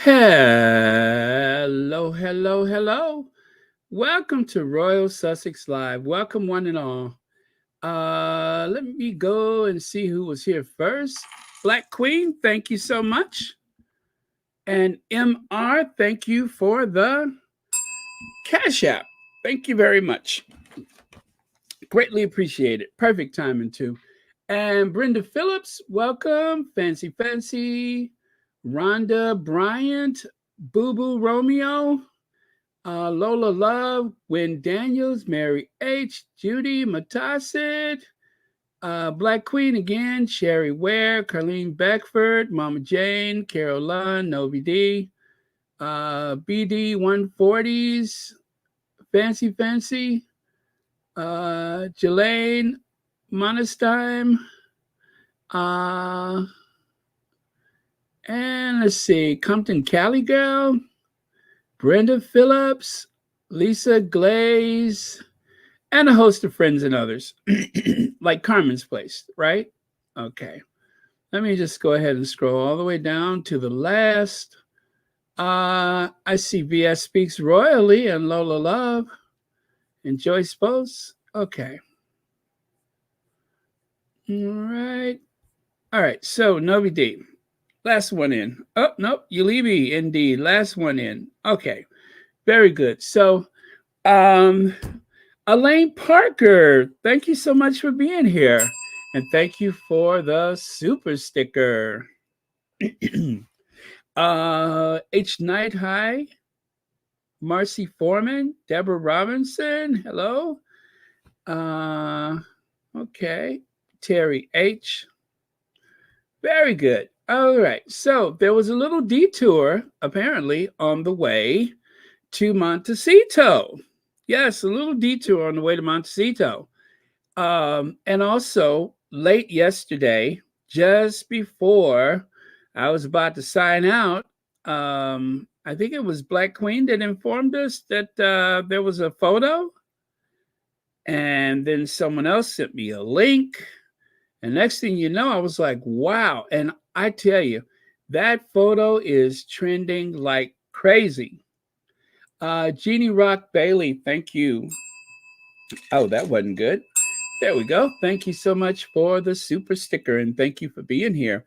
Hello, hello, hello. Welcome to Royal Sussex Live. Welcome, one and all. Let me go and see who was here first. Black Queen, thank you so much. And MR, thank you for the Cash App. Thank you very much. Greatly appreciate it. Perfect timing, too. And Brenda Phillips, welcome. Fancy, fancy. Rhonda Bryant, Boo Boo Romeo, Lola Love, Wynn Daniels, Mary H, Judy Matasid, Black Queen again, Sherry Ware, Carlene Beckford, Mama Jane, Caroline, Novi D, BD 140s, Fancy Fancy, Jelaine Monestein, uh, and let's see, Compton Cali Girl, Brenda Phillips, Lisa Glaze, and a host of friends and others, like Carmen's Place, right? Okay. Let me just go ahead and scroll all the way down to the last. I see VS Speaks Royally and Lola Love and Joyce Bose. Okay. All right. All right. So, Novi D. Last one in. Oh, nope. Yulibi, indeed. Last one in. Okay. Very good. So, Elaine Parker, thank you so much for being here. And thank you for the super sticker. H. Night High, Marcy Foreman, Deborah Robinson, hello. Okay. Terry H. Very good. All right. So there was a little detour apparently on the way to Montecito. Yes, a little detour on the way to Montecito. And also late yesterday, just before I was about to sign out, I think it was Black Queen that informed us that there was a photo. And then someone else sent me a link. And next thing you know, I was like, wow. And I tell you, that photo is trending like crazy. Jeannie Rock Bailey, thank you. Oh, that wasn't good. There we go. Thank you so much for the super sticker. And thank you for being here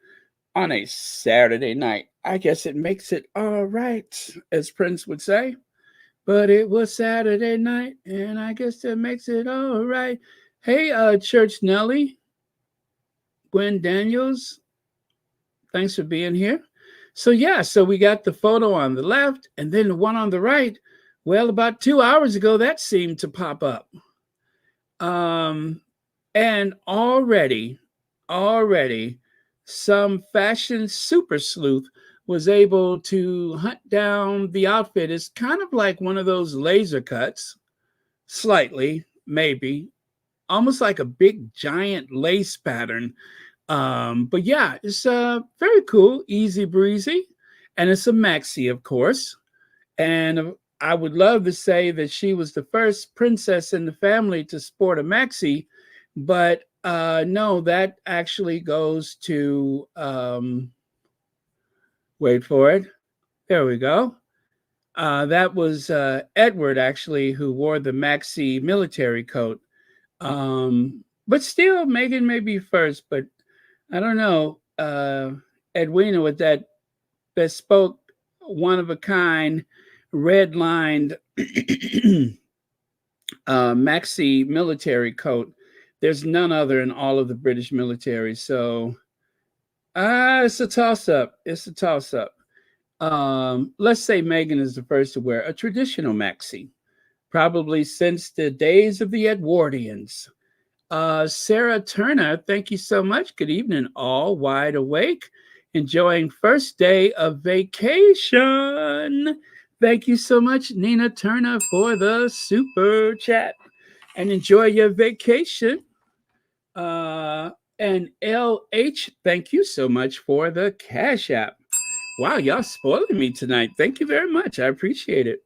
on a Saturday night. I guess it makes it all right, as Prince would say. But it was Saturday night, and I guess that makes it all right. Hey, Church Nelly, Gwen Daniels, thanks for being here. So, yeah, so we got the photo on the left and then the one on the right. Well, about 2 hours ago, that seemed to pop up. And already, some fashion super sleuth was able to hunt down the outfit. It's kind of like one of those laser cuts, slightly, maybe, almost like a big giant lace pattern. But yeah, it's very cool, easy breezy, and it's a maxi, of course. And I would love to say that she was the first princess in the family to sport a maxi, but no, that actually goes to wait for it. There we go. That was Edward actually who wore the maxi military coat. But still, Meghan may be first, but I don't know. Edwina with that bespoke, one of a kind, red lined maxi military coat. There's none other in all of the British military. So it's a toss up. It's a toss up. Let's say Meghan is the first to wear a traditional maxi, probably since the days of the Edwardians. Sarah Turner, thank you so much. Good evening, all wide awake, enjoying first day of vacation. Thank you so much, Nina Turner, for the super chat. And enjoy your vacation. And LH, thank you so much for the Cash App. Wow, y'all spoiling me tonight. Thank you very much. I appreciate it.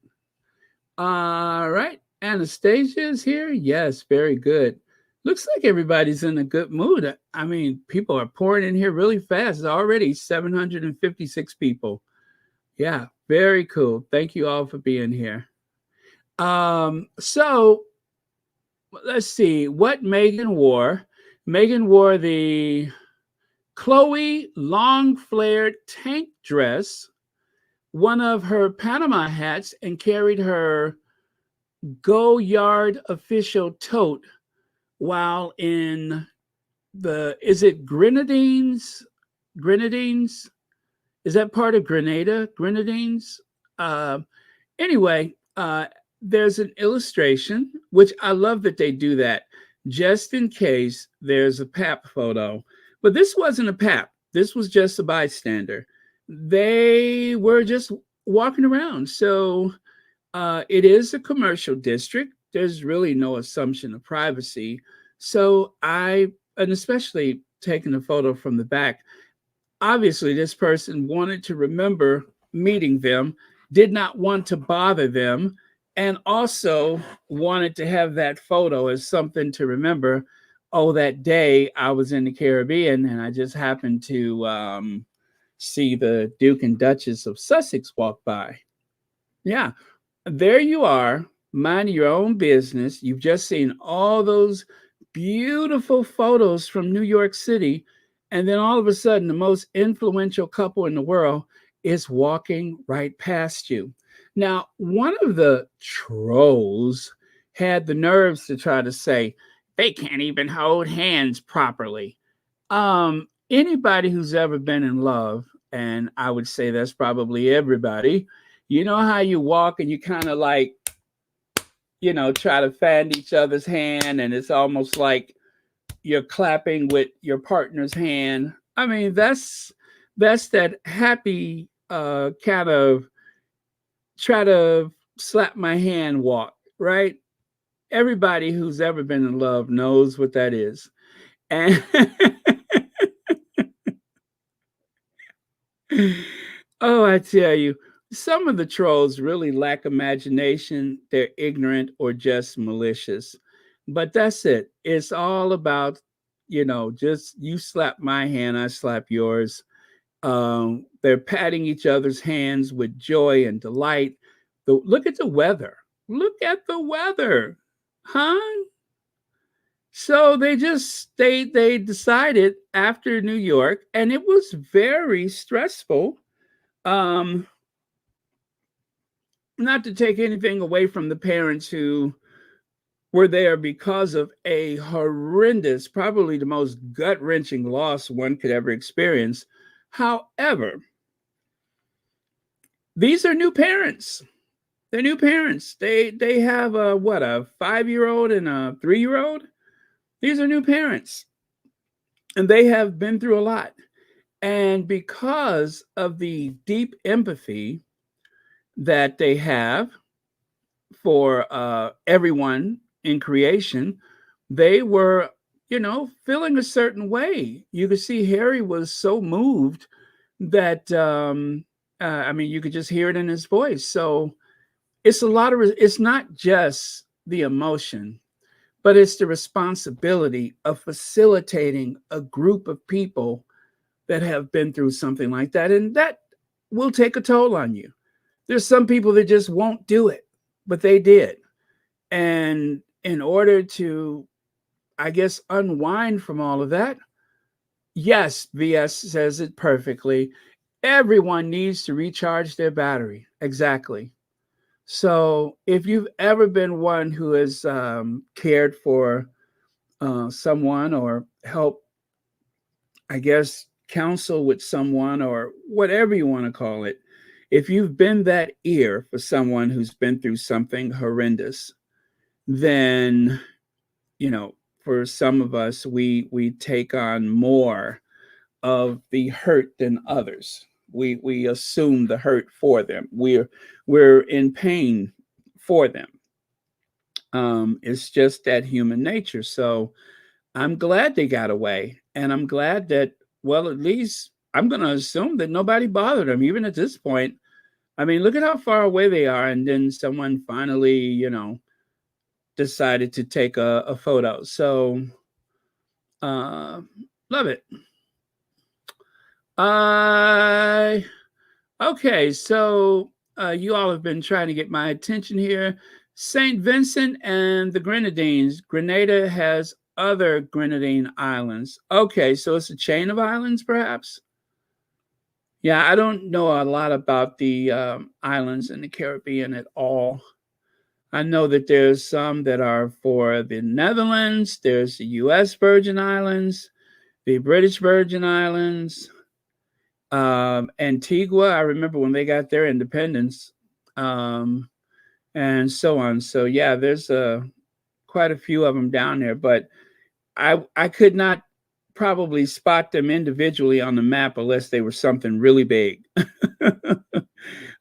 All right. Anastasia is here. Yes, very good. Looks like everybody's in a good mood. I mean, people are pouring in here really fast. Already 756 people. Yeah, very cool. Thank you all for being here. So let's see what Meghan wore. Meghan wore the Chloe long flared tank dress, one of her Panama hats, and carried her Go Yard official tote while in is it Grenadines? Grenadines? Is that part of Grenada? Grenadines? Uh, anyway, there's an illustration, which I love that they do that just in case there's a pap photo. But this wasn't a pap, this was just a bystander. They were just walking around. So it is a commercial district. There's really no assumption of privacy. So and especially taking a photo from the back, obviously this person wanted to remember meeting them, did not want to bother them, and also wanted to have that photo as something to remember. Oh, that day I was in the Caribbean and I just happened to see the Duke and Duchess of Sussex walk by. Yeah, there you are, minding your own business. You've just seen all those beautiful photos from New York City. And then all of a sudden, the most influential couple in the world is walking right past you. Now, one of the trolls had the nerves to try to say, they can't even hold hands properly. Anybody who's ever been in love, and I would say that's probably everybody, you know how you walk and you kind of like, try to fan each other's hand, and it's almost like you're clapping with your partner's hand. I mean, that's that happy kind of try to slap my hand walk, right? Everybody who's ever been in love knows what that is. And oh, I tell you, some of the trolls really lack imagination. They're ignorant or just malicious. But that's it. It's all about, just you slap my hand, I slap yours. They're patting each other's hands with joy and delight. Look at the weather. Look at the weather. Huh? So they decided after New York, and it was very stressful. Um, Not to take anything away from the parents who were there because of a horrendous, probably the most gut wrenching loss one could ever experience. However, these are new parents. They're new parents. They have a 5-year-old and a 3-year-old. These are new parents, and they have been through a lot. And because of the deep empathy that they have for everyone in creation, they were, feeling a certain way. You could see Harry was so moved that, I mean, you could just hear it in his voice. So it's it's not just the emotion, but it's the responsibility of facilitating a group of people that have been through something like that. And that will take a toll on you. There's some people that just won't do it, but they did. And in order to, I guess, unwind from all of that, yes, VS says it perfectly. Everyone needs to recharge their battery. Exactly. So if you've ever been one who has cared for someone or helped, I guess, counsel with someone or whatever you want to call it, if you've been that ear for someone who's been through something horrendous, then, for some of us, we take on more of the hurt than others. We assume the hurt for them. We're in pain for them. It's just that human nature. So I'm glad they got away, and I'm glad that, well, at least I'm going to assume that nobody bothered them, even at this point. I mean, look at how far away they are, and then someone finally, decided to take a photo. So, uh, love it. I Okay, so you all have been trying to get my attention here. St. Vincent and the Grenadines. Grenada has other Grenadine islands. Okay, so it's a chain of islands, perhaps? Yeah, I don't know a lot about the islands in the Caribbean at all. I know that there's some that are for the Netherlands, there's the U.S. Virgin Islands, the British Virgin Islands, Antigua. I remember when they got their independence, um, and so on. So yeah, there's quite a few of them down there, but I could not probably spot them individually on the map unless they were something really big,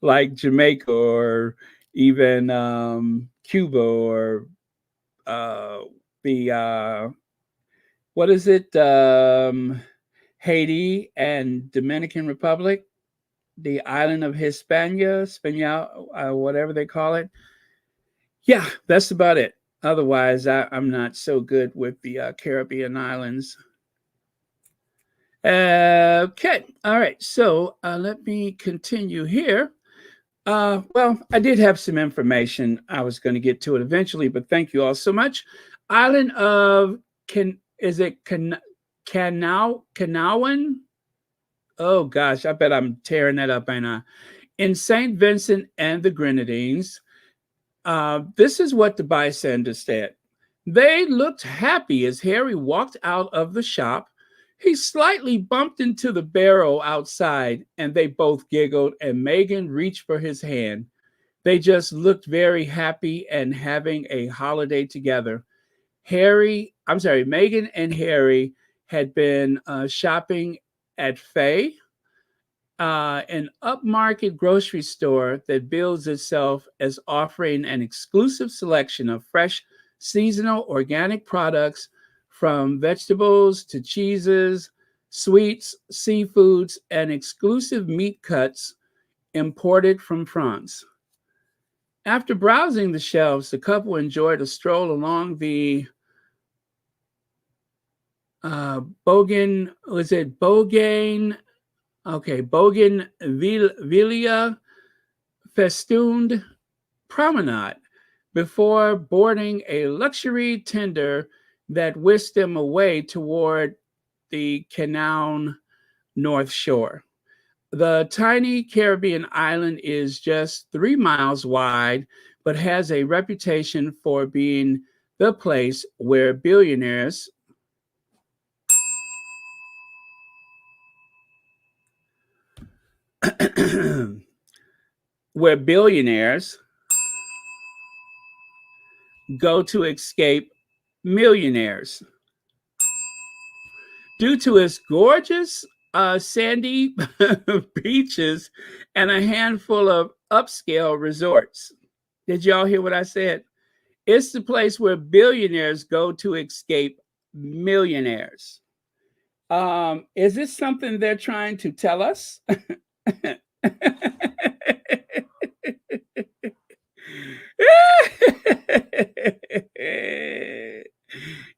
like Jamaica or even Cuba or uh, the what is it? Haiti and Dominican Republic, the island of Hispania, whatever they call it. Yeah, that's about it. Otherwise, I'm not so good with the Caribbean islands. Okay, all right. So let me continue here. Well, I did have some information. I was going to get to it eventually, but thank you all so much. Island of Canawan? Oh gosh, I bet I'm tearing that up, ain't I? In St. Vincent and the Grenadines. This is what the bystanders said. They looked happy as Harry walked out of the shop. He slightly bumped into the barrow outside, and they both giggled, and Meghan reached for his hand. They just looked very happy and having a holiday together. Meghan and Harry had been shopping at Faye, an upmarket grocery store that bills itself as offering an exclusive selection of fresh, seasonal, organic products from vegetables to cheeses, sweets, seafoods, and exclusive meat cuts imported from France. After browsing the shelves, the couple enjoyed a stroll along the Bougainvillea festooned promenade before boarding a luxury tender that whisked them away toward the Kenyan North Shore. The tiny Caribbean island is just 3 miles wide, but has a reputation for being the place where billionaires go to escape millionaires. Due to its gorgeous sandy beaches and a handful of upscale resorts. Did y'all hear what I said? It's the place where billionaires go to escape millionaires. Is this something they're trying to tell us?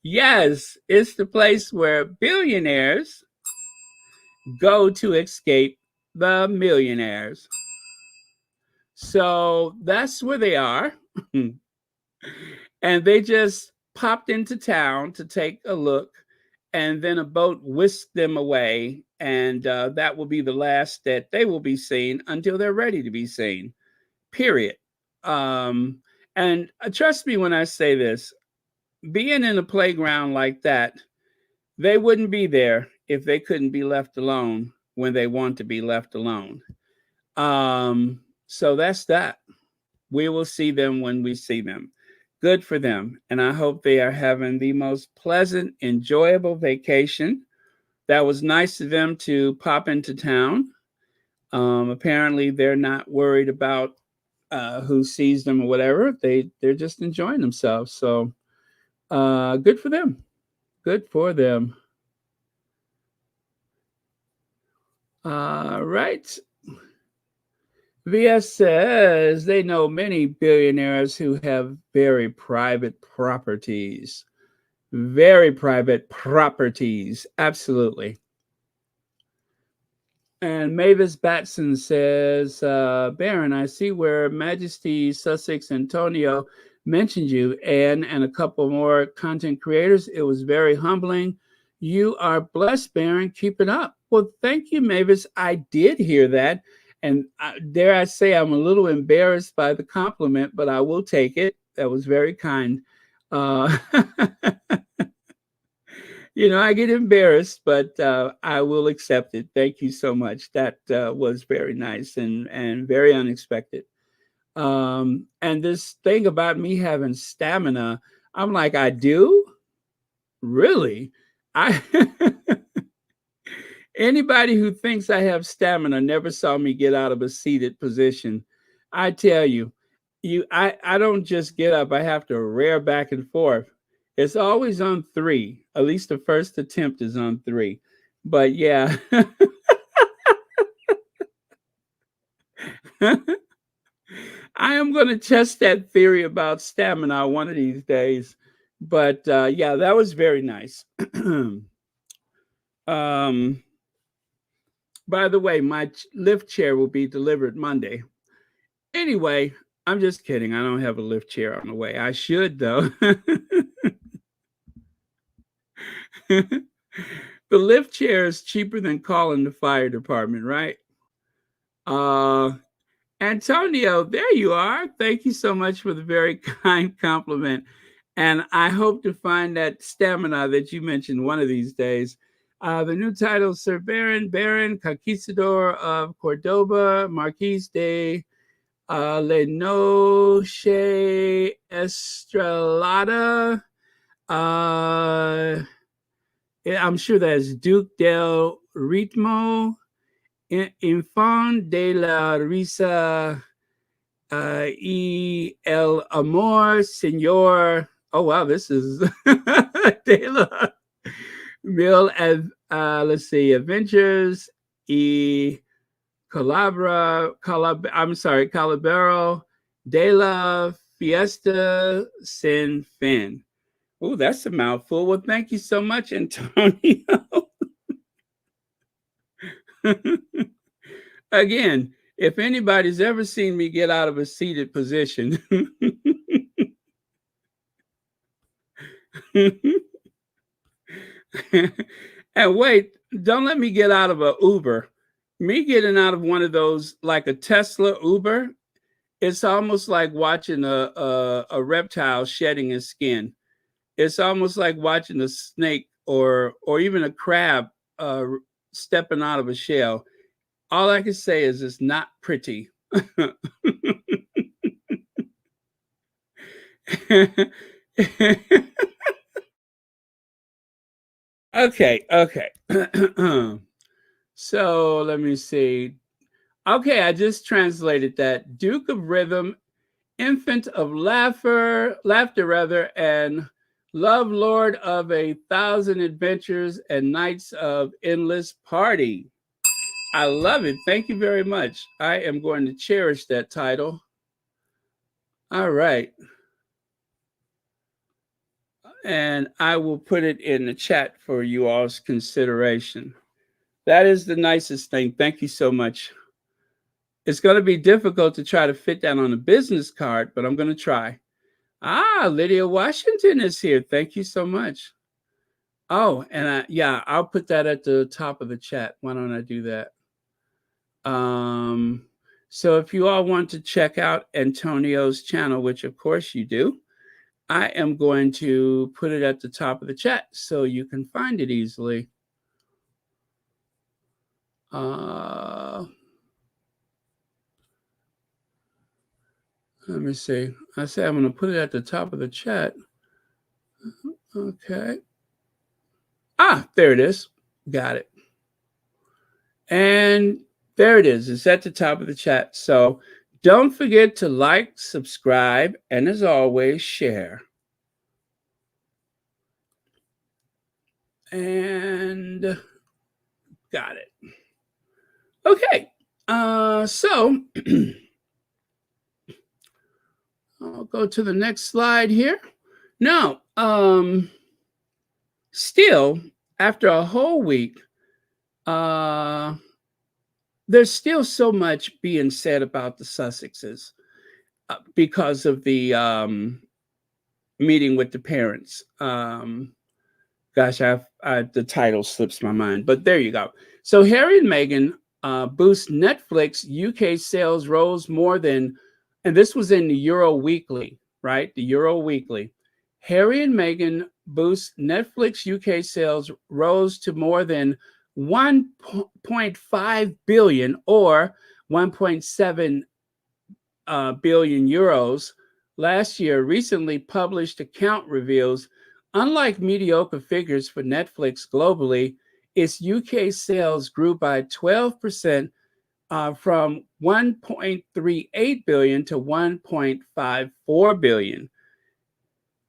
Yes, it's the place where billionaires go to escape the millionaires. So that's where they are. And they just popped into town to take a look, and then a boat whisked them away. And that will be the last that they will be seen until they're ready to be seen, period. And trust me when I say this, being in a playground like that, they wouldn't be there if they couldn't be left alone when they want to be left alone. So that's that. We will see them when we see them. Good for them. And I hope they are having the most pleasant, enjoyable vacation. That was nice of them to pop into town. Apparently, they're not worried about who sees them or whatever. They're just enjoying themselves. So good for them. Good for them. All right. VS says they know many billionaires who have very private properties. Very private properties. Absolutely. And Mavis Batson says, Baron, I see where Majesty Sussex Antonio mentioned you and a couple more content creators. It was very humbling. You are blessed, Baron. Keep it up. Well, thank you, Mavis. I did hear that. And dare I say, I'm a little embarrassed by the compliment, but I will take it. That was very kind. Uh, I get embarrassed, but I will accept it. Thank you so much. That was very nice and very unexpected. And this thing about me having stamina, I'm like, I do? Really? I Anybody who thinks I have stamina never saw me get out of a seated position. I tell you, I don't just get up, I have to rear back and forth. It's always on three. At least the first attempt is on three. But yeah. I am going to test that theory about stamina one of these days. But yeah, that was very nice. By the way, my lift chair will be delivered Monday. Anyway, I'm just kidding. I don't have a lift chair on the way. I should, though. The lift chair is cheaper than calling the fire department, right? Antonio, there you are. Thank you so much for the very kind compliment. And I hope to find that stamina that you mentioned one of these days. The new title, Sir Baron Conquistador of Cordoba, Marquis de Lenoche Estrelada. I'm sure that's Duke del Ritmo, Infant de la Risa y el Amor, Senor. Oh, wow, this is de la Mil, let's see, Adventures y Calabero de la Fiesta Sin Fin. Oh, that's a mouthful. Well, thank you so much, Antonio. Again, if anybody's ever seen me get out of a seated position, and wait, don't let me get out of a Uber. Me getting out of one of those, like a Tesla Uber, it's almost like watching a reptile shedding its skin. It's almost like watching a snake or even a crab stepping out of a shell. All I can say is it's not pretty. Okay. So let me see. Okay, I just translated that. Duke of Rhythm, Infant of Laughter rather, and Love Lord of 1,000 Adventures and Nights of Endless Party. I love it. Thank you very much. I am going to cherish that title. All right. And I will put it in the chat for you all's consideration. That is the nicest thing. Thank you so much. It's going to be difficult to try to fit that on a business card, but I'm going to try. Lydia Washington is here. Thank you so much. Oh, and I'll put that at the top of the chat. Why don't I do that? So if you all want to check out Antonio's channel, which of course you do, I am going to put it at the top of the chat so you can find it easily. Let me see. I say I'm going to put it at the top of the chat. Okay. There it is. Got it. And there it is. It's at the top of the chat. So don't forget to like, subscribe, and as always, share. And got it. Okay. So I'll go to the next slide here. Now, still, after a whole week, there's still so much being said about the Sussexes because of the meeting with the parents. Gosh, the title slips my mind, but there you go. So Harry and Meghan boost Netflix UK sales rose more than, and this was in the Euro Weekly, right? The Euro Weekly. Harry and Meghan boost Netflix UK sales rose to more than 1.5 billion or 1.7 billion euros last year. Recently published account reveals, unlike mediocre figures for Netflix globally, its UK sales grew by 12% from 1.38 billion to 1.54 billion.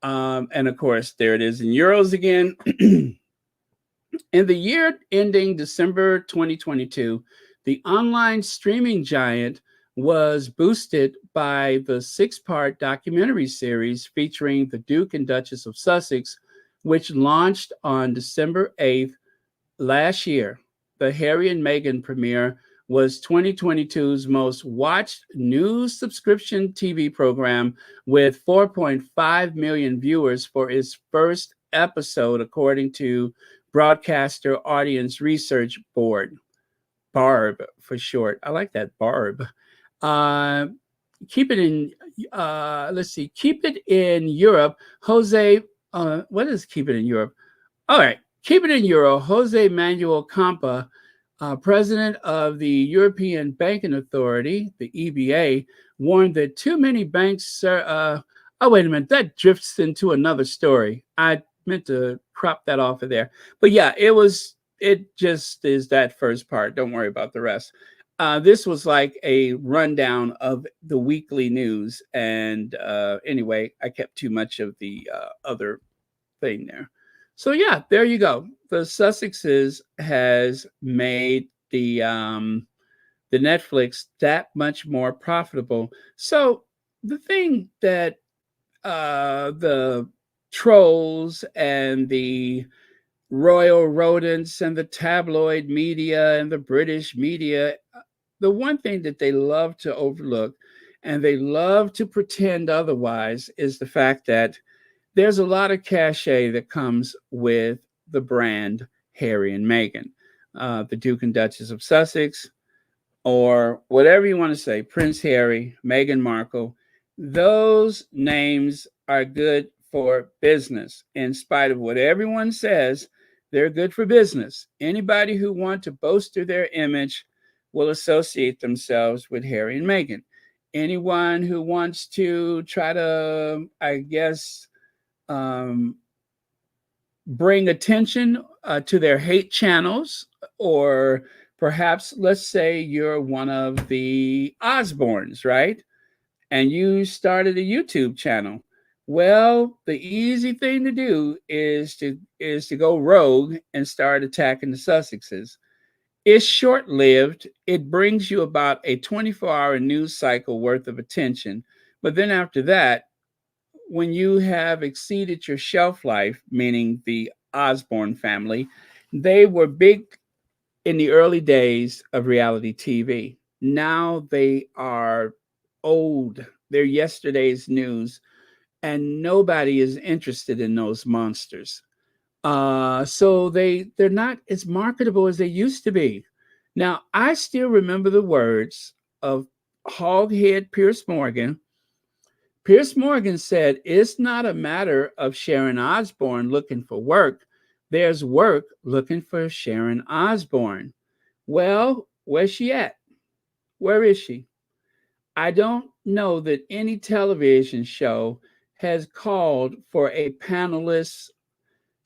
And of course, there it is in euros again. In the year ending December 2022, the online streaming giant was boosted by the 6-part documentary series featuring the Duke and Duchess of Sussex, which launched on December 8th last year. The Harry and Meghan premiere was 2022's most watched news subscription TV program with 4.5 million viewers for its first episode, according to Broadcaster Audience Research Board, BARB for short. I like that, BARB. Keep it in, let's see, keep it in Europe. What is keep it in Europe? All right, keep it in Euro. Jose Manuel Campa, president of the European Banking Authority, the EBA, warned that too many banks oh, wait a minute, that drifts into another story. I meant to crop that off of there. But yeah, it just is that first part. Don't worry about the rest. This was like a rundown of the weekly news. And anyway, I kept too much of the other thing there. So yeah, there you go. The Sussexes has made the Netflix that much more profitable. So the thing that the trolls and the royal rodents and the tabloid media and the British media, the one thing that they love to overlook and they love to pretend otherwise is the fact that there's a lot of cachet that comes with the brand Harry and Meghan, the Duke and Duchess of Sussex, or whatever you want to say, Prince Harry, Meghan Markle. Those names are good for business. In spite of what everyone says, they're good for business. Anybody who wants to bolster their image will associate themselves with Harry and Meghan. Anyone who wants to try to, I guess, bring attention to their hate channels, or perhaps, let's say you're one of the Osbournes, right? And you started a YouTube channel. Well, the easy thing to do is to go rogue and start attacking the Sussexes. It's short-lived. It brings you about a 24-hour news cycle worth of attention. But then after that, when you have exceeded your shelf life, meaning the Osbourne family, they were big in the early days of reality TV. Now they are old. They're yesterday's news, and nobody is interested in those monsters. So they're not as marketable as they used to be. Now, I still remember the words of hoghead Pierce Morgan. Pierce Morgan said, "It's not a matter of Sharon Osbourne looking for work. There's work looking for Sharon Osbourne." Well, where's she at? Where is she? I don't know that any television show has called for a panelist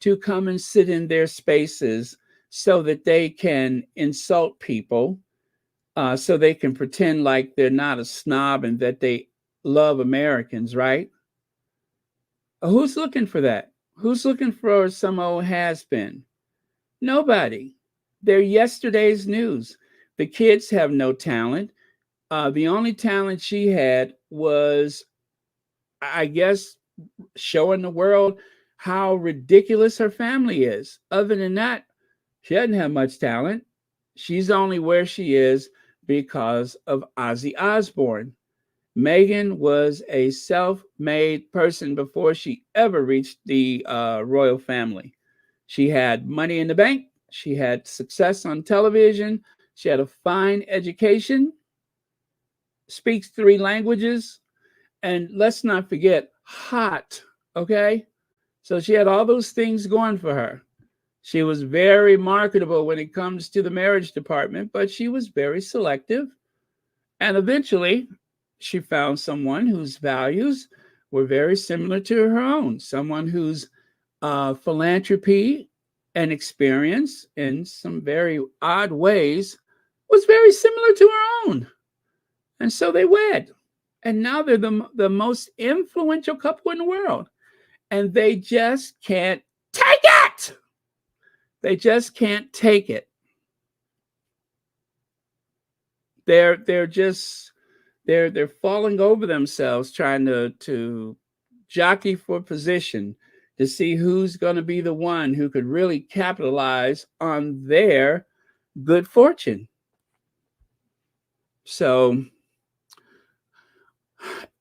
to come and sit in their spaces so that they can insult people, so they can pretend like they're not a snob and that they love Americans, right? Who's looking for that? Who's looking for some old has-been? Nobody. They're yesterday's news. The kids have no talent. The only talent she had was, I guess, showing the world how ridiculous her family is. Other than that, she doesn't have much talent. She's only where she is because of Ozzy Osbourne. Meghan was a self-made person before she ever reached the royal family. She had money in the bank. She had success on television. She had a fine education, speaks 3 languages, and let's not forget, hot. Okay? So she had all those things going for her. She was very marketable when it comes to the marriage department, but she was very selective. And eventually, she found someone whose values were very similar to her own, someone whose philanthropy and experience in some very odd ways was very similar to her own. And so they wed. And now they're the most influential couple in the world. And they just can't take it. They just can't take it. They're just they're falling over themselves trying to jockey for position to see who's going to be the one who could really capitalize on their good fortune. So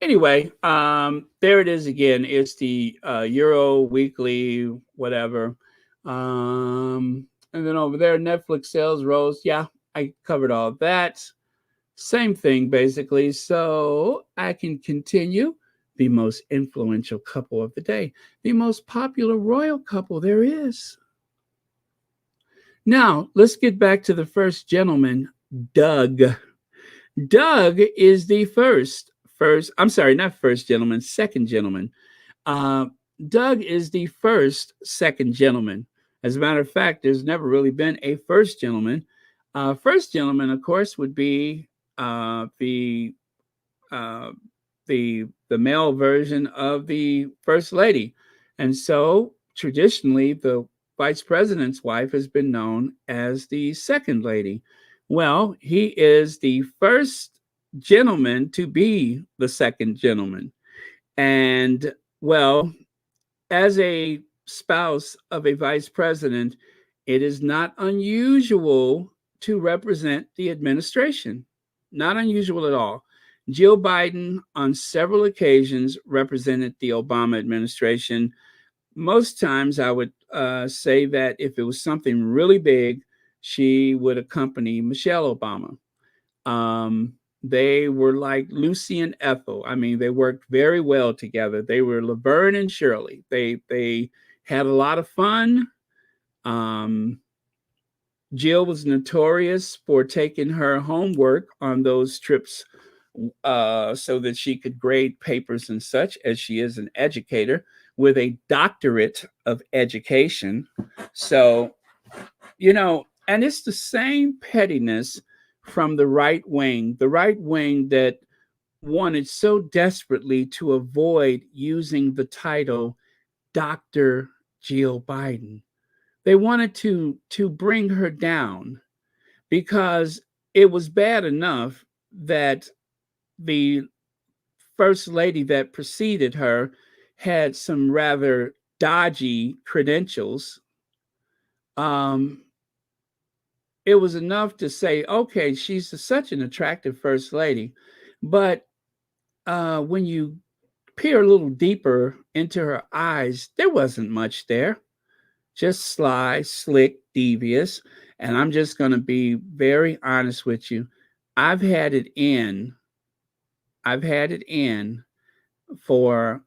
anyway, there it is again. It's the Euro Weekly, whatever. And then over there, Netflix sales rose. Yeah, I covered all that. Same thing, basically. So I can continue. The most influential couple of the day, the most popular royal couple there is. Now, let's get back to the first gentleman, Doug. Doug is the I'm sorry, not first gentleman, second gentleman. Doug is the second gentleman. As a matter of fact, there's never really been a first gentleman. First gentleman, of course, would be the male version of the first lady. And so traditionally, the vice president's wife has been known as the second lady. Well, he is the first gentleman to be the second gentleman. And well, as a spouse of a vice president, it is not unusual to represent the administration. Not unusual at all. Jill Biden, on several occasions, represented the Obama administration. Most times, I would say that if it was something really big, she would accompany Michelle Obama. They were like Lucy and Ethel. I mean, they worked very well together. They were Laverne and Shirley. They had a lot of fun. Jill was notorious for taking her homework on those trips so that she could grade papers and such, as she is an educator with a doctorate of education. So, and it's the same pettiness from the right wing that wanted so desperately to avoid using the title Dr. Jill Biden. They wanted to bring her down because it was bad enough that the first lady that preceded her had some rather dodgy credentials. It was enough to say, okay, she's such an attractive first lady. But when you peer a little deeper into her eyes, there wasn't much there. Just sly, slick, devious. And I'm just going to be very honest with you. I've had it in for,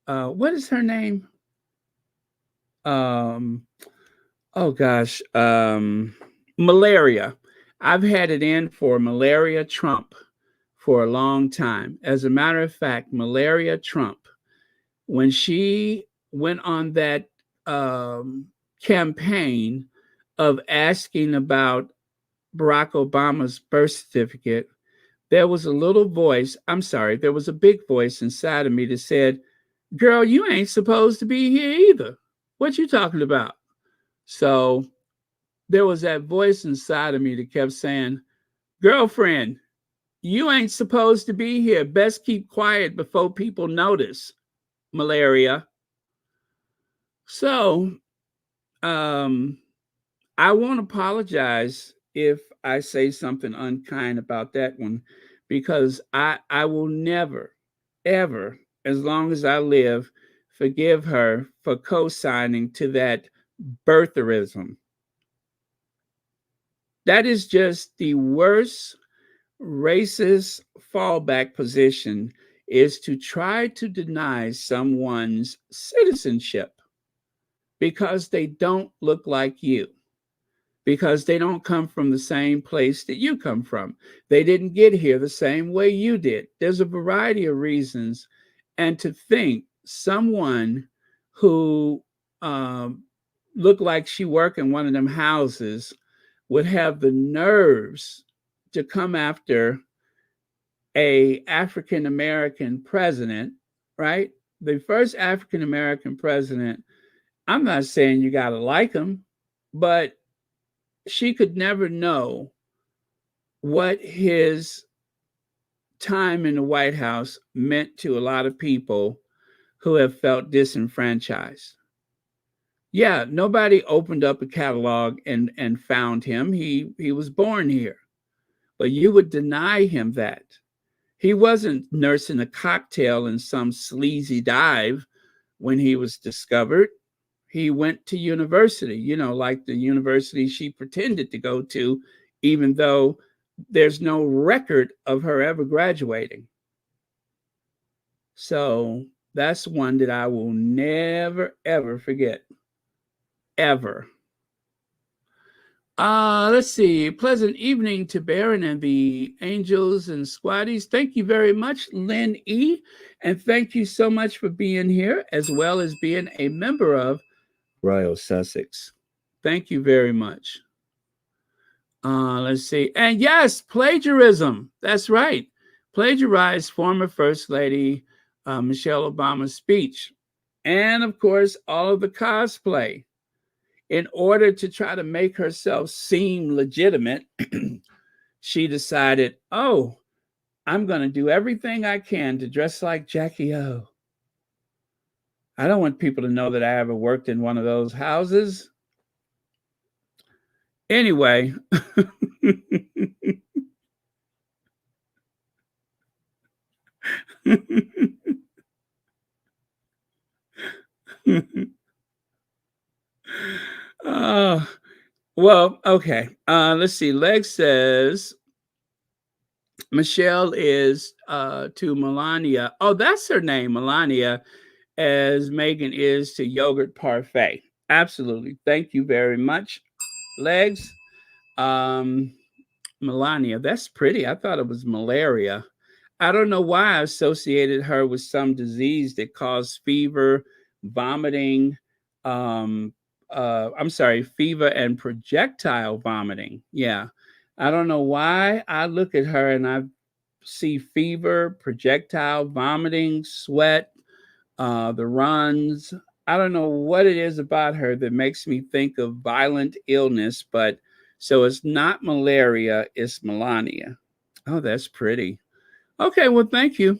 what is her name? Oh gosh, malaria. I've had it in for Malaria Trump for a long time. As a matter of fact, Malaria Trump, when she went on that campaign of asking about Barack Obama's birth certificate, there was a little voice, there was a big voice inside of me that said, girl, you ain't supposed to be here either. What you talking about? So there was that voice inside of me that kept saying, girlfriend, you ain't supposed to be here. Best keep quiet before people notice. Malaria. So I won't apologize if I say something unkind about that one, because I will never, ever, as long as I live, forgive her for co-signing to that birtherism. That is just the worst racist fallback position, is to try to deny someone's citizenship because they don't look like you, because they don't come from the same place that you come from. They didn't get here the same way you did. There's a variety of reasons. And to think someone who looked like she worked in one of them houses would have the nerves to come after a African American president, right? The first African American president. I'm not saying you got to like him, but she could never know what his time in the White House meant to a lot of people who have felt disenfranchised. Yeah, nobody opened up a catalog and found him. He was born here. But you would deny him that. He wasn't nursing a cocktail in some sleazy dive when he was discovered. He went to university, like the university she pretended to go to, even though there's no record of her ever graduating. So that's one that I will never, ever forget. Ever. Let's see. Pleasant evening to Baron and the Angels and Squaddies. Thank you very much, Lynn E. And thank you so much for being here, as well as being a member of Royal Sussex. Thank you very much. Let's see. And yes, plagiarism. That's right. Plagiarized former First Lady Michelle Obama's speech. And of course, all of the cosplay. In order to try to make herself seem legitimate, she decided, oh, I'm going to do everything I can to dress like Jackie O. I don't want people to know that I ever worked in one of those houses. Anyway. Well, okay. Let's see. Leg says Michelle is to Melania. Oh, that's her name, Melania, as Meghan is to Yogurt Parfait. Absolutely. Thank you very much. Legs. Melania. That's pretty. I thought it was malaria. I don't know why I associated her with some disease that caused fever, vomiting, fever and projectile vomiting. Yeah. I don't know why I look at her and I see fever, projectile vomiting, sweat, the runs. I don't know what it is about her that makes me think of violent illness, but so it's not malaria, it's Melania. Oh, that's pretty. Okay, well, thank you.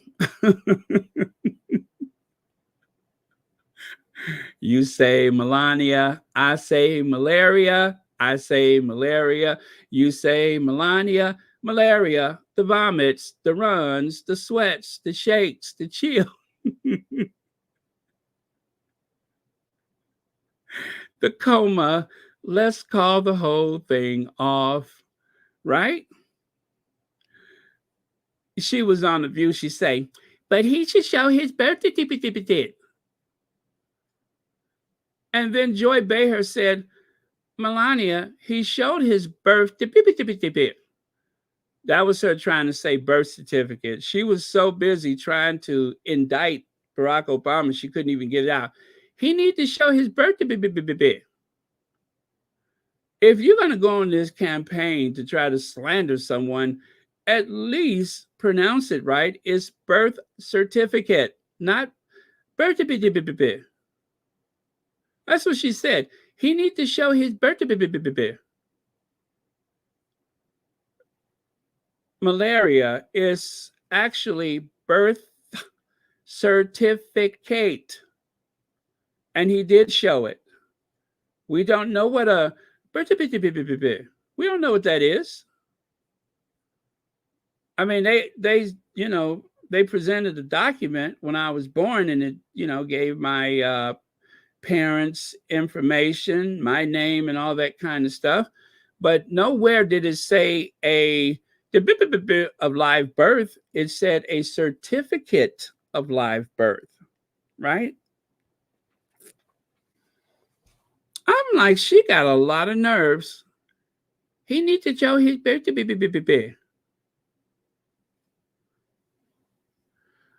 You say Melania, I say malaria, I say malaria, you say Melania, malaria, the vomits, the runs, the sweats, the shakes, the chill. The coma, let's call the whole thing off, right? She was on The View, she say, but he should show his birth certificate. And then Joy Behar said, Melania, he showed his birth certificate. That was her trying to say birth certificate. She was so busy trying to indict Barack Obama, she couldn't even get it out. He needs to show his birth certificate. If you're going to go on this campaign to try to slander someone, at least pronounce it right. It's birth certificate, not birth certificate. That's what she said. He needs to show his birth certificate. Malaria is actually birth certificate. And he did show it. We don't know what a birth certificate. We don't know what that is. I mean, they presented a document when I was born, and it gave my parents information, my name, and all that kind of stuff. But nowhere did it say of live birth. It said a certificate of live birth, right? I'm like, she got a lot of nerves. He need to show his birth.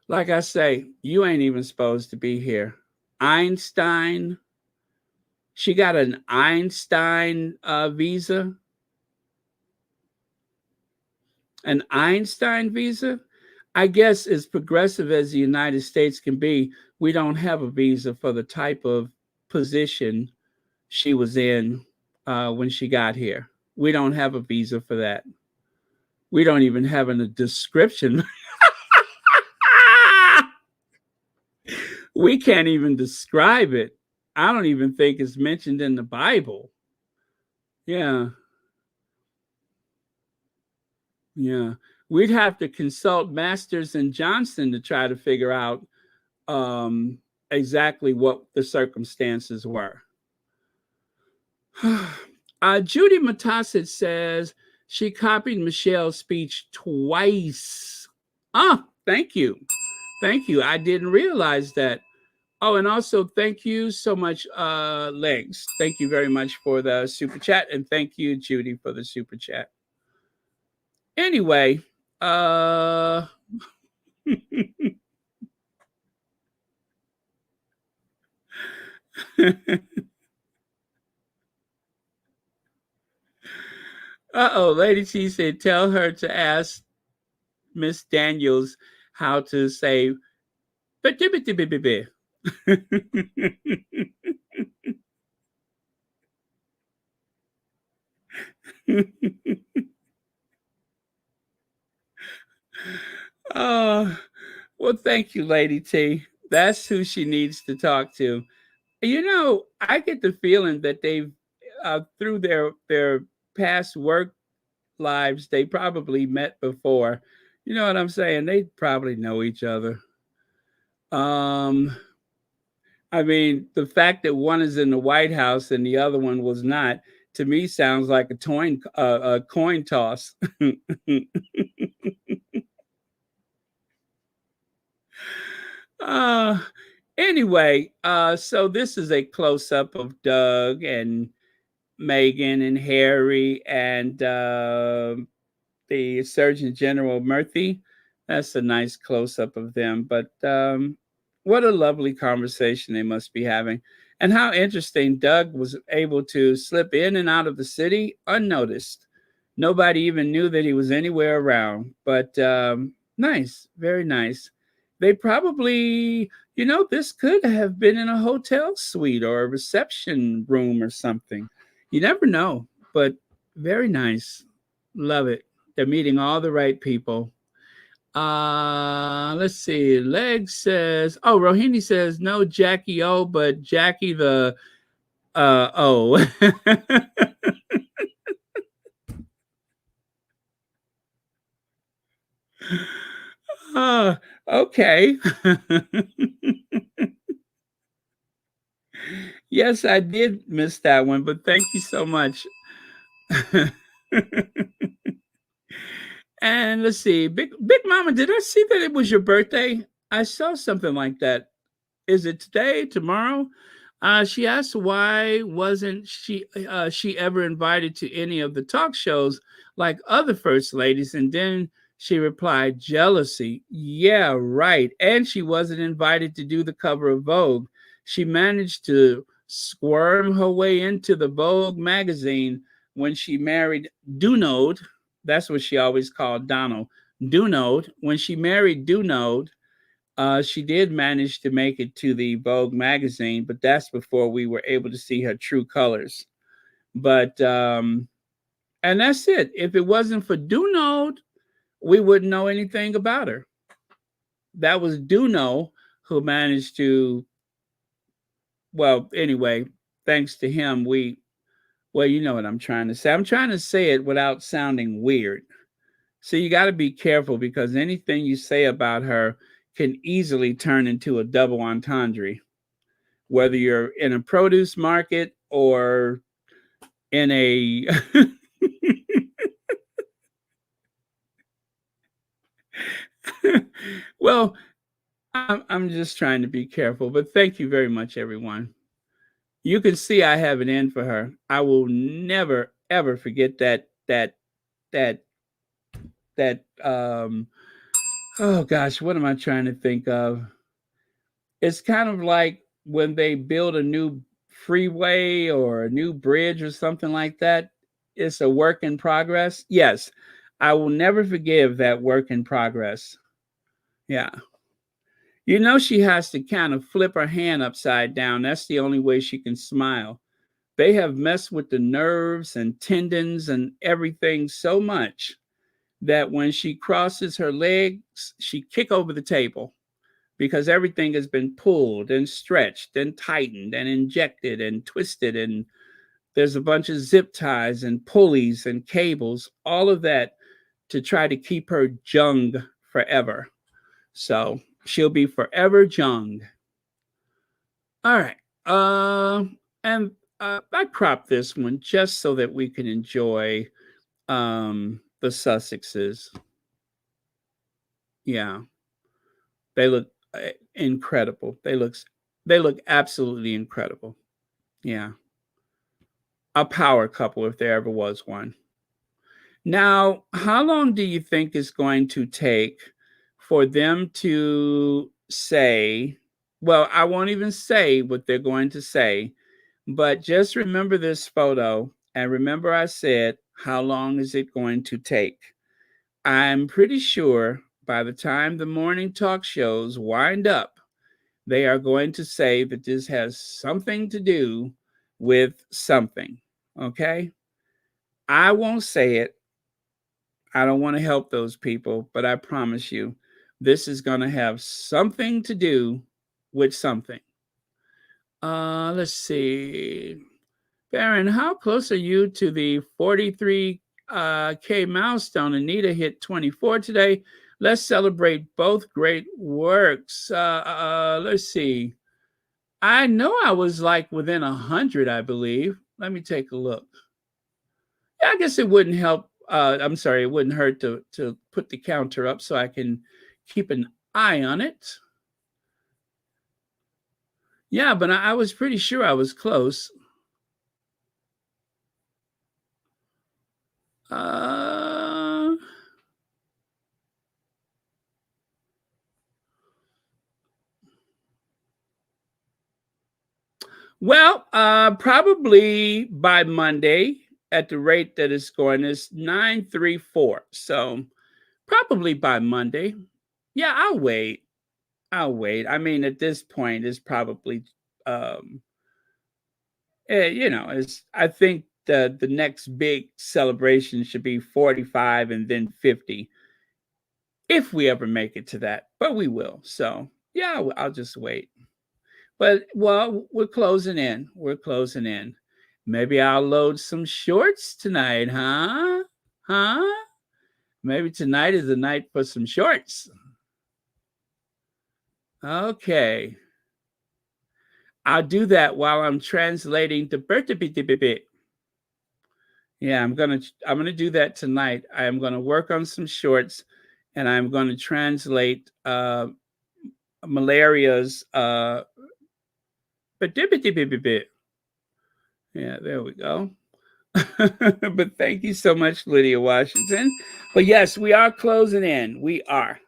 Like I say, you ain't even supposed to be here. Einstein, she got an Einstein visa. An Einstein visa? I guess as progressive as the United States can be, we don't have a visa for the type of position she was in when she got here. We don't have a visa for that. We don't even have a description. We can't even describe it. I don't even think it's mentioned in the Bible. Yeah. Yeah. We'd have to consult Masters and Johnson to try to figure out exactly what the circumstances were. Judy Matasset says she copied Michelle's speech twice. Thank you. Thank you. I didn't realize that. Oh, and also thank you so much, Legs. Thank you very much for the super chat. And thank you, Judy, for the super chat. Anyway, Lady T said, tell her to ask Miss Daniels how to say oh, well, thank you, Lady T. That's who she needs to talk to. I get the feeling that they've through their past work lives, they probably met before. You know what I'm saying? They probably know each other. I mean, the fact that one is in the White House and the other one was not, to me, sounds like a coin toss. uh, anyway, so this is a close up of Doug and Meghan and Harry and the Surgeon General Murthy. That's a nice close up of them. But what a lovely conversation they must be having. And how interesting Doug was able to slip in and out of the city unnoticed. Nobody even knew that he was anywhere around. But nice, very nice. They probably, this could have been in a hotel suite or a reception room or something. You never know, but very nice. Love it. They're meeting all the right people. Let's see. Leg says, Rohini says, no Jackie O, but Jackie the O. Okay. Yes, I did miss that one, but thank you so much. And let's see, Big Mama, did I see that it was your birthday? I saw something like that. Is it today, tomorrow? She asked why wasn't she ever invited to any of the talk shows like other first ladies, and then she replied, jealousy. Yeah, right. And she wasn't invited to do the cover of Vogue. She managed to squirm her way into the Vogue magazine when she married Dunode. That's what she always called Donald. Dunode. When she married Dunode, she did manage to make it to the Vogue magazine, but that's before we were able to see her true colors. But and that's it. If it wasn't for Dunode, we wouldn't know anything about her. That was Duno who managed to. Well, anyway, thanks to him, we Well, you know what I'm trying to say. I'm trying to say it without sounding weird. So you got to be careful because anything you say about her can easily turn into a double entendre, whether you're in a produce market or in a well, I'm just trying to be careful, but thank you very much, everyone. You can see I have an end for her. I will never ever forget that that oh gosh, what am I trying to think of? It's kind of like when they build a new freeway or a new bridge or something like that. It's a work in progress. Yes, I will never forgive that work in progress. Yeah. You know, she has to kind of flip her hand upside down. That's the only way she can smile. They have messed with the nerves and tendons and everything so much that when she crosses her legs, she kick over the table because everything has been pulled and stretched and tightened and injected and twisted, and there's a bunch of zip ties and pulleys and cables, all of that to try to keep her jung forever. So she'll be forever jung. All right. And I cropped this one just so that we can enjoy the Sussexes. Yeah. They look incredible. They look absolutely incredible. Yeah. A power couple if there ever was one. Now, how long do you think is going to take for them to say, well, I won't even say what they're going to say, but just remember this photo and remember I said, how long is it going to take? I'm pretty sure by the time the morning talk shows wind up, they are going to say that this has something to do with something. Okay? I won't say it. I don't want to help those people, but I promise you, this is going to have something to do with something. Let's see. Baron, how close are you to the 43K milestone? Anita hit 24 today. Let's celebrate both great works. Let's see. I know I was like within 100, I believe. Let me take a look. Yeah, I guess it wouldn't help. I'm sorry, it wouldn't hurt to put the counter up so I can keep an eye on it. Yeah, but I was pretty sure I was close. Uh, well, probably by Monday at the rate that it's going is 934. So probably by Monday. Yeah, I'll wait. I'll wait. I mean, at this point, it's probably, um, it's. I think the next big celebration should be 45 and then 50, if we ever make it to that. But we will. So yeah, I'll just wait. But well, we're closing in. We're closing in. Maybe I'll load some shorts tonight, huh? Huh? Maybe tonight is the night for some shorts. Okay. I'll do that while I'm translating the birthday. Yeah, I'm gonna do that tonight. I am gonna work on some shorts, and I'm gonna translate malaria's yeah, there we go. But thank you so much, Lydia Washington. But yes, we are closing in. We are.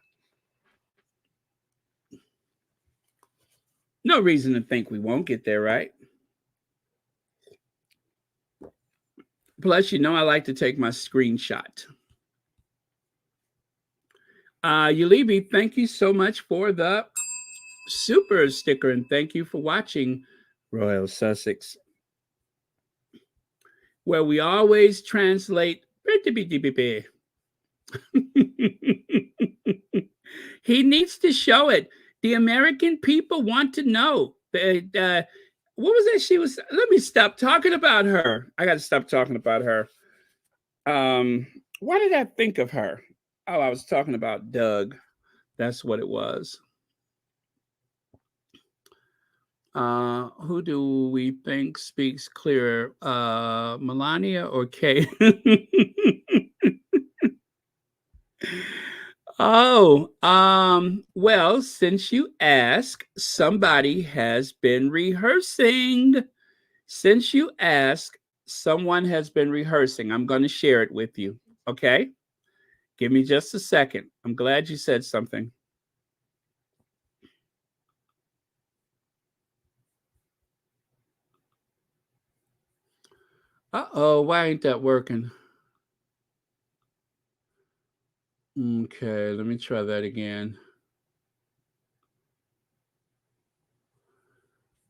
No reason to think we won't get there, right? Plus, I like to take my screenshot. Yulibi, thank you so much for the super sticker, and thank you for watching Royal Sussex, where we always translate. He needs to show it. The American people want to know. what was that she was? Let me stop talking about her. I got to stop talking about her. Why did I think of her? Oh, I was talking about Doug. That's what it was. Who do we think speaks clearer, Melania or Kate? Oh, well, since you ask, somebody has been rehearsing. Since you ask, someone has been rehearsing. I'm going to share it with you. Okay? Give me just a second. I'm glad you said something. Uh-oh, why ain't that working? Okay, let me try that again.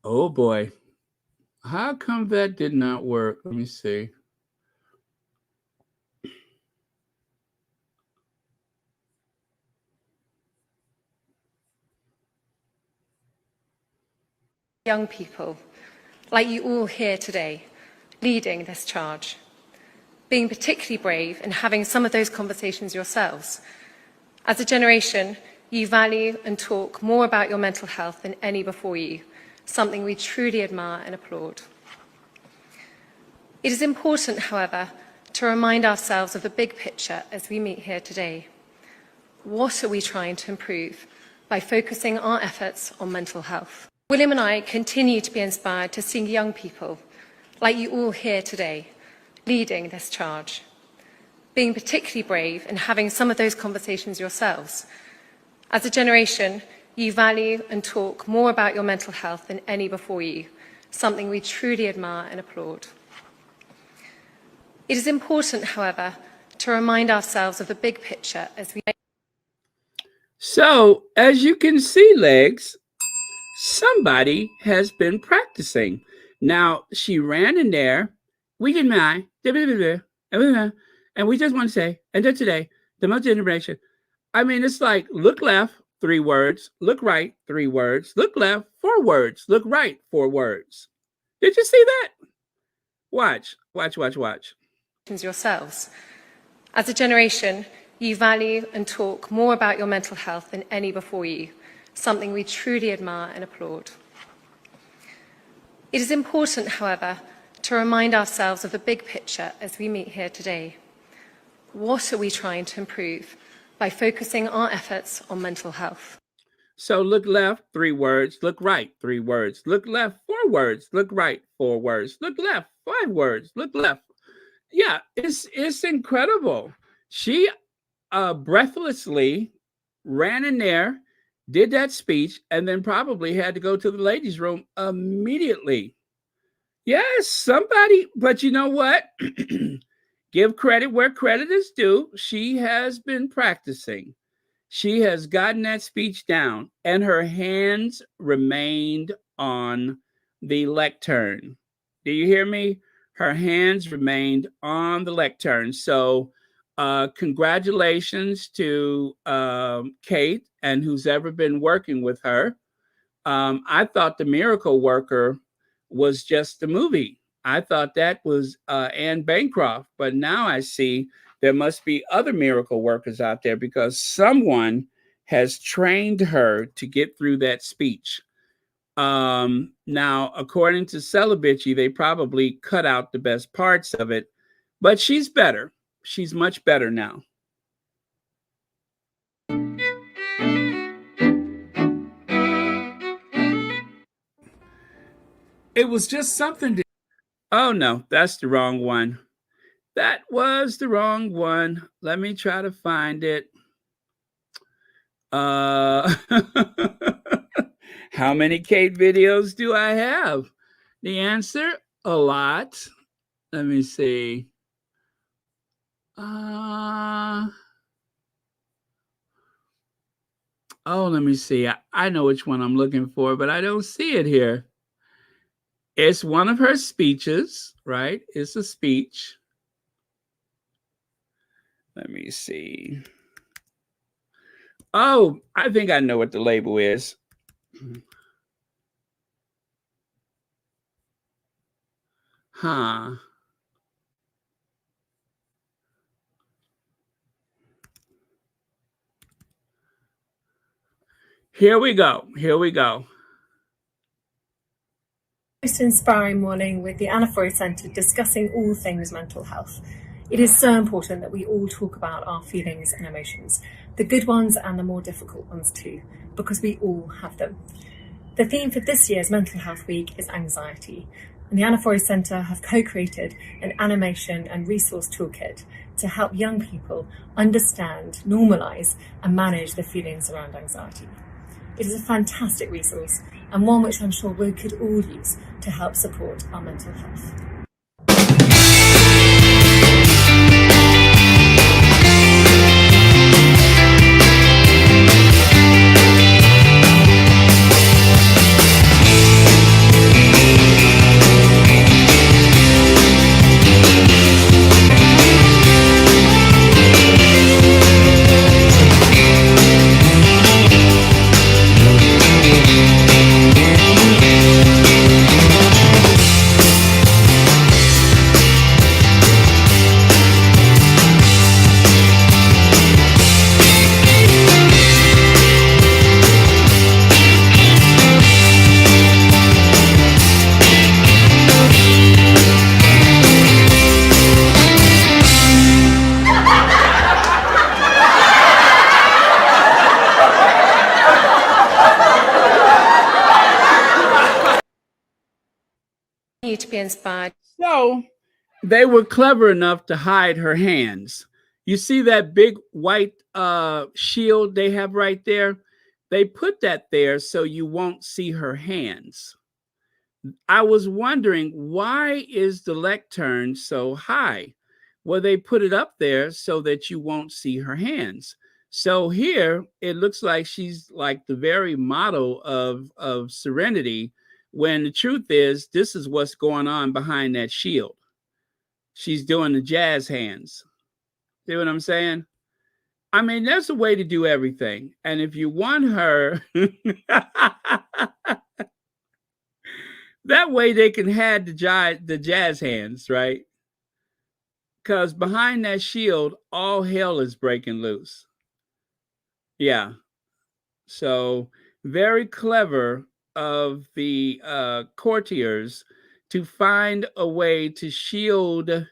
Oh boy. How come that did not work? Let me see. Young people, like you all here today, leading this charge, being particularly brave and having some of those conversations yourselves. As a generation, you value and talk more about your mental health than any before you, something we truly admire and applaud. It is important, however, to remind ourselves of the big picture as we meet here today. What are we trying to improve by focusing our efforts on mental health? William and I continue to be inspired to see young people, like you all here today, leading this charge, being particularly brave and having some of those conversations yourselves. As a generation, you value and talk more about your mental health than any before you, something we truly admire and applaud. It is important, however, to remind ourselves of the big picture as we... So, as you can see, Legs, somebody has been practicing. Now, she ran in there, we didn't mind, and we just want to say, and then today, the multi-generation. I mean, it's like, look left, 3 words, look right, 3 words, look left, 4 words, look right, 4 words. Did you see that? Watch. Yourselves. As a generation, you value and talk more about your mental health than any before you, something we truly admire and applaud. It is important, however, to remind ourselves of the big picture as we meet here today. What are we trying to improve by focusing our efforts on mental health? So look left, 3 words, look right, 3 words, look left, 4 words, look right, 4 words, look left, 5 words, look left. Yeah, it's incredible. She breathlessly ran in there, did that speech, and then probably had to go to the ladies' room immediately. Yes, somebody, but you know what? Give credit where credit is due. She has been practicing. She has gotten that speech down, and her hands remained on the lectern. Do you hear me? Her hands remained on the lectern. So, congratulations to Kate and who's ever been working with her. I thought The Miracle Worker was just a movie. I thought that was Anne Bancroft, but now I see there must be other miracle workers out there because someone has trained her to get through that speech. Now, according to Celibici, they probably cut out the best parts of it, but she's better. She's much better now. It was just something to... Oh, no, that's the wrong one. That was the wrong one. Let me try to find it. How many Kate videos do I have? The answer, a lot. Let me see. Let me see. I know which one I'm looking for, but I don't see it here. It's one of her speeches, right? It's a speech. Let me see. Oh, I think I know what the label is. Huh. Here we go. Here we go. Most inspiring morning with the Anna Freud Centre discussing all things mental health. It is so important that we all talk about our feelings and emotions, the good ones and the more difficult ones too, because we all have them. The theme for this year's Mental Health Week is anxiety, and the Anna Freud Centre have co-created an animation and resource toolkit to help young people understand, normalise and manage the feelings around anxiety. It is a fantastic resource and one which I'm sure we could all use to help support our mental health. You to be inspired. So they were clever enough to hide her hands. You see that big white shield they have right there? They put that there so you won't see her hands. I was wondering, why is the lectern so high? Well, they put it up there so that you won't see her hands. So here it looks like she's like the very model of serenity, when the truth is this is what's going on behind that shield. She's doing the jazz hands. See what I'm saying? I mean, there's a way to do everything. And if you want her, that way they can have the jazz hands, right? Because behind that shield, all hell is breaking loose. Yeah. So very clever of the courtiers to find a way to shield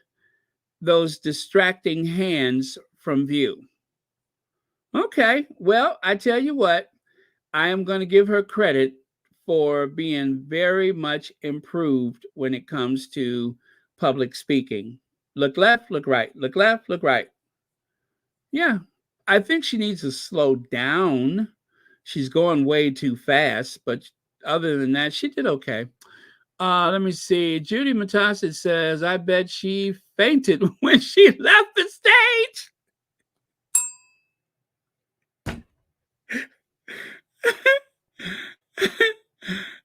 those distracting hands from view. Okay, well, I tell you what, I am going to give her credit for being very much improved when it comes to public speaking. Look left, look right, look left, look right. Yeah, I think she needs to slow down. She's going way too fast, but other than that, she did okay. Let me see. Judy Matassa says, I bet she fainted when she left the stage.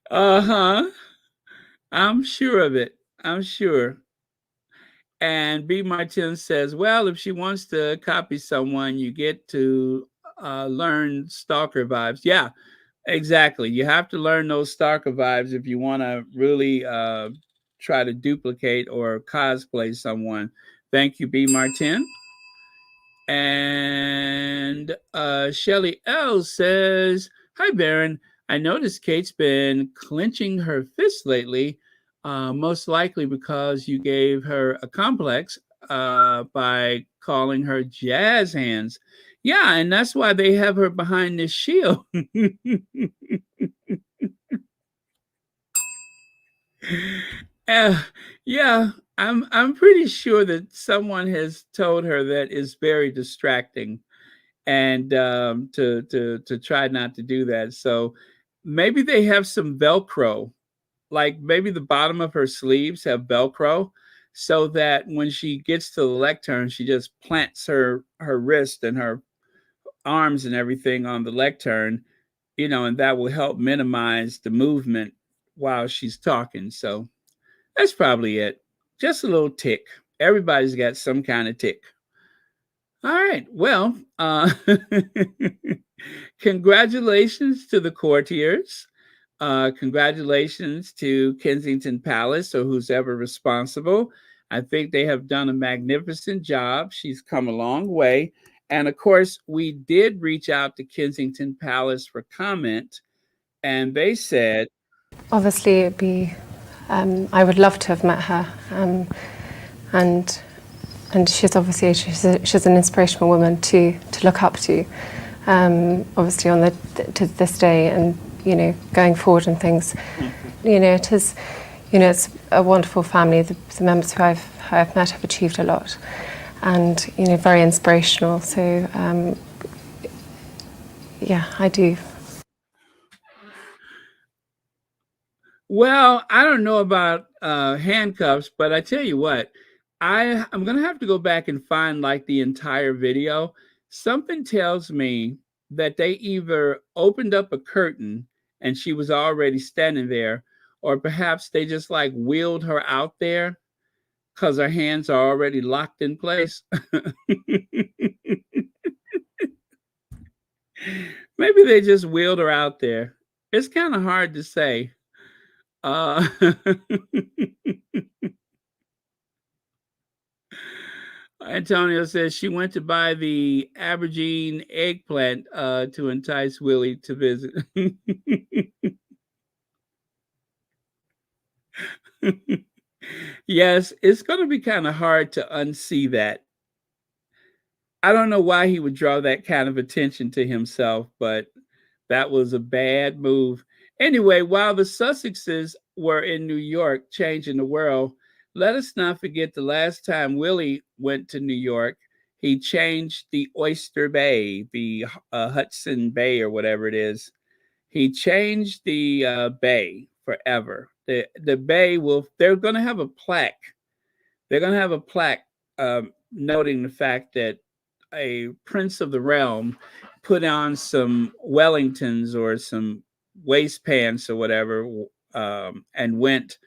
Uh-huh. I'm sure of it. I'm sure. And B. Martin says, well, if she wants to copy someone, you get to learn stalker vibes. Yeah, exactly. You have to learn those stalker vibes if you want to really try to duplicate or cosplay someone. Thank you, B. Martin. And Shelly L says, hi, Baron. I noticed Kate's been clenching her fist lately, most likely because you gave her a complex by calling her jazz hands. Yeah, and that's why they have her behind this shield. Yeah, I'm pretty sure that someone has told her that it's very distracting, and to try not to do that. So maybe they have some Velcro, like maybe the bottom of her sleeves have Velcro, so that when she gets to the lectern, she just plants her wrist and her arms and everything on the lectern, and that will help minimize the movement while she's talking. So that's probably it. Just a little tick. Everybody's got some kind of tick. All right. Well, congratulations to the courtiers. Congratulations to Kensington Palace or who's ever responsible. I think they have done a magnificent job. She's come a long way. And of course, we did reach out to Kensington Palace for comment, and they said, Obviously, it'd be. I would love to have met her, and she's obviously she's an inspirational woman to look up to. Obviously, to this day, and going forward and things. It is. It's a wonderful family. The members who I've met have achieved a lot, and very inspirational. So yeah, I do. Well, I don't know about handcuffs, but I tell you what, I'm gonna have to go back and find like the entire video. Something tells me that they either opened up a curtain and she was already standing there, or perhaps they just like wheeled her out there because her hands are already locked in place. Maybe they just wheeled her out there. It's kind of hard to say. Antonio says she went to buy the aubergine eggplant to entice Willie to visit. Yes, it's going to be kind of hard to unsee that. I don't know why he would draw that kind of attention to himself, but that was a bad move. Anyway, while the Sussexes were in New York changing the world, let us not forget the last time Willie went to New York, he changed the Oyster Bay, the Hudson Bay or whatever it is. He changed the bay forever. The bay they're going to have a plaque. They're going to have a plaque noting the fact that a prince of the realm put on some Wellingtons or some waist pants or whatever, and went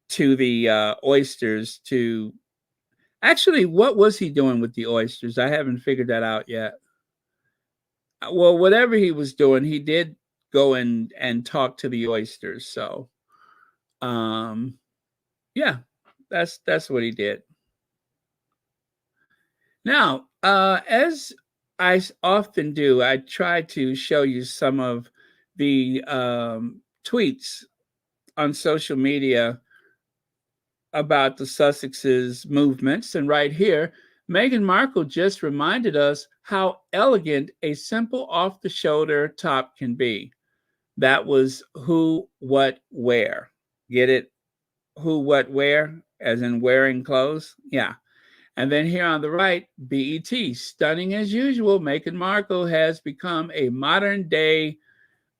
to the oysters to actually, what was he doing with the oysters? I haven't figured that out yet. Well, whatever he was doing, he did go and talk to the oysters. So, yeah, that's what he did. Now, as I often do, I try to show you some of the tweets on social media about the Sussexes movements. And right here, Meghan Markle just reminded us how elegant a simple off-the-shoulder top can be. That was who, what, where. Get it? Who, what, where, as in wearing clothes? Yeah. And then here on the right, BET, stunning as usual. Meghan Markle has become a modern day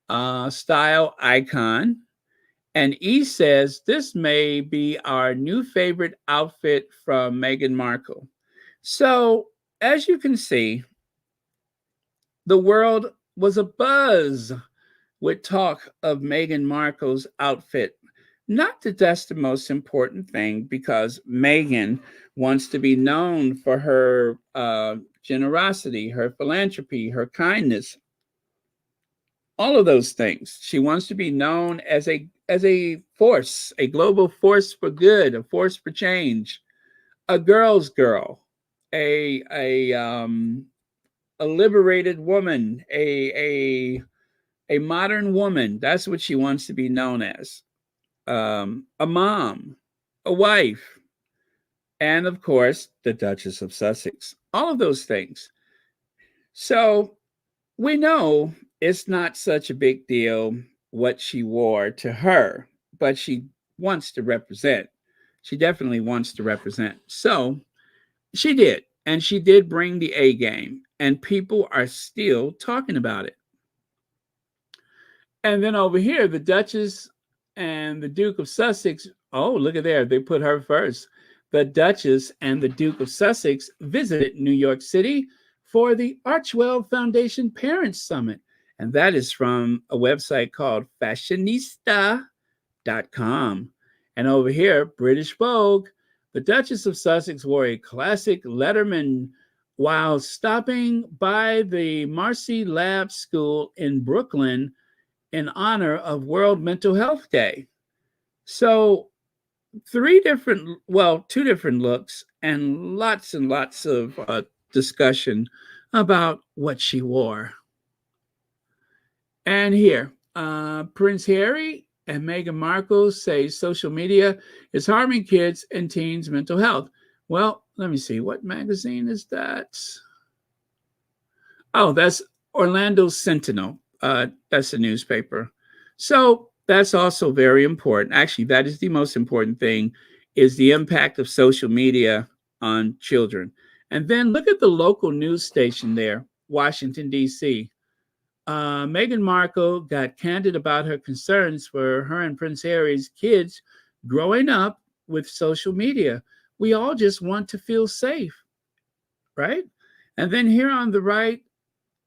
style icon. And E says, this may be our new favorite outfit from Meghan Markle. So as you can see, the world was abuzz with talk of Meghan Markle's outfit. Not that that's the most important thing, because Meghan wants to be known for her generosity, her philanthropy, her kindness, all of those things. She wants to be known as a force, a global force for good, a force for change, a girl's girl, a liberated woman, a modern woman. That's what she wants to be known as. A mom, a wife, and of course, the Duchess of Sussex. All of those things. So we know it's not such a big deal what she wore to her, but she wants to represent. She definitely wants to represent. So she did, and she did bring the A game, and people are still talking about it. And then over here, the Duchess and the Duke of Sussex. Oh, look at there. They put her first. The Duchess and the Duke of Sussex visited New York City for the Archwell Foundation Parents Summit. And that is from a website called fashionista.com. And over here, British Vogue, the Duchess of Sussex wore a classic Letterman while stopping by the Marcy Lab School in Brooklyn in honor of World Mental Health Day. So, two different looks and lots of discussion about what she wore. And here, Prince Harry and Meghan Markle say social media is harming kids and teens' mental health. Well, let me see. What magazine is that? Oh, that's Orlando Sentinel. That's a newspaper. So that's also very important. Actually, that is the most important thing, is the impact of social media on children. And then look at the local news station there, Washington, D.C. Meghan Markle got candid about her concerns for her and Prince Harry's kids growing up with social media. We all just want to feel safe, right? And then here on the right,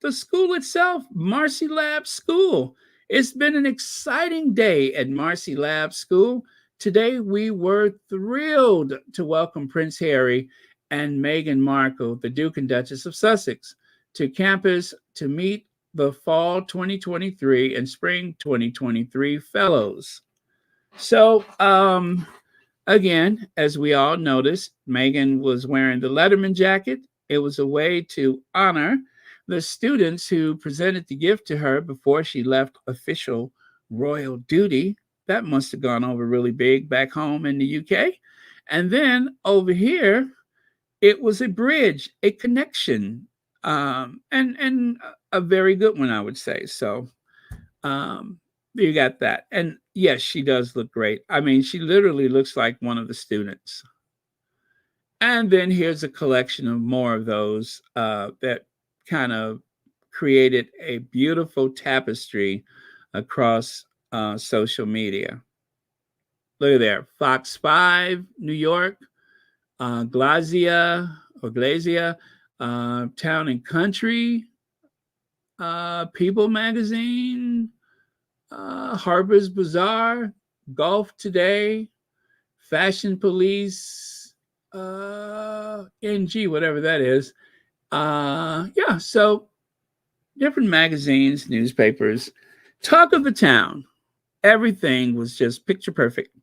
the school itself, Marcy Lab School. It's been an exciting day at Marcy Lab School. Today, we were thrilled to welcome Prince Harry and Meghan Markle, the Duke and Duchess of Sussex, to campus to meet the fall 2023 and spring 2023 fellows. So, again, as we all noticed, Meghan was wearing the Letterman jacket. It was a way to honor the students who presented the gift to her before she left official royal duty. That must have gone over really big back home in the UK. And then over here, it was a bridge, a connection, and a very good one, I would say. So you got that. And yes, she does look great. I mean, she literally looks like one of the students. And then here's a collection of more of those that kind of created a beautiful tapestry across social media. Look at there, Fox 5, New York, Glazia, Town and Country, People Magazine, Harper's Bazaar, Golf Today, Fashion Police, NG, whatever that is. Yeah, so different magazines, newspapers, talk of the town. Everything was just picture perfect.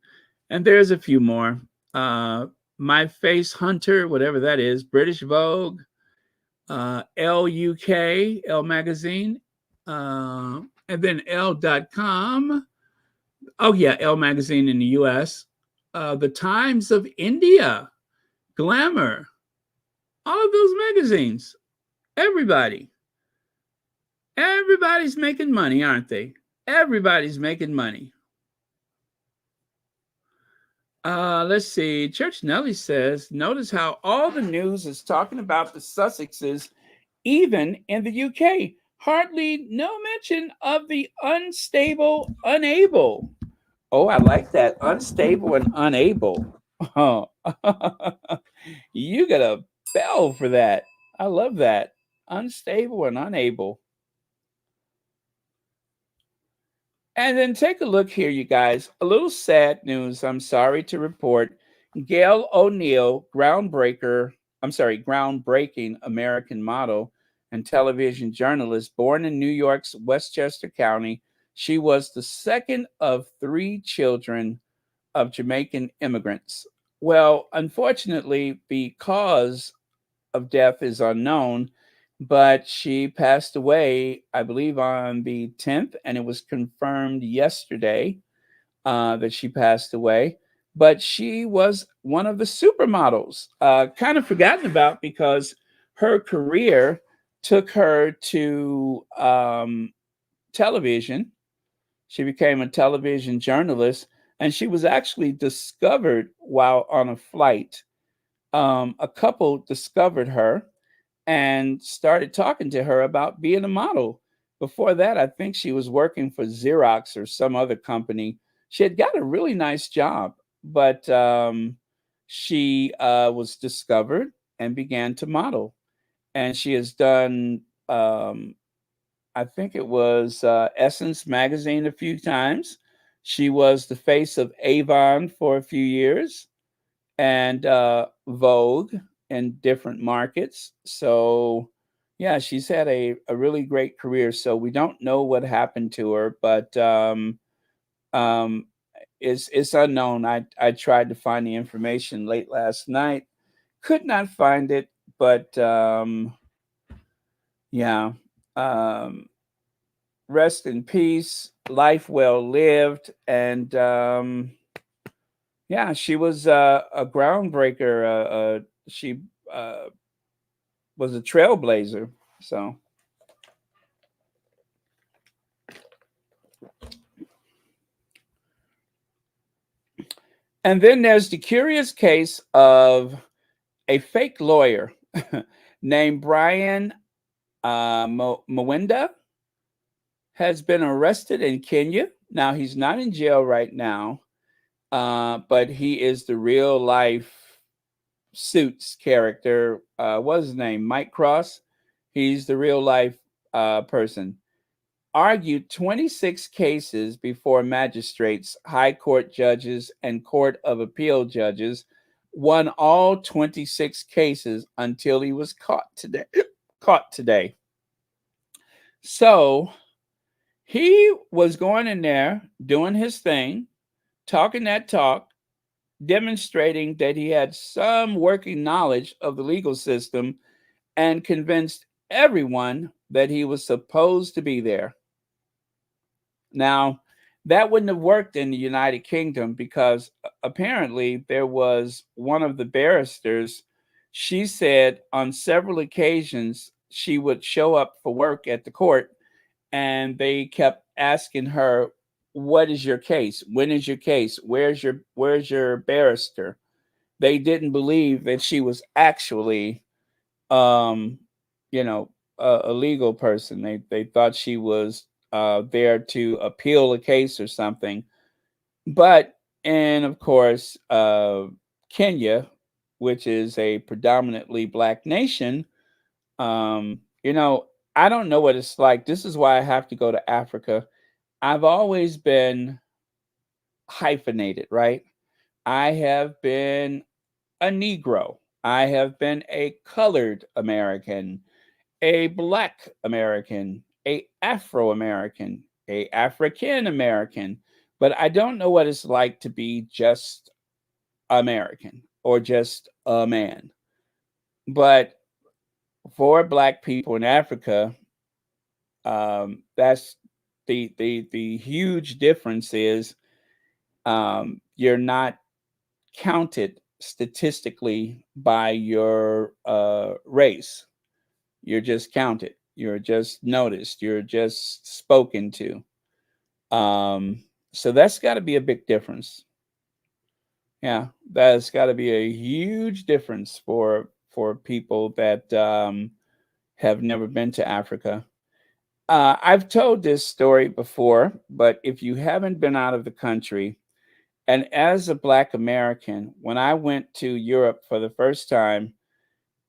And there's a few more. My Face Hunter, whatever that is, British Vogue, LUK, L Magazine, and then L.com. Oh, yeah, L Magazine in the US. The Times of India, Glamour, all of those magazines. Everybody's making money, aren't they? Everybody's making money. Let's see. Church Nelly says, notice how all the news is talking about the Sussexes, even in the UK. Hardly no mention of the unstable, unable. Oh, I like that. Unstable and unable. Oh, you got a bell for that. I love that. Unstable and unable. And then take a look here, you guys. A little sad news, I'm sorry to report. Gail O'Neill, groundbreaking American model and television journalist, born in New York's Westchester County. She was the second of 3 children of Jamaican immigrants. Well, unfortunately, because of death is unknown, but she passed away, I believe, on the 10th, and it was confirmed yesterday that she passed away. But she was one of the supermodels, kind of forgotten about because her career took her to television. She became a television journalist, and she was actually discovered while on a flight. A couple discovered her and started talking to her about being a model. Before that, I think she was working for Xerox or some other company. She had got a really nice job, but she was discovered and began to model. And she has done, I think it was Essence magazine a few times. She was the face of Avon for a few years and Vogue in different markets. So, yeah, she's had a really great career. So we don't know what happened to her, but um, it's unknown. I tried to find the information late last night, could not find it, but yeah. Um, Rest in peace, life well lived, and yeah, she was a groundbreaker. She uh, was a trailblazer. So, and then there's the curious case of a fake lawyer named Brian Mwenda has been arrested in Kenya. Now he's not in jail right now, but he is the real life Suits character. What's his name? Mike Cross. He's the real life person. Argued 26 cases before magistrates, high court judges, and court of appeal judges. Won all 26 cases until he was caught today. Caught today. So he was going in there doing his thing, talking that talk, demonstrating that he had some working knowledge of the legal system and convinced everyone that he was supposed to be there. Now, that wouldn't have worked in the United Kingdom because apparently there was one of the barristers. She said on several occasions she would show up for work at the court and they kept asking her, what is your case? When is your case? Where's your barrister? They didn't believe that she was actually um a legal person. They thought she was there to appeal a case or something. But and of course Kenya, which is a predominantly black nation, you know, I don't know what it's like. This is why I have to go to Africa. I've always been hyphenated, right? I have been a Negro. I have been a colored American, a black American, a Afro American, a African American. But I don't know what it's like to be just American or just a man. But for black people in Africa, that's the huge difference is you're not counted statistically by your race. You're just counted. You're just noticed. You're just spoken to. So that's got to be a big difference. Yeah, that's got to be a huge difference for people that have never been to Africa. I've told this story before, but if you haven't been out of the country, and as a Black American, when I went to Europe for the first time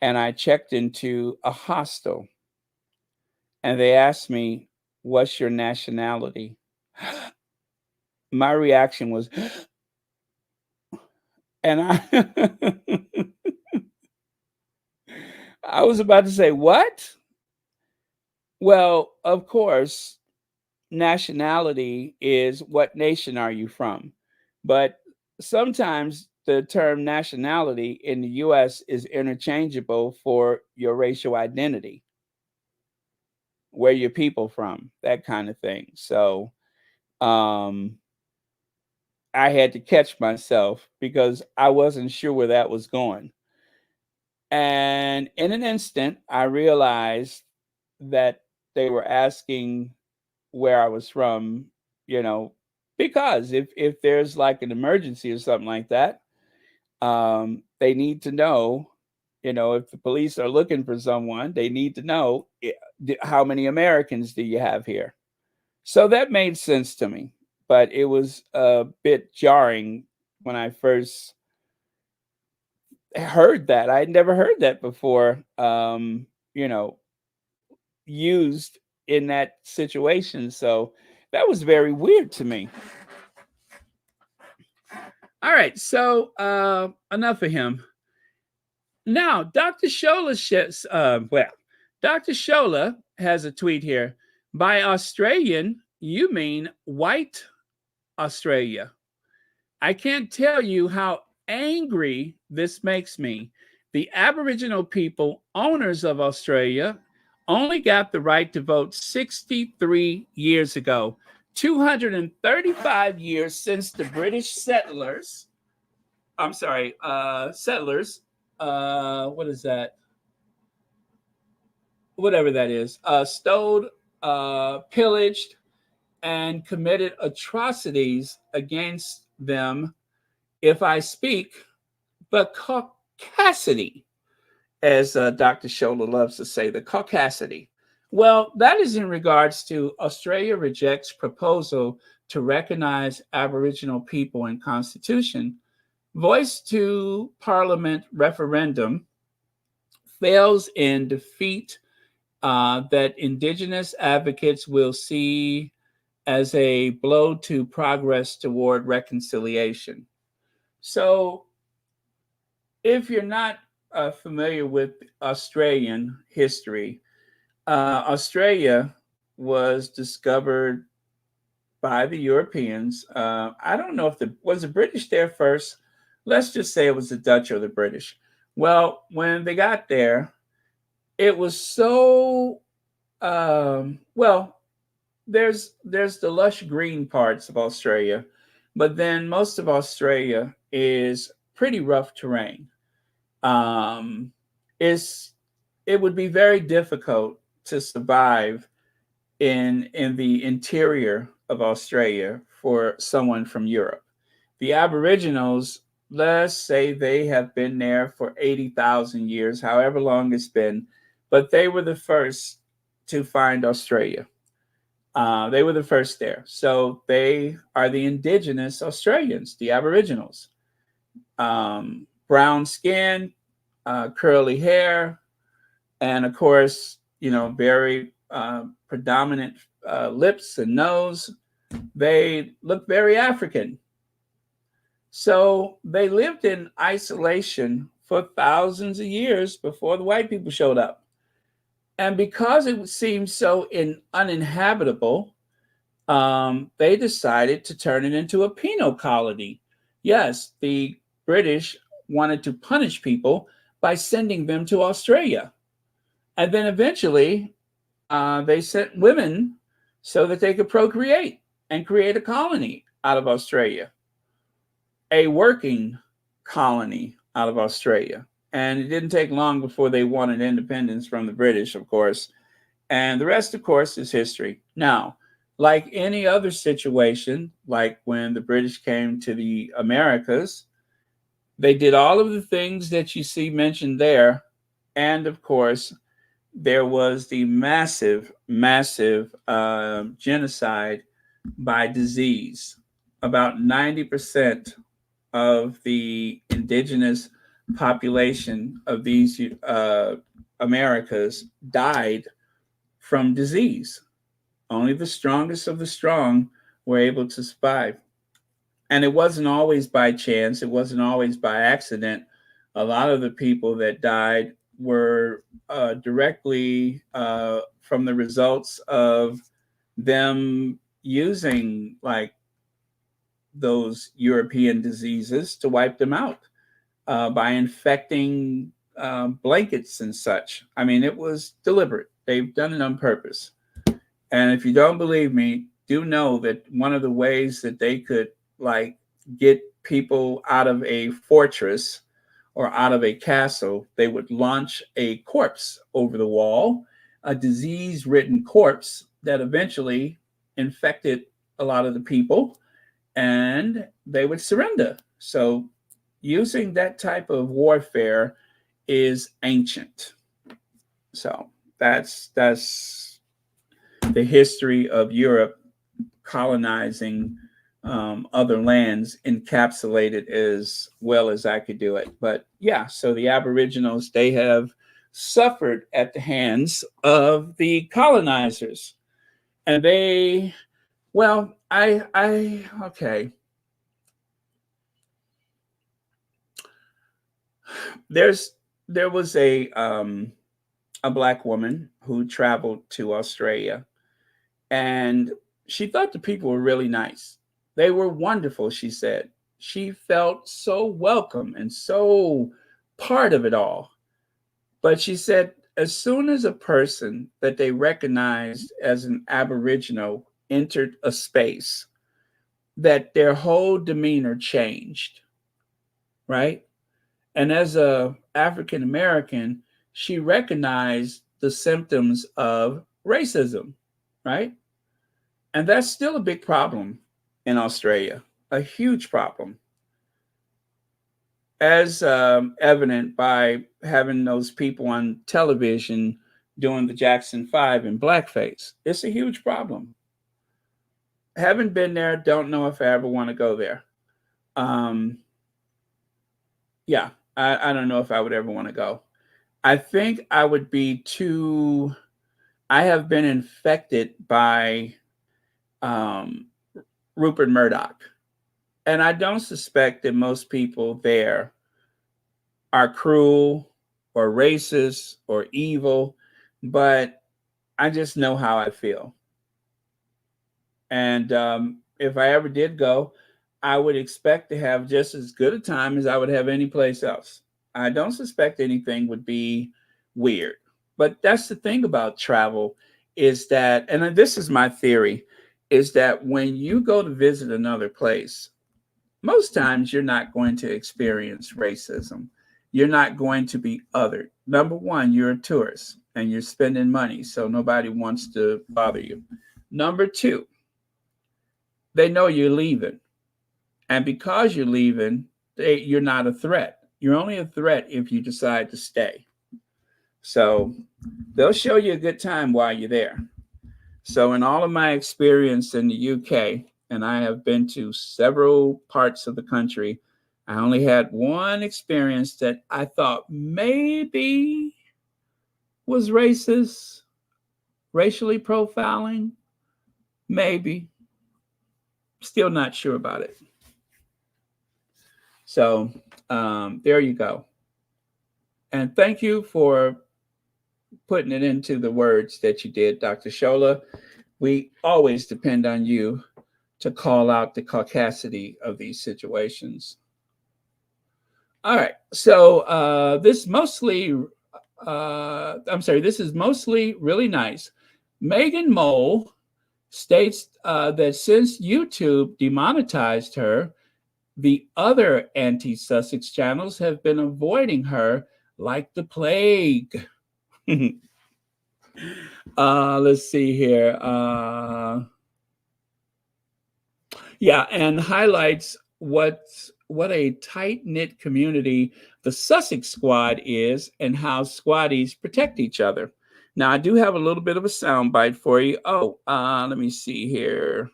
and I checked into a hostel and they asked me, what's your nationality? My reaction was, and I was about to say, what? Well, of course, nationality is what nation are you from? But sometimes the term nationality in the US is interchangeable for your racial identity, where your people from, that kind of thing. So um, I had to catch myself because I wasn't sure where that was going. And in an instant, I realized that they were asking where I was from, you know, because if there's like an emergency or something like that, they need to know, you know, if the police are looking for someone, they need to know how many Americans do you have here. So that made sense to me, but it was a bit jarring when I first heard that. I'd never heard that before, you know, used in that situation. So that was very weird to me. All right, so enough of him. Now, Dr. Scholler says, well, Dr. Shola has a tweet here. By Australian, you mean white Australia. I can't tell you how angry this makes me. The Aboriginal people, owners of Australia, only got the right to vote 63 years ago, 235 years since the British settlers, what is that? Whatever that is, stole, pillaged, and committed atrocities against them, if I speak, but caucasity, as Dr. Shola loves to say, the caucasity. Well, that is in regards to Australia rejects proposal to recognize Aboriginal people in Constitution. Voice to Parliament referendum fails in defeat that Indigenous advocates will see as a blow to progress toward reconciliation. So, if you're not familiar with Australian history, Australia was discovered by the Europeans. I don't know if was the British there first. Let's just say it was the Dutch or the British. Well, when they got there, it was so well. There's the lush green parts of Australia, but then most of Australia is pretty rough terrain. Um, it would be very difficult to survive in the interior of Australia for someone from Europe. The Aboriginals, let's say they have been there for 80,000 years, however long it's been, but they were the first to find Australia. They were the first there. So they are the indigenous Australians, the Aboriginals. Brown skin, curly hair, and of course, very predominant lips and nose. They look very African. So they lived in isolation for thousands of years before the white people showed up. And because it seemed so uninhabitable, they decided to turn it into a penal colony. Yes, the British wanted to punish people by sending them to Australia. And then eventually, they sent women so that they could procreate and create a colony out of Australia, a working colony out of Australia. And it didn't take long before they wanted independence from the British, of course. And the rest, of course, is history. Now, like any other situation, like when the British came to the Americas, they did all of the things that you see mentioned there. And of course, there was the massive genocide by disease. About 90% of the indigenous population of these Americas died from disease. Only the strongest of the strong were able to survive. And it wasn't always by chance. It wasn't always by accident. A lot of the people that died were directly from the results of them using like those European diseases to wipe them out by infecting blankets and such. I mean, it was deliberate. They've done it on purpose. And if you don't believe me, do know that one of the ways that they could like get people out of a fortress or out of a castle, they would launch a corpse over the wall, a disease-ridden corpse that eventually infected a lot of the people, and they would surrender. So using that type of warfare is ancient. So that's the history of Europe colonizing other lands, encapsulated as well as I could do it. But yeah, so the Aboriginals, they have suffered at the hands of the colonizers. And they, well, okay. There was a a Black woman who traveled to Australia, and she thought the people were really nice. They were wonderful, she said. She felt so welcome and so part of it all. But she said, as soon as a person that they recognized as an Aboriginal entered a space, that their whole demeanor changed, right? And as a African American, she recognized the symptoms of racism, right? And that's still a big problem in Australia, a huge problem, as evident by having those people on television doing the Jackson 5 in blackface. It's a huge problem. Haven't been there, don't know if I ever want to go there. Yeah, I don't know if I would ever want to go. I think I would be too, I have been infected by um, Rupert Murdoch. And I don't suspect that most people there are cruel or racist or evil, but I just know how I feel. And if I ever did go, I would expect to have just as good a time as I would have any place else. I don't suspect anything would be weird. But that's the thing about travel is that, and this is my theory, is that when you go to visit another place, most times you're not going to experience racism. You're not going to be othered. Number one, you're a tourist and you're spending money, so nobody wants to bother you. Number two, they know you're leaving. And because you're leaving, you're not a threat. You're only a threat if you decide to stay. So they'll show you a good time while you're there. So in all of my experience in the UK, and I have been to several parts of the country, I only had one experience that I thought maybe was racist, racially profiling, maybe. Still not sure about it. So there you go. And thank you for putting it into the words that you did, Dr. Shola. We always depend on you to call out the caucasity of these situations. All right. So this is mostly really nice. Meghan Mole states that since YouTube demonetized her, the other anti-Sussex channels have been avoiding her like the plague. Let's see here. Yeah, and highlights what a tight-knit community the Sussex Squad is and how squaddies protect each other. Now, I do have a little bit of a soundbite for you. Oh, let me see here.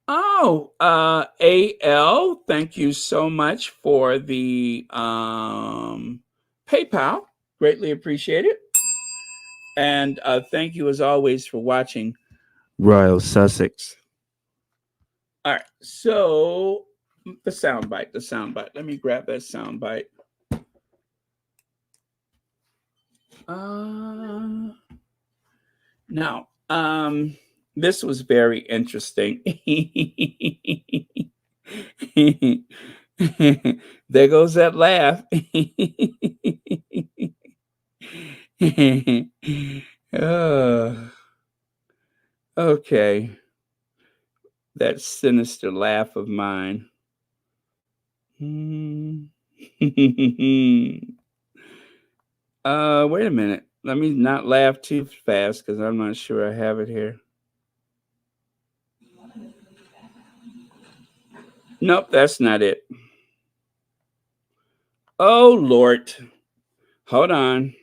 Oh, AL, thank you so much for the PayPal. Greatly appreciate it. And thank you as always for watching Royal Sussex. All right, so the soundbite. Let me grab that soundbite. Now, this was very interesting. There goes that laugh. Okay. That sinister laugh of mine. Wait a minute. Let me not laugh too fast because I'm not sure I have it here. Nope, that's not it. Oh, Lord. Hold on.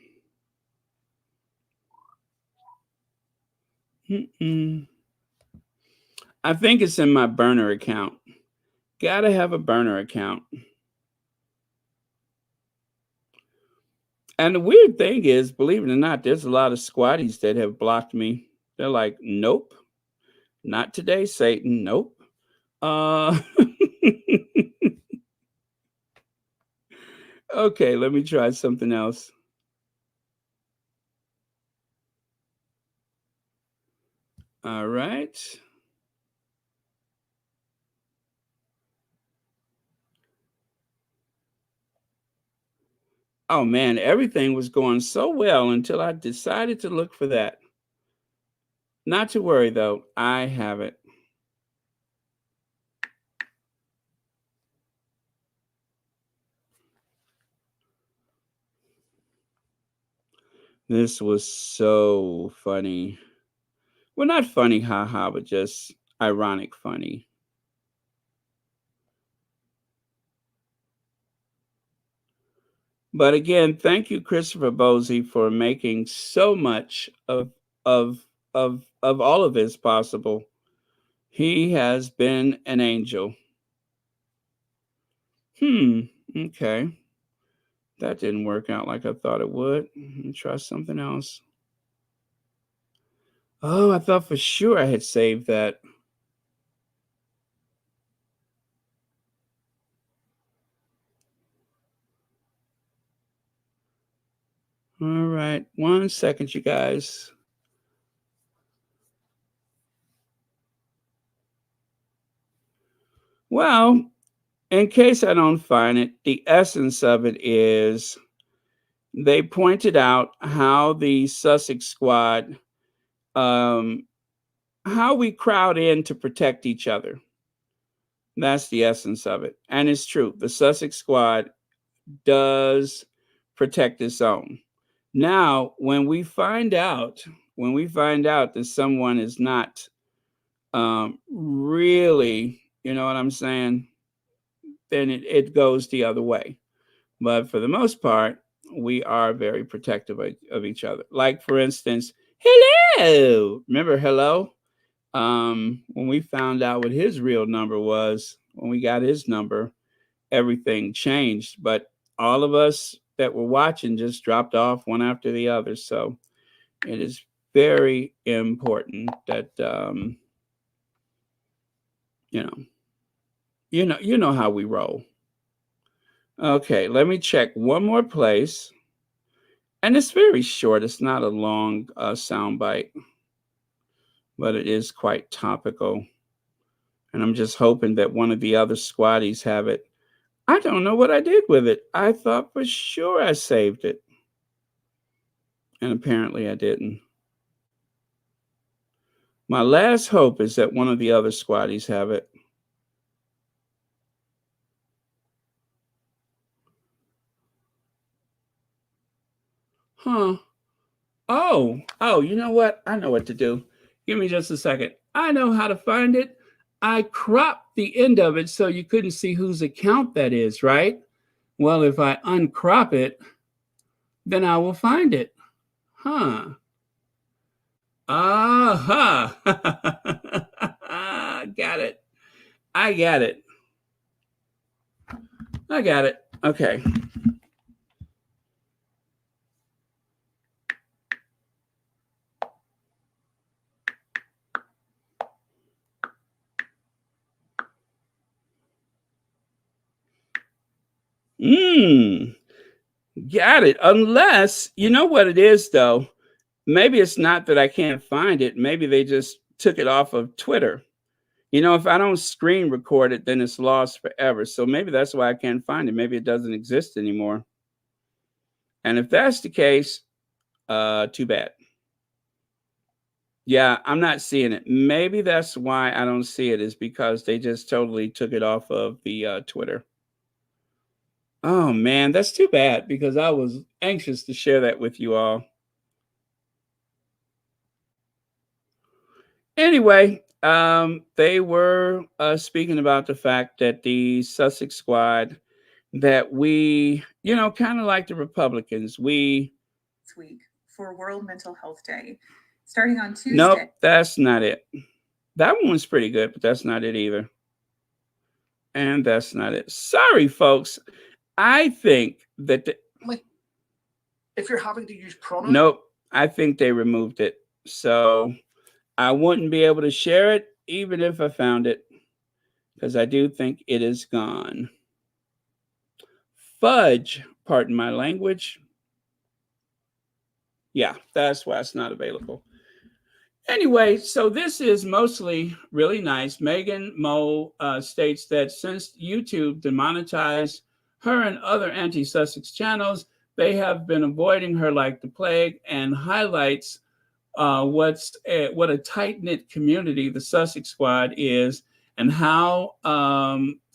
I think it's in my burner account. Gotta have a burner account. And the weird thing is, believe it or not, there's a lot of squaddies that have blocked me. They're like, nope, not today, Satan. Nope. Okay, let me try something else. All right. Oh man, everything was going so well until I decided to look for that. Not to worry though, I have it. This was so funny. Well, not funny, haha, but just ironic funny. But again, thank you, Christopher Bosey, for making so much of all of this possible. He has been an angel. Okay. That didn't work out like I thought it would. Let me try something else. Oh, I thought for sure I had saved that. All right, 1 second, you guys. Well, in case I don't find it, the essence of it is they pointed out how the Sussex Squad, how we crowd in to protect each other. That's the essence of it. And it's true. The Sussex Squad does protect its own. Now, when we find out that someone is not really, you know what I'm saying, then it goes the other way. But for the most part, we are very protective of each other. Like, for instance, hello. Remember hello? When we found out what his real number was, when we got his number, everything changed. But all of us that were watching just dropped off one after the other. So it is very important that you know how we roll. Okay, let me check one more place. And it's very short. It's not a long sound bite, but it is quite topical. And I'm just hoping that one of the other squaddies have it. I don't know what I did with it. I thought for sure I saved it. And apparently I didn't. My last hope is that one of the other squaddies have it. Huh. Oh, you know what? I know what to do. Give me just a second. I know how to find it. I cropped the end of it so you couldn't see whose account that is, right? Well, if I uncrop it, then I will find it. Huh. Aha. Got it. I got it. I got it. Okay. Got it. Unless, you know what it is, though? Maybe it's not that I can't find it. Maybe they just took it off of Twitter. You know, if I don't screen record it, then it's lost forever. So maybe that's why I can't find it. Maybe it doesn't exist anymore. And if that's the case, too bad. Yeah, I'm not seeing it. Maybe that's why I don't see it, is because they just totally took it off of the Twitter. Oh man, that's too bad because I was anxious to share that with you all. Anyway, they were speaking about the fact that the Sussex Squad, that we, kind of like the Republicans, we. This week for World Mental Health Day, starting on Tuesday. Nope, that's not it. That one's pretty good, but that's not it either. And that's not it. Sorry, folks. I think that if you're having to use pronouns. Nope, I think they removed it. So I wouldn't be able to share it even if I found it, because I do think it is gone. Fudge pardon my language. Yeah, that's why it's not available. Anyway, so this is mostly really nice. Meghan Mo states that since YouTube demonetized her and other anti-Sussex channels, they have been avoiding her like the plague, and highlights what a tight-knit community the Sussex Squad is, and how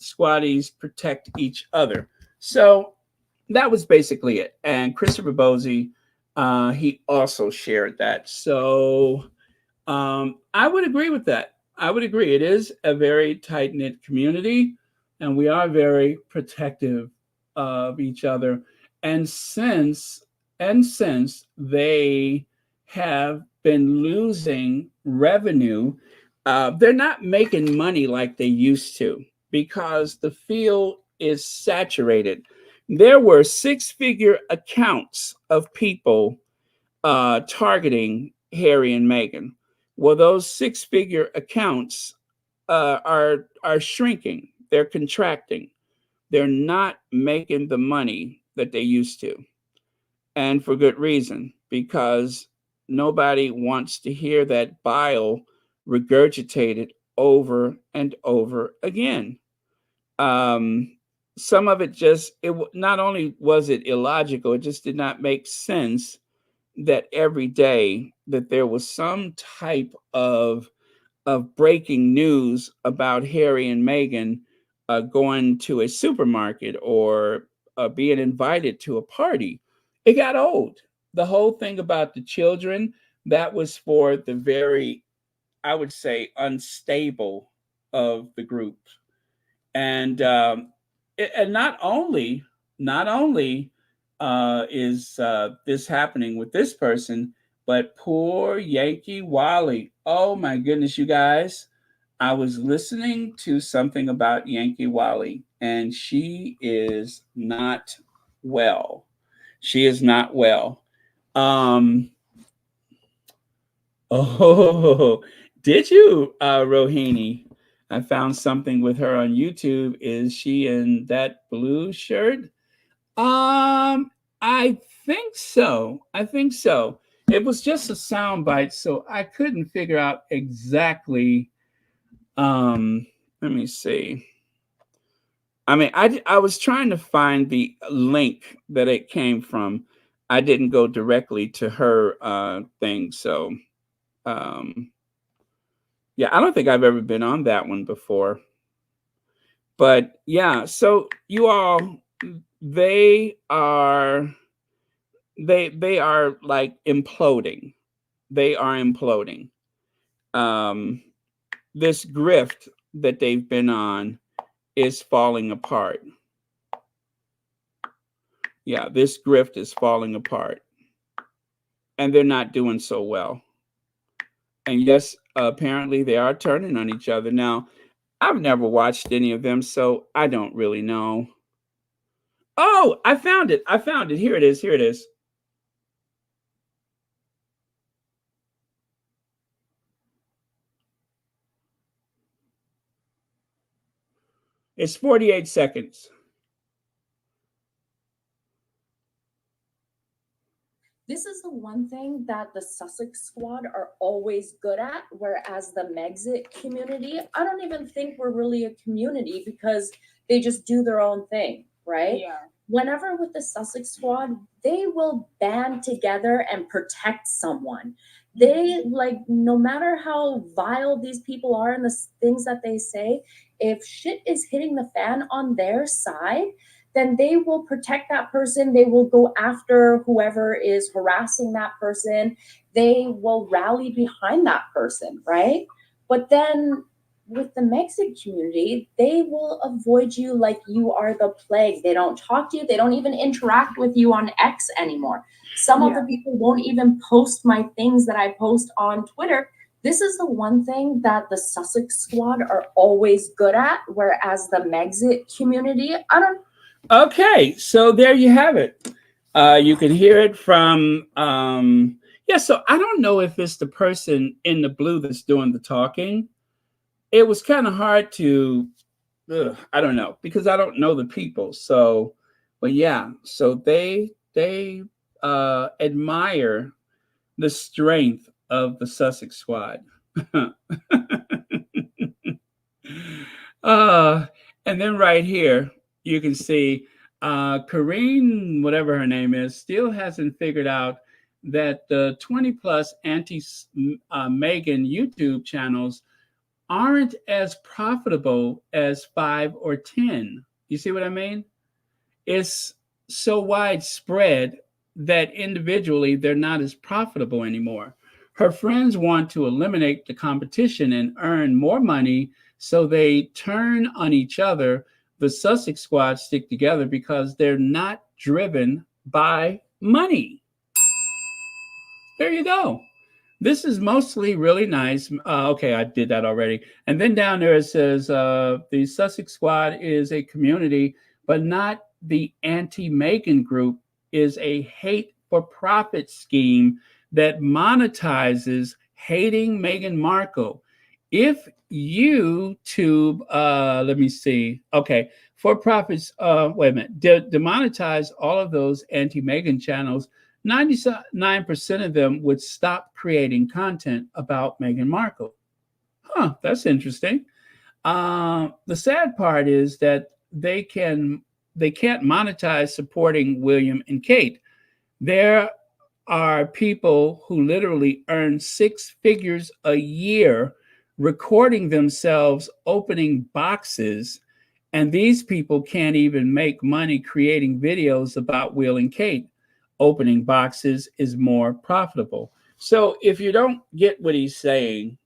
squaddies protect each other. So that was basically it. And Christopher Bosey, he also shared that. So I would agree with that. I would agree. It is a very tight-knit community, and we are very protective of each other. And since they have been losing revenue, they're not making money like they used to, because the field is saturated. There were six-figure accounts of people targeting Harry and Meghan. Well, those six-figure accounts are shrinking. They're contracting. They're not making the money that they used to, and for good reason, because nobody wants to hear that bile regurgitated over and over again. Some of it just, not only was it illogical, it just did not make sense that every day that there was some type of breaking news about Harry and Meghan going to a supermarket, or being invited to a party. It got old. The whole thing about the children, that was for the very, I would say, unstable of the group. And not only is this happening with this person, but poor Yankee Wally. Oh my goodness, you guys. I was listening to something about Yankee Wally, and she is not well. She is not well. Oh, did you, Rohini? I found something with her on YouTube. Is she in that blue shirt? I think so. I think so. It was just a sound bite, so I couldn't figure out exactly. Let me see. I mean, I was trying to find the link that it came from. I didn't go directly to her thing, so yeah, I don't think I've ever been on that one before. But yeah, so you all, they are like imploding. They are imploding. This grift that they've been on is falling apart. Yeah, this grift is falling apart, and they're not doing so well. And yes, apparently they are turning on each other. Now, I've never watched any of them, so I don't really know. Oh, I found it. I found it. Here it is. Here it is. It's 48 seconds. This is the one thing that the Sussex Squad are always good at, whereas the Megxit community, I don't even think we're really a community, because they just do their own thing, right? Yeah. Whenever with the Sussex Squad, they will band together and protect someone. They, like, no matter how vile these people are and the things that they say, if shit is hitting the fan on their side, then they will protect that person. They will go after whoever is harassing that person. They will rally behind that person, right? But then with the Mexican community, they will avoid you like you are the plague. They don't talk to you. They don't even interact with you on X anymore. Some of the people won't even post my things that I post on Twitter. This is the one thing that the Sussex Squad are always good at, whereas the Megxit community, I don't. Okay, so there you have it. You can hear it from, yeah, so I don't know if it's the person in the blue that's doing the talking. It was kind of hard to, I don't know, because I don't know the people. So But yeah, so they admire the strength of the Sussex Squad. uh, and then right here, you can see Karine, whatever her name is, still hasn't figured out that the 20 plus anti Meghan YouTube channels aren't as profitable as 5 or 10. You see what I mean? It's so widespread that individually they're not as profitable anymore. Her friends want to eliminate the competition and earn more money, so they turn on each other. The Sussex Squad stick together because they're not driven by money. There you go. This is mostly really nice. Okay, I did that already. And then down there it says the Sussex Squad is a community, but not the anti-Meghan group, is a hate for profit scheme that monetizes hating Meghan Markle. If YouTube, let me see. Okay, for profits, wait a minute, demonetize all of those anti-Meghan channels, 99% of them would stop creating content about Meghan Markle. Huh, that's interesting. The sad part is that they can't monetize supporting William and Kate. There are people who literally earn 6 figures a year recording themselves opening boxes, and these people can't even make money creating videos about Will and Kate. Opening boxes is more profitable. So if you don't get what he's saying,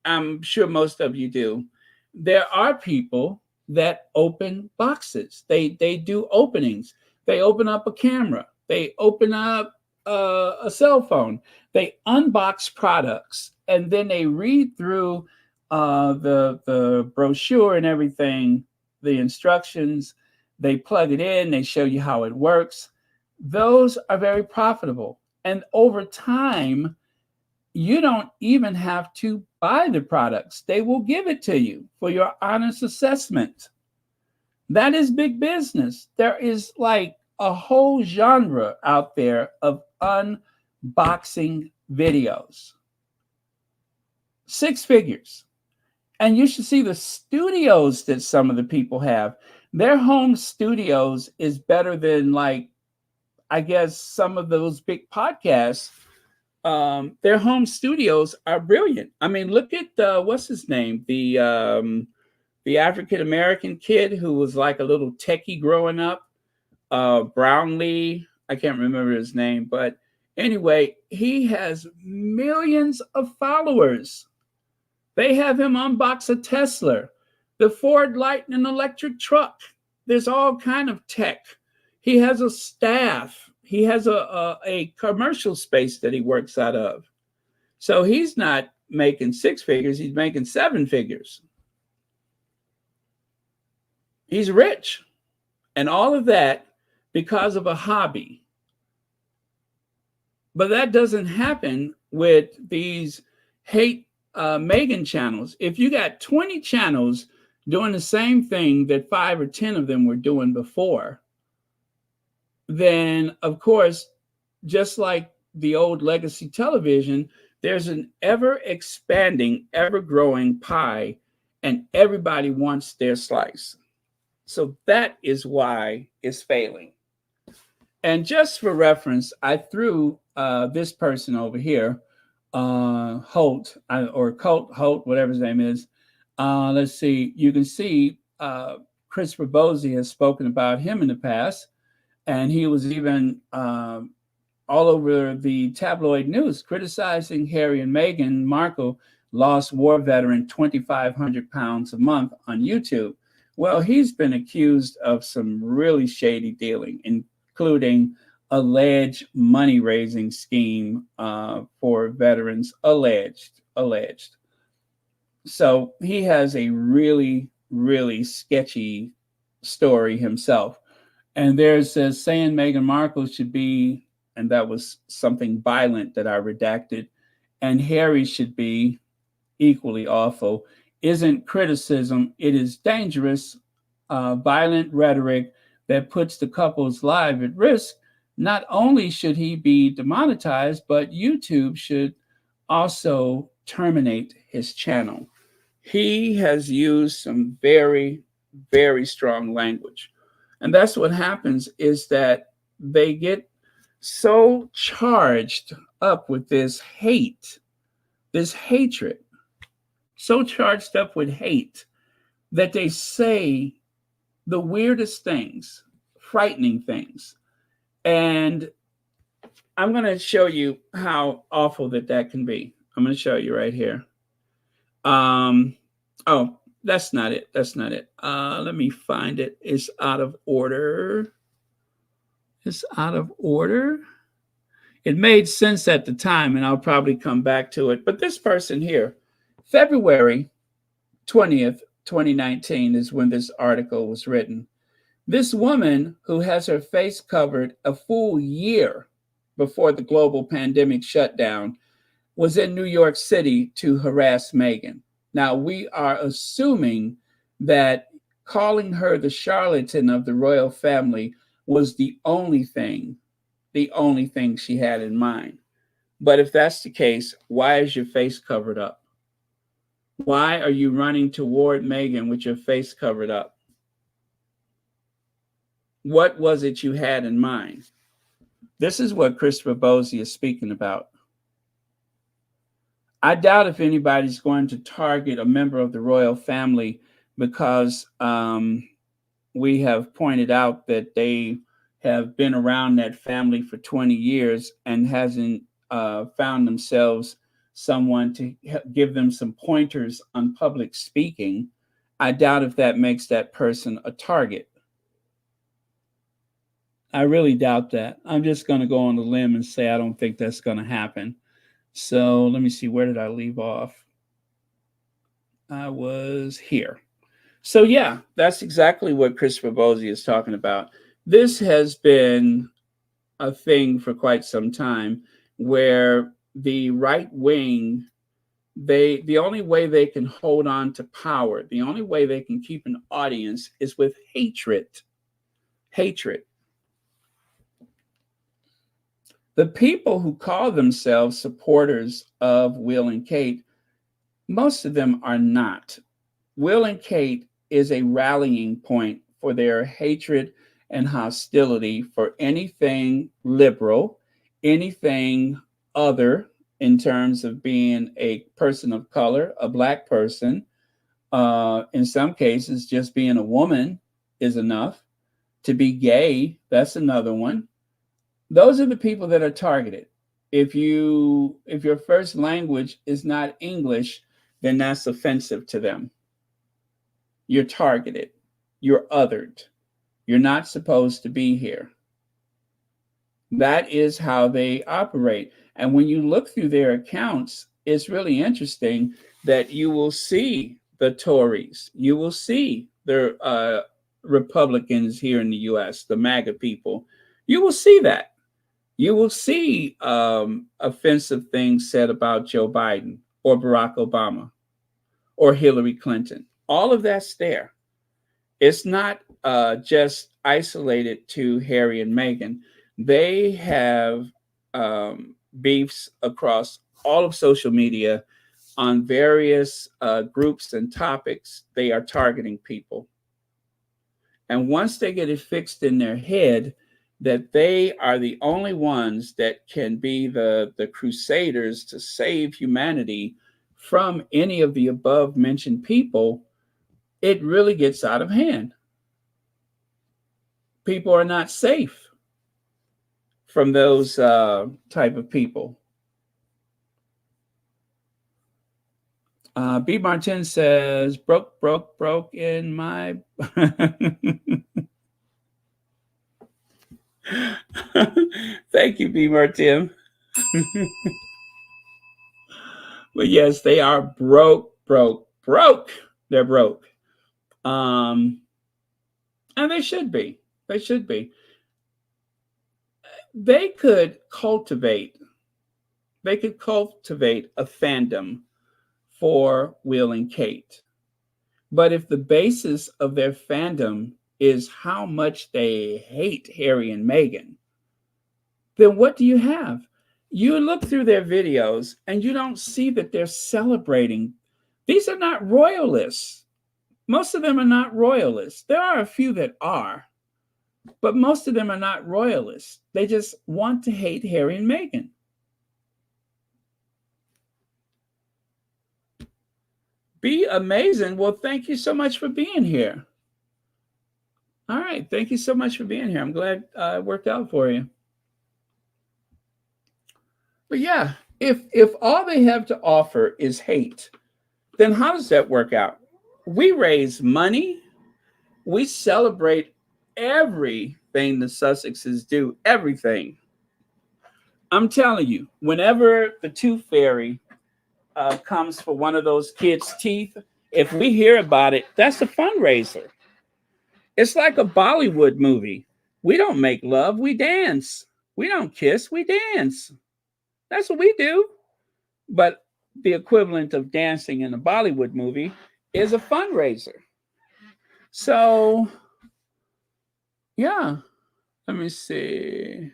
I'm sure most of you do. There are people that open boxes. They do openings. They open up a camera. They open up a cell phone. They unbox products, and then they read through the brochure and everything, the instructions. They plug it in. They show you how it works. Those are very profitable. And over time, you don't even have to buy the products. They will give it to you for your honest assessment. That is big business. There is like a whole genre out there of unboxing videos. 6 figures. And you should see the studios that some of the people have. Their home studios is better than, like, I guess, some of those big podcasts. Their home studios are brilliant. I mean, look at what's his name, the African American kid who was like a little techie growing up, Brownlee. I can't remember his name, but anyway, he has millions of followers. They have him unbox a Tesla, the Ford Lightning electric truck. There's all kind of tech. He has a staff. He has a commercial space that he works out of. So he's not making 6 figures. He's making 7 figures. He's rich. And all of that because of a hobby. But that doesn't happen with these hate Meghan channels. If you got 20 channels doing the same thing that 5 or 10 of them were doing before, then, of course, just like the old legacy television, there's an ever-expanding, ever-growing pie, and everybody wants their slice. So that is why it's failing. And just for reference, I threw this person over here, Holt, or Colt Holt, whatever his name is. Let's see. You can see Christopher Bosey has spoken about him in the past. And he was even all over the tabloid news criticizing Harry and Meghan Markle lost war veteran 2,500 pounds a month on YouTube. Well, he's been accused of some really shady dealing, including alleged money-raising scheme for veterans, alleged. So he has a really, really sketchy story himself. And there's saying Meghan Markle should be, and that was something violent that I redacted, and Harry should be equally awful, isn't criticism. It is dangerous, violent rhetoric that puts the couple's life at risk, not only should he be demonetized, but YouTube should also terminate his channel. He has used some very, very strong language. And that's what happens, is that they get so charged up with this hate, this hatred, so charged up with hate that they say the weirdest things, frightening things. And I'm going to show you how awful that can be. I'm going to show you right here. Oh, that's not it. That's not it. Let me find it. It's out of order. It's out of order. It made sense at the time, and I'll probably come back to it. But this person here, February 20th, 2019 is when this article was written. This woman, who has her face covered a full year before the global pandemic shutdown, was in New York City to harass Meghan. Now, we are assuming that calling her the charlatan of the royal family was the only thing she had in mind. But if that's the case, why is your face covered up? Why are you running toward Meghan with your face covered up? What was it you had in mind? This is what Christopher Bosie is speaking about. I doubt if anybody's going to target a member of the royal family, because we have pointed out that they have been around that family for 20 years and hasn't found themselves someone to give them some pointers on public speaking. I doubt if that makes that person a target. I really doubt that. I'm just going to go on the limb and say I don't think that's going to happen. So let me see, where did I leave off? I was here. So yeah, that's exactly what Christopher Bosie is talking about. This has been a thing for quite some time, where the right wing, the only way they can hold on to power, the only way they can keep an audience is with hatred. Hatred. The people who call themselves supporters of Will and Kate, most of them are not. Will and Kate is a rallying point for their hatred and hostility for anything liberal, anything other in terms of being a person of color, a Black person. In some cases, just being a woman is enough. To be gay, that's another one. Those are the people that are targeted. If your first language is not English, then that's offensive to them. You're targeted. You're othered. You're not supposed to be here. That is how they operate. And when you look through their accounts, it's really interesting that you will see the Tories. You will see the Republicans here in the US, the MAGA people. You will see that. You will see offensive things said about Joe Biden or Barack Obama or Hillary Clinton. All of that's there. It's not just isolated to Harry and Meghan. They have beefs across all of social media on various groups and topics. They are targeting people. And once they get it fixed in their head that they are the only ones that can be the crusaders to save humanity from any of the above mentioned people, it really gets out of hand. People are not safe from those type of people. B. Martin says, broke in my... Thank you, B. Martin. But yes, they are broke. They're broke. And they should be. They should be. They could cultivate a fandom for Will and Kate. But if the basis of their fandom is how much they hate Harry and Meghan, then what do you have? You look through their videos and you don't see that they're celebrating. These are not royalists. Most of them are not royalists. There are a few that are, but most of them are not royalists. They just want to hate Harry and Meghan. Be amazing. Well, thank you so much for being here. All right. Thank you so much for being here. I'm glad it worked out for you. But yeah, if all they have to offer is hate, then how does that work out? We raise money. We celebrate everything the Sussexes do, everything. I'm telling you, whenever the Tooth Fairy comes for one of those kids' teeth, if we hear about it, that's a fundraiser. It's like a Bollywood movie. We don't make love, we dance. We don't kiss, we dance. That's what we do. But the equivalent of dancing in a Bollywood movie is a fundraiser. So, yeah, let me see.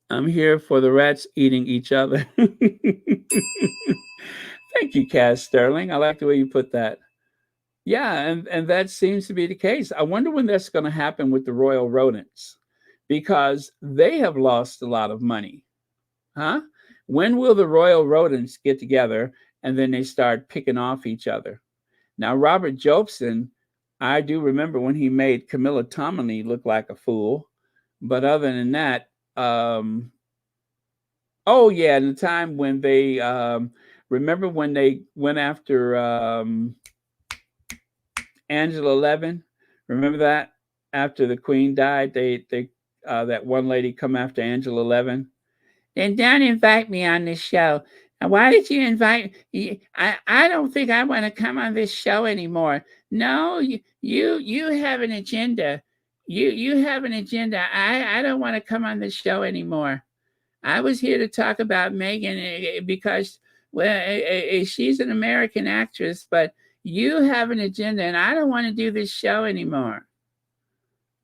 I'm here for the rats eating each other. Thank you, Cass Sterling. I like the way you put that. Yeah, and that seems to be the case. I wonder when that's going to happen with the royal rodents, because they have lost a lot of money. Huh? When will the royal rodents get together and then they start picking off each other? Now, Robert Jobson, I do remember when he made Camilla Tominey look like a fool. But other than that, oh yeah, in the time when they remember when they went after Angela Levin? Remember that? After the Queen died, they that one lady come after Angela Levin. Then don't invite me on this show. Why did you invite me? I don't think I want to come on this show anymore. No, you have an agenda. You have an agenda. I don't want to come on this show anymore. I was here to talk about Meghan because, well, she's an American actress, but you have an agenda and I don't want to do this show anymore.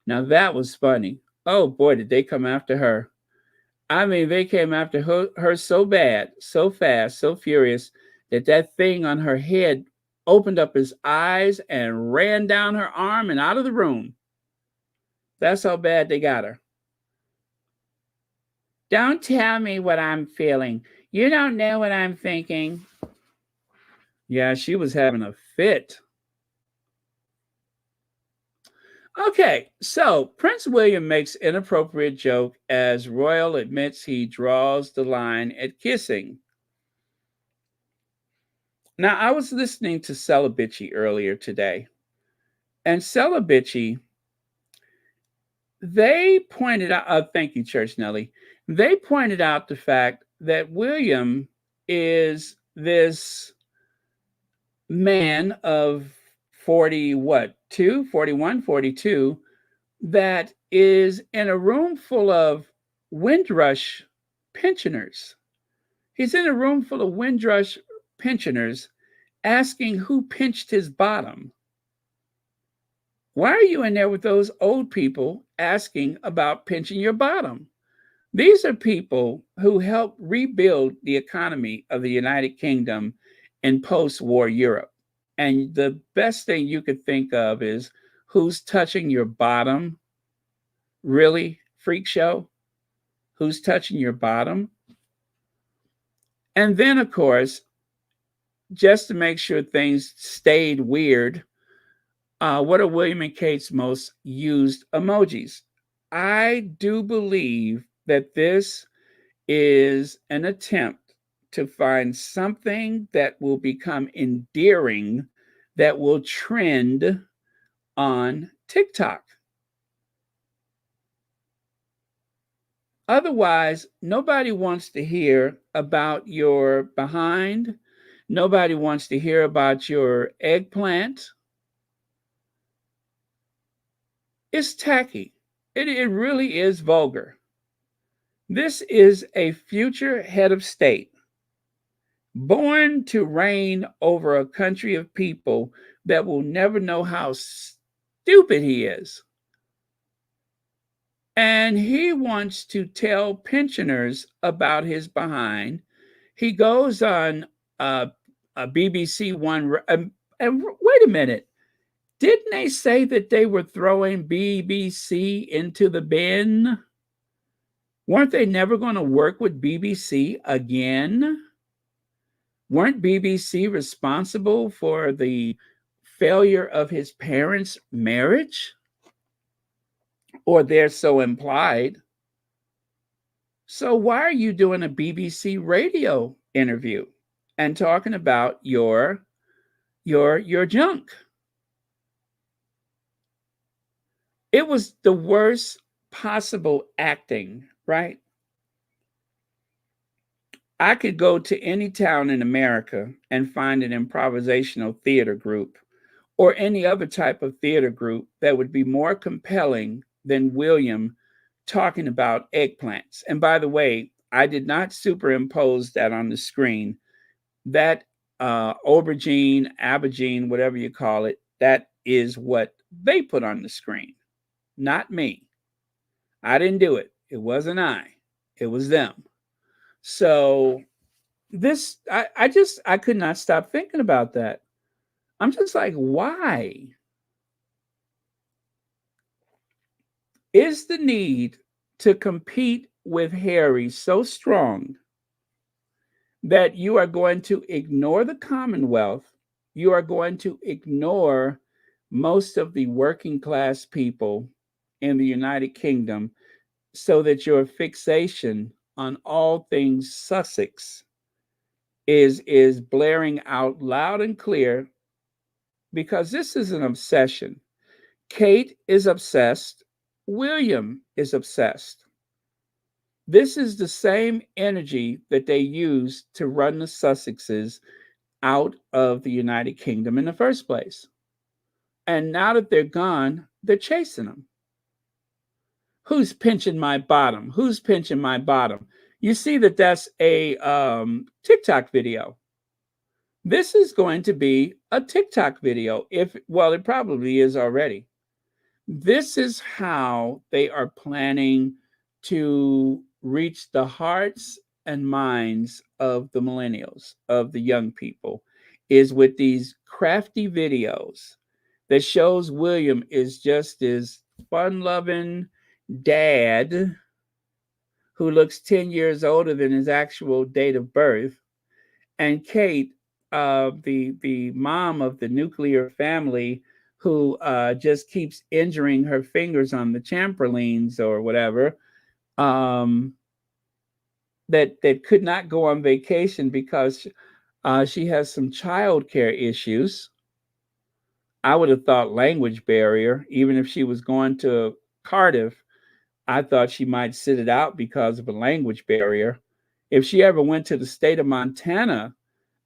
Now that was funny. Oh boy, did they come after her. I mean, they came after her so bad, so fast, so furious that that thing on her head opened up his eyes and ran down her arm and out of the room. That's how bad they got her. Don't tell me what I'm feeling. You don't know what I'm thinking. Yeah, she was having a fit. Okay, so Prince William makes inappropriate joke as royal admits he draws the line at kissing. Now, I was listening to Celibici earlier today, and Celibici, they pointed out, thank you, Church Nelly, they pointed out the fact that William is this man of 41, 42, that is in a room full of Windrush pensioners. He's in a room full of Windrush pensioners asking who pinched his bottom. Why are you in there with those old people asking about pinching your bottom? These are people who helped rebuild the economy of the United Kingdom in post-war Europe. And the best thing you could think of is, who's touching your bottom? Really, freak show? Who's touching your bottom? And then, of course, just to make sure things stayed weird, what are William and Kate's most used emojis? I do believe that this is an attempt to find something that will become endearing, that will trend on TikTok. Otherwise, nobody wants to hear about your behind. Nobody wants to hear about your eggplant. It's tacky. It really is vulgar. This is a future head of state, born to reign over a country of people that will never know how stupid he is. And he wants to tell pensioners about his behind. He goes on a BBC One, and wait a minute. Didn't they say that they were throwing BBC into the bin? Weren't they never going to work with BBC again? Weren't BBC responsible for the failure of his parents' marriage? Or they're so implied. So why are you doing a BBC radio interview and talking about your junk? It was the worst possible acting, right? I could go to any town in America and find an improvisational theater group or any other type of theater group that would be more compelling than William talking about eggplants. And by the way, I did not superimpose that on the screen. That aubergine, whatever you call it, that is what they put on the screen, not me. I didn't do it. It wasn't I. It was them. So this, I could not stop thinking about that. I'm just like, why? Is the need to compete with Harry so strong that you are going to ignore the Commonwealth? You are going to ignore most of the working class people in the United Kingdom so that your fixation on all things Sussex is blaring out loud and clear, because this is an obsession. Kate is obsessed. William is obsessed. This is the same energy that they use to run the Sussexes out of the United Kingdom in the first place. And now that they're gone, they're chasing them. Who's pinching my bottom? Who's pinching my bottom? You see that that's a TikTok video. This is going to be a TikTok video. Well, it probably is already. This is how they are planning to reach the hearts and minds of the millennials, of the young people, is with these crafty videos that shows William is just this fun-loving dad who looks 10 years older than his actual date of birth. And Kate, the mom of the nuclear family, who just keeps injuring her fingers on the trampolines or whatever, that could not go on vacation because she has some childcare issues. I would have thought language barrier. Even if she was going to Cardiff, I thought she might sit it out because of a language barrier. If she ever went to the state of Montana,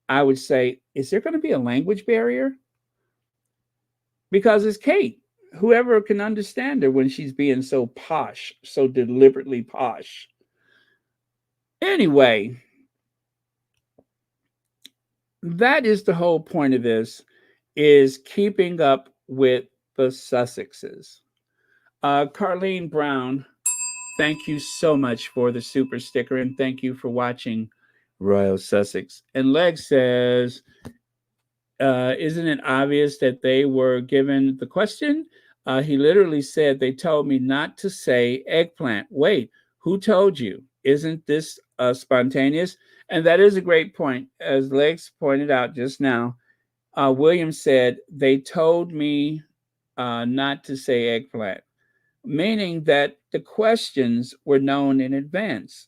I would say, is there going to be a language barrier? Because it's Kate. Whoever can understand her when she's being so posh, so deliberately posh. Anyway, that is the whole point of this, is keeping up with the Sussexes. Carlene Brown, thank you so much for the super sticker, and thank you for watching Royal Sussex. And Leg says, isn't it obvious that they were given the question? He literally said, they told me not to say eggplant. Wait, who told you? Isn't this spontaneous? And that is a great point. As Legs pointed out just now, William said, they told me not to say eggplant, meaning that the questions were known in advance.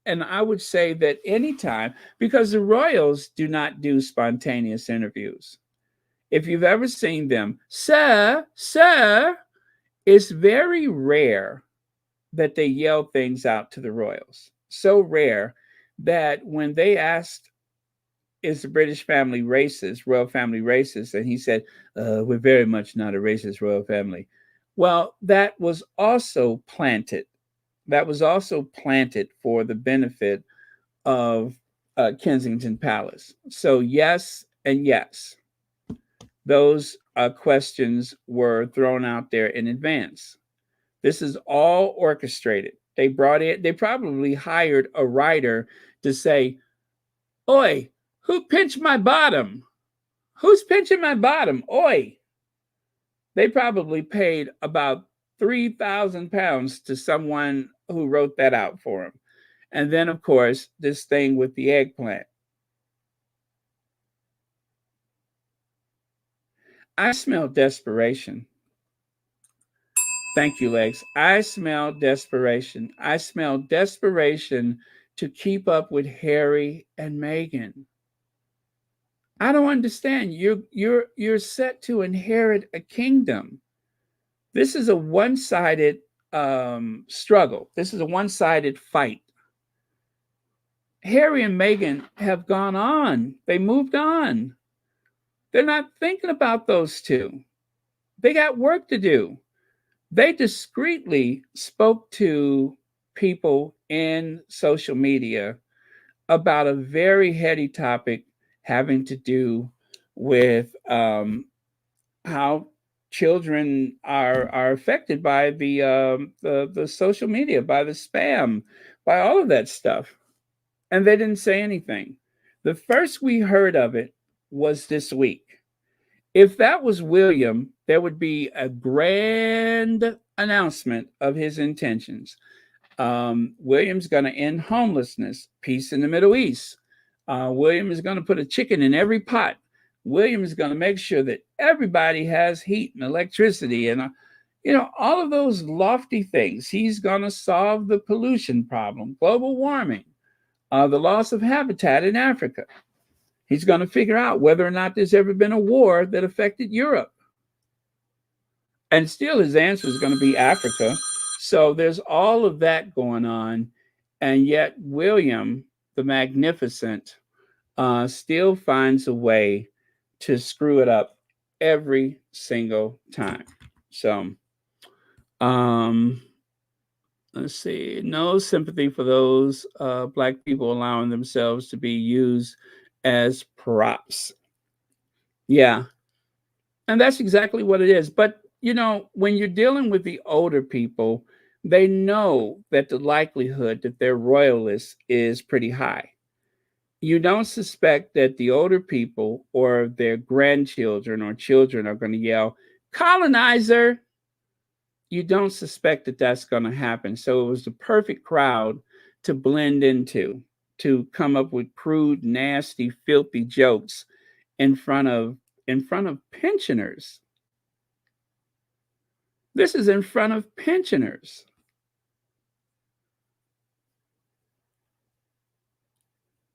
And I would say that anytime, because the royals do not do spontaneous interviews. If you've ever seen them, sir, it's very rare that they yell things out to the royals. So rare that when they asked, is the British family racist, royal family racist? And he said, we're very much not a racist royal family. Well, that was also planted. That was also planted for the benefit of Kensington Palace. So yes and yes, those questions were thrown out there in advance. This is all orchestrated. They probably hired a writer to say, "Oi, who pinched my bottom? Who's pinching my bottom? Oi." They probably paid about £3,000 to someone who wrote that out for him. And then, of course, this thing with the eggplant. I smell desperation. Thank you, Legs. I smell desperation. I smell desperation to keep up with Harry and Meghan. I don't understand. You're set to inherit a kingdom. This is a one-sided struggle. This is a one-sided fight. Harry and Meghan have gone on. They moved on. They're not thinking about those two. They got work to do. They discreetly spoke to people in social media about a very heady topic having to do with how children are affected by the social media, by the spam, by all of that stuff. And they didn't say anything. The first we heard of it was this week. If that was William, there would be a grand announcement of his intentions. William's going to end homelessness, peace in the Middle East. William is going to put a chicken in every pot. William is going to make sure that everybody has heat and electricity and, all of those lofty things. He's going to solve the pollution problem, global warming, the loss of habitat in Africa. He's going to figure out whether or not there's ever been a war that affected Europe. And still his answer is going to be Africa. So there's all of that going on. And yet William, the Magnificent, still finds a way to screw it up every single time. So, let's see. No sympathy for those Black people allowing themselves to be used as props. Yeah. And that's exactly what it is. But, when you're dealing with the older people, they know that the likelihood that they're royalists is pretty high. You don't suspect that the older people or their grandchildren or children are going to yell, "Colonizer!" You don't suspect that that's going to happen. So it was the perfect crowd to blend into, to come up with crude, nasty, filthy jokes in front of pensioners. This is in front of pensioners.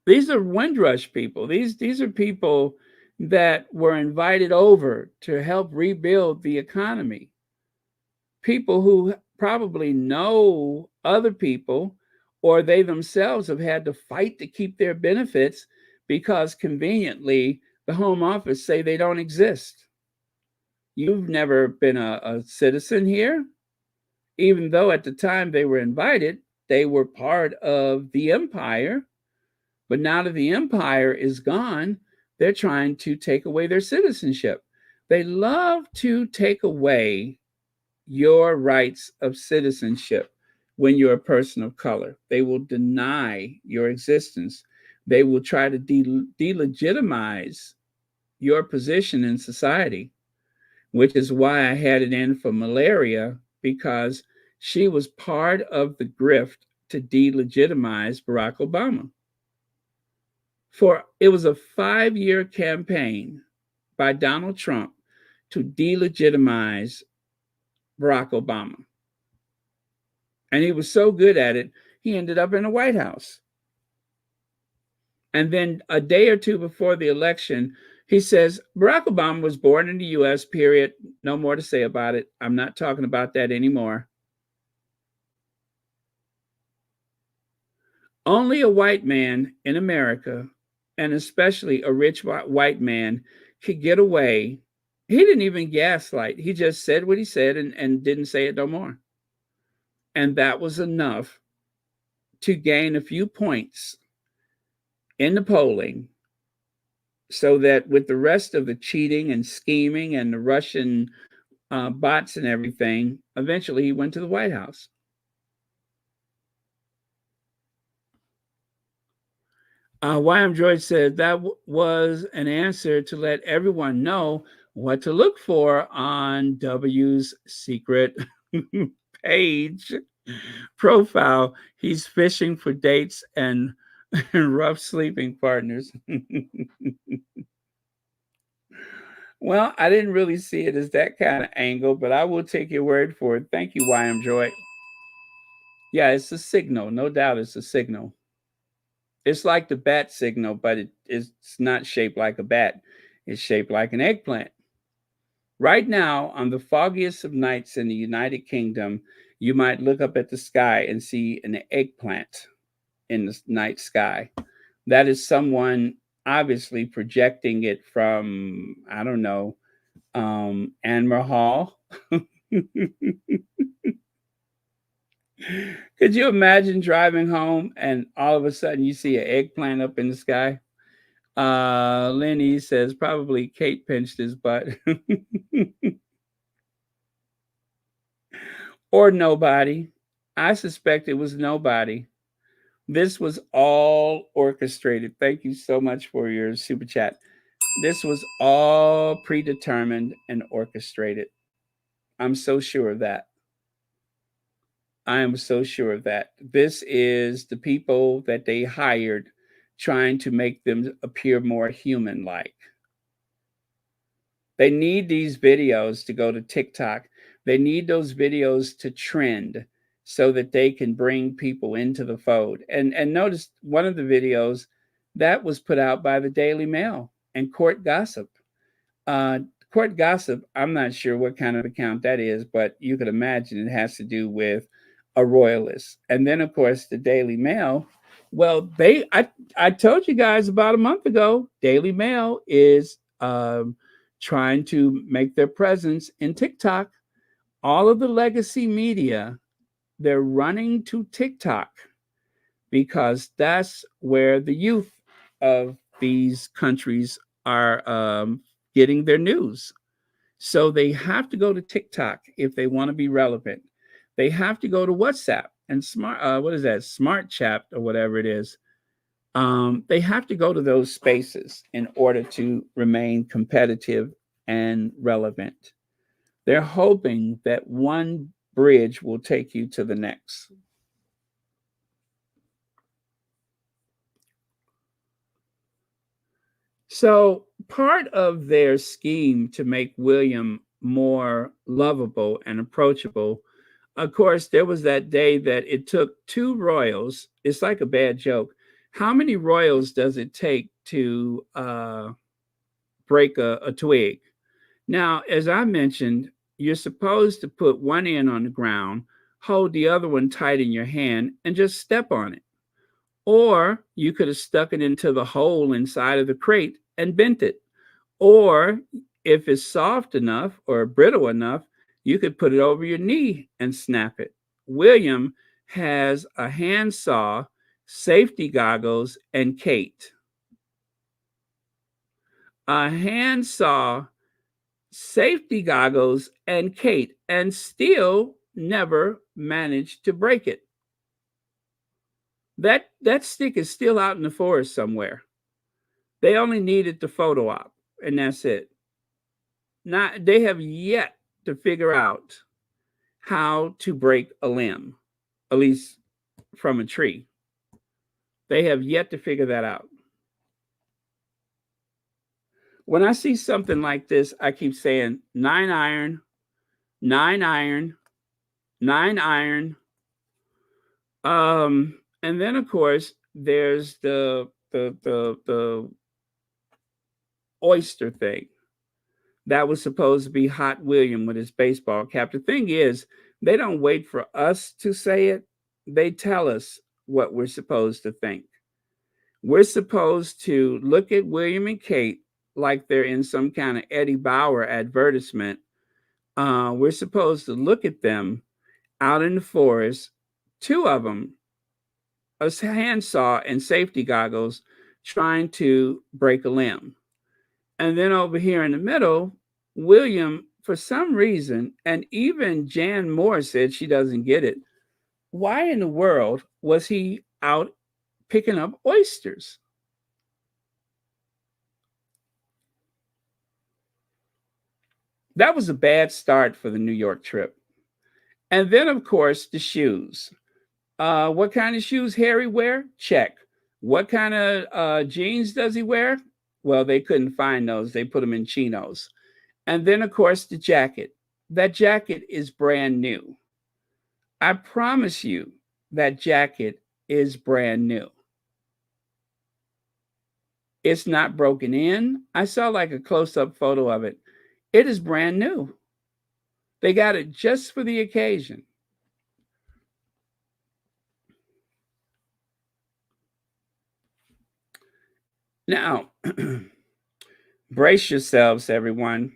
These are Windrush people. These are people that were invited over to help rebuild the economy. People who probably know other people, or they themselves have had to fight to keep their benefits because conveniently the Home Office say they don't exist. You've never been a citizen here, even though at the time they were invited, they were part of the empire. But now that the empire is gone, they're trying to take away their citizenship. They love to take away your rights of citizenship when you're a person of color. They will deny your existence. They will try to delegitimize your position in society, which is why I had it in for Malaria, because she was part of the grift to delegitimize Barack Obama. It was a 5-year campaign by Donald Trump to delegitimize Barack Obama. And he was so good at it, he ended up in the White House. And then a day or two before the election, he says, Barack Obama was born in the U.S., period. No more to say about it. I'm not talking about that anymore. Only a white man in America, and especially a rich white man, could get away. He didn't even gaslight. He just said what he said and didn't say it no more. And that was enough to gain a few points in the polling so that with the rest of the cheating and scheming and the Russian bots and everything, eventually he went to the White House. YM George said that was an answer to let everyone know what to look for on W's secret page profile. He's fishing for dates and rough sleeping partners. Well, I didn't really see it as that kind of angle, but I will take your word for it. Thank you, YM Joy. Yeah, it's a signal. No doubt it's a signal. It's like the bat signal, but it's not shaped like a bat. It's shaped like an eggplant. Right now, on the foggiest of nights in the United Kingdom, you might look up at the sky and see an eggplant in the night sky. That is someone obviously projecting it from, I don't know, Anmer Hall. Could you imagine driving home and all of a sudden you see an eggplant up in the sky? Lenny says probably Kate pinched his butt. Or nobody. I suspect it was nobody. This was all orchestrated. Thank you so much for your super chat. This was all predetermined and orchestrated. I'm so sure of that. I am so sure of that. This is the people that they hired trying to make them appear more human-like. They need these videos to go to TikTok. They need those videos to trend so that they can bring people into the fold. And notice one of the videos that was put out by the Daily Mail and Court Gossip. Court Gossip, I'm not sure what kind of account that is, but you could imagine it has to do with a royalist. And then, of course, the Daily Mail. Well, I told you guys about a month ago, Daily Mail is trying to make their presence in TikTok. All of the legacy media, they're running to TikTok because that's where the youth of these countries are getting their news. So they have to go to TikTok if they want to be relevant. They have to go to WhatsApp and Smart Chat or whatever it is. They have to go to those spaces in order to remain competitive and relevant. They're hoping that one bridge will take you to the next. So part of their scheme to make William more lovable and approachable, of course, there was that day that it took 2 royals. It's like a bad joke. How many royals does it take to break a twig? Now, as I mentioned, you're supposed to put one end on the ground, hold the other one tight in your hand, and just step on it. Or you could have stuck it into the hole inside of the crate and bent it. Or if it's soft enough or brittle enough, you could put it over your knee and snap it. William has a handsaw, safety goggles, and Kate. A handsaw, safety goggles, and Kate, and still never managed to break it. That stick is still out in the forest somewhere. They only needed the photo op, and that's it. They have yet to figure out how to break a limb, at least from a tree. They have yet to figure that out. When I see something like this, I keep saying 9 iron, 9 iron, 9 iron. And then of course there's the oyster thing. That was supposed to be Hot William with his baseball cap. The thing is, they don't wait for us to say it. They tell us what we're supposed to think. We're supposed to look at William and Kate like they're in some kind of Eddie Bauer advertisement. We're supposed to look at them out in the forest, 2 of them, a handsaw and safety goggles, trying to break a limb. And then over here in the middle, William, for some reason, and even Jan Moore said she doesn't get it. Why in the world was he out picking up oysters? That was a bad start for the New York trip. And then, of course, the shoes. What kind of shoes Harry wear? Check. What kind of jeans does he wear? Well, they couldn't find those. They put them in chinos. And then, of course, the jacket. That jacket is brand new. I promise you that jacket is brand new. It's not broken in. I saw like a close-up photo of it. It is brand new. They got it just for the occasion. Now, brace yourselves, everyone.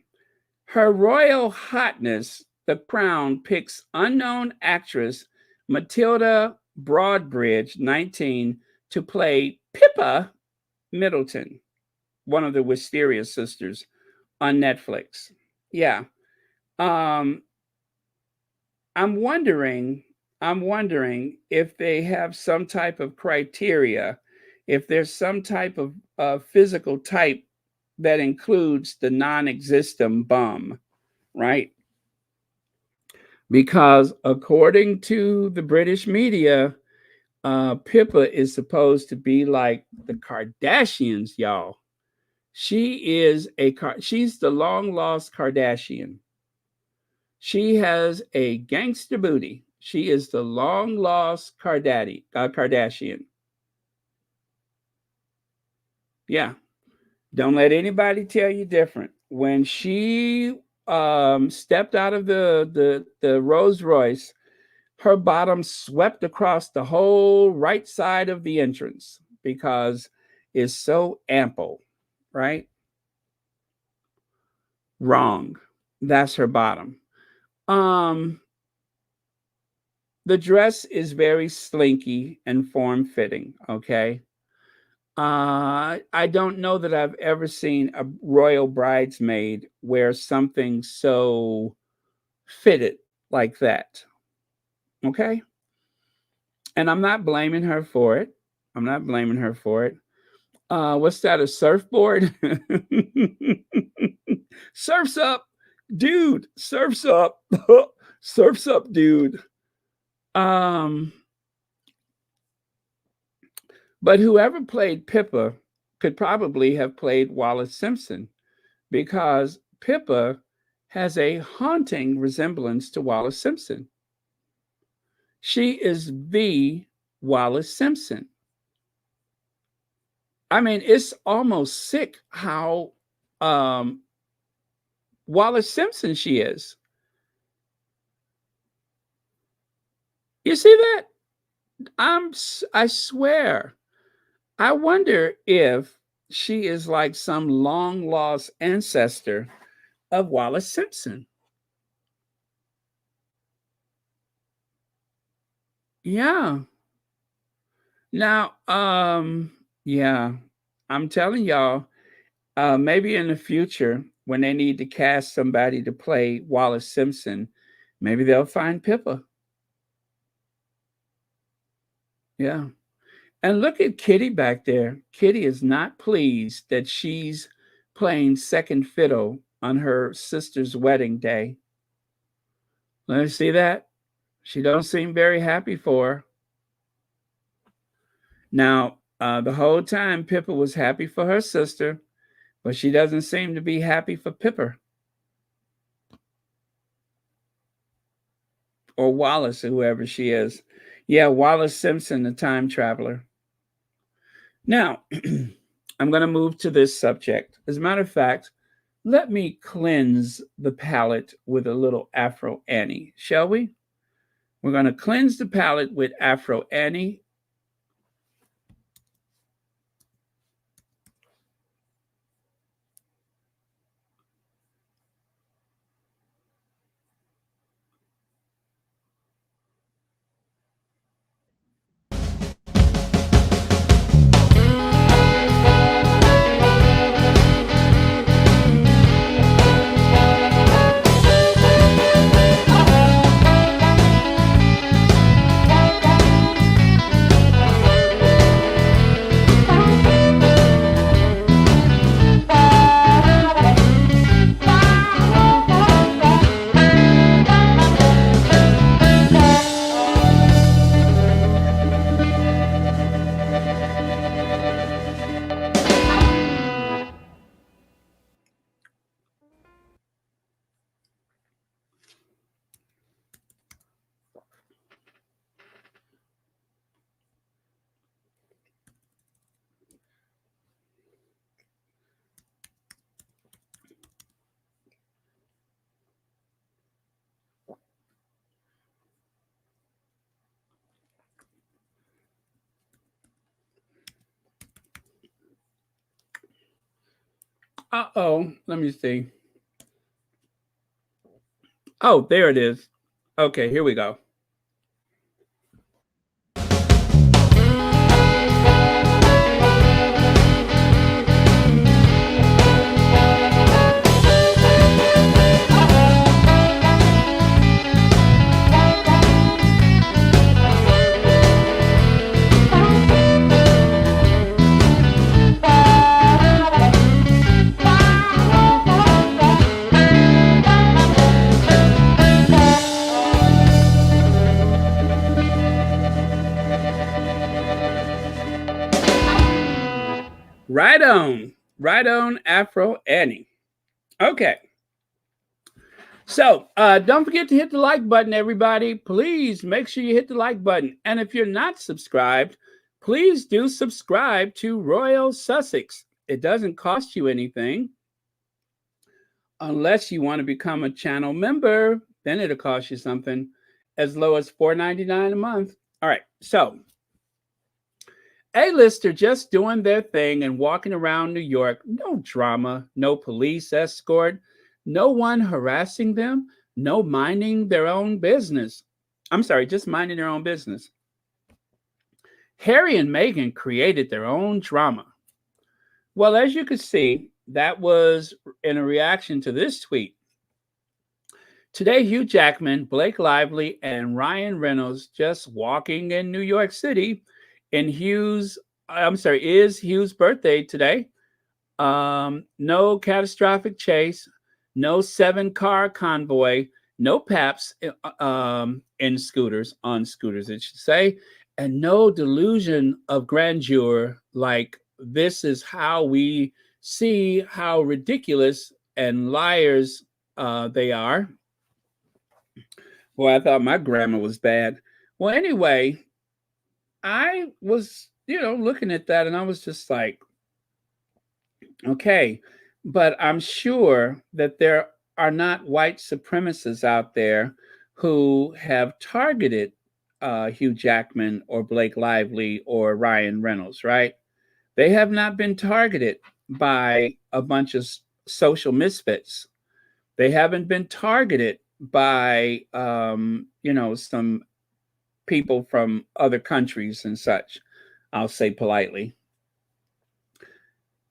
Her Royal Hotness, the Crown, picks unknown actress Matilda Broadbridge, 19, to play Pippa Middleton, one of the Wisteria sisters, on Netflix. Yeah. I'm wondering if they have some type of criteria, if there's some type of physical type that includes the non-existent bum, right? Because according to the British media, Pippa is supposed to be like the Kardashians, y'all. She's the long lost Kardashian. She has a gangster booty. She is the long lost Kardashian. Yeah. Don't let anybody tell you different. When she stepped out of the Rolls Royce, her bottom swept across the whole right side of the entrance because it's so ample, right? Wrong. That's her bottom. The dress is very slinky and form-fitting, okay? I don't know that I've ever seen a royal bridesmaid wear something so fitted like that. Okay? And I'm not blaming her for it. What's that, a surfboard? Surf's up, dude. Surf's up. Surf's up, dude. But whoever played Pippa could probably have played Wallis Simpson, because Pippa has a haunting resemblance to Wallis Simpson. She is the Wallis Simpson. I mean, it's almost sick how Wallis Simpson she is. You see that? I swear. I wonder if she is like some long lost ancestor of Wallis Simpson. Yeah. Now, yeah, I'm telling y'all, maybe in the future, when they need to cast somebody to play Wallis Simpson, maybe they'll find Pippa. Yeah. And look at Kitty back there. Kitty is not pleased that she's playing second fiddle on her sister's wedding day. Let me see that. She don't seem very happy for her. Now, the whole time Pippa was happy for her sister, but she doesn't seem to be happy for Pippa. Or Wallace, or whoever she is. Yeah, Wallis Simpson, the time traveler. Now, I'm going to move to this subject. As a matter of fact, let me cleanse the palate with a little Afro Annie, shall we? We're going to cleanse the palate with Afro Annie. Uh-oh. Let me see. Oh, there it is. Okay, here we go. Right on, Afro Annie. Okay, so don't forget to hit the like button, everybody. Please make sure you hit the like button. And if you're not subscribed, please do subscribe to Royal Sussex. It doesn't cost you anything unless you want to become a channel member. Then it'll cost you something as low as $4.99 a month. All right, so A-lister just doing their thing and walking around New York. No drama, no police escort, no one harassing them, no minding their own business. I'm sorry, just minding their own business. Harry and Meghan created their own drama. Well, as you can see, that was in a reaction to this tweet. Today, Hugh Jackman, Blake Lively, and Ryan Reynolds just walking in New York City in Hugh's birthday today. No catastrophic chase, no 7-car convoy, no paps on scooters, it should say, and no delusion of grandeur like this is how we see how ridiculous and liars they are. Boy, I thought my grammar was bad. Well, anyway, I was, looking at that and I was just like, okay, but I'm sure that there are not white supremacists out there who have targeted Hugh Jackman or Blake Lively or Ryan Reynolds, right? They have not been targeted by a bunch of social misfits. They haven't been targeted by, some people from other countries and such, I'll say politely.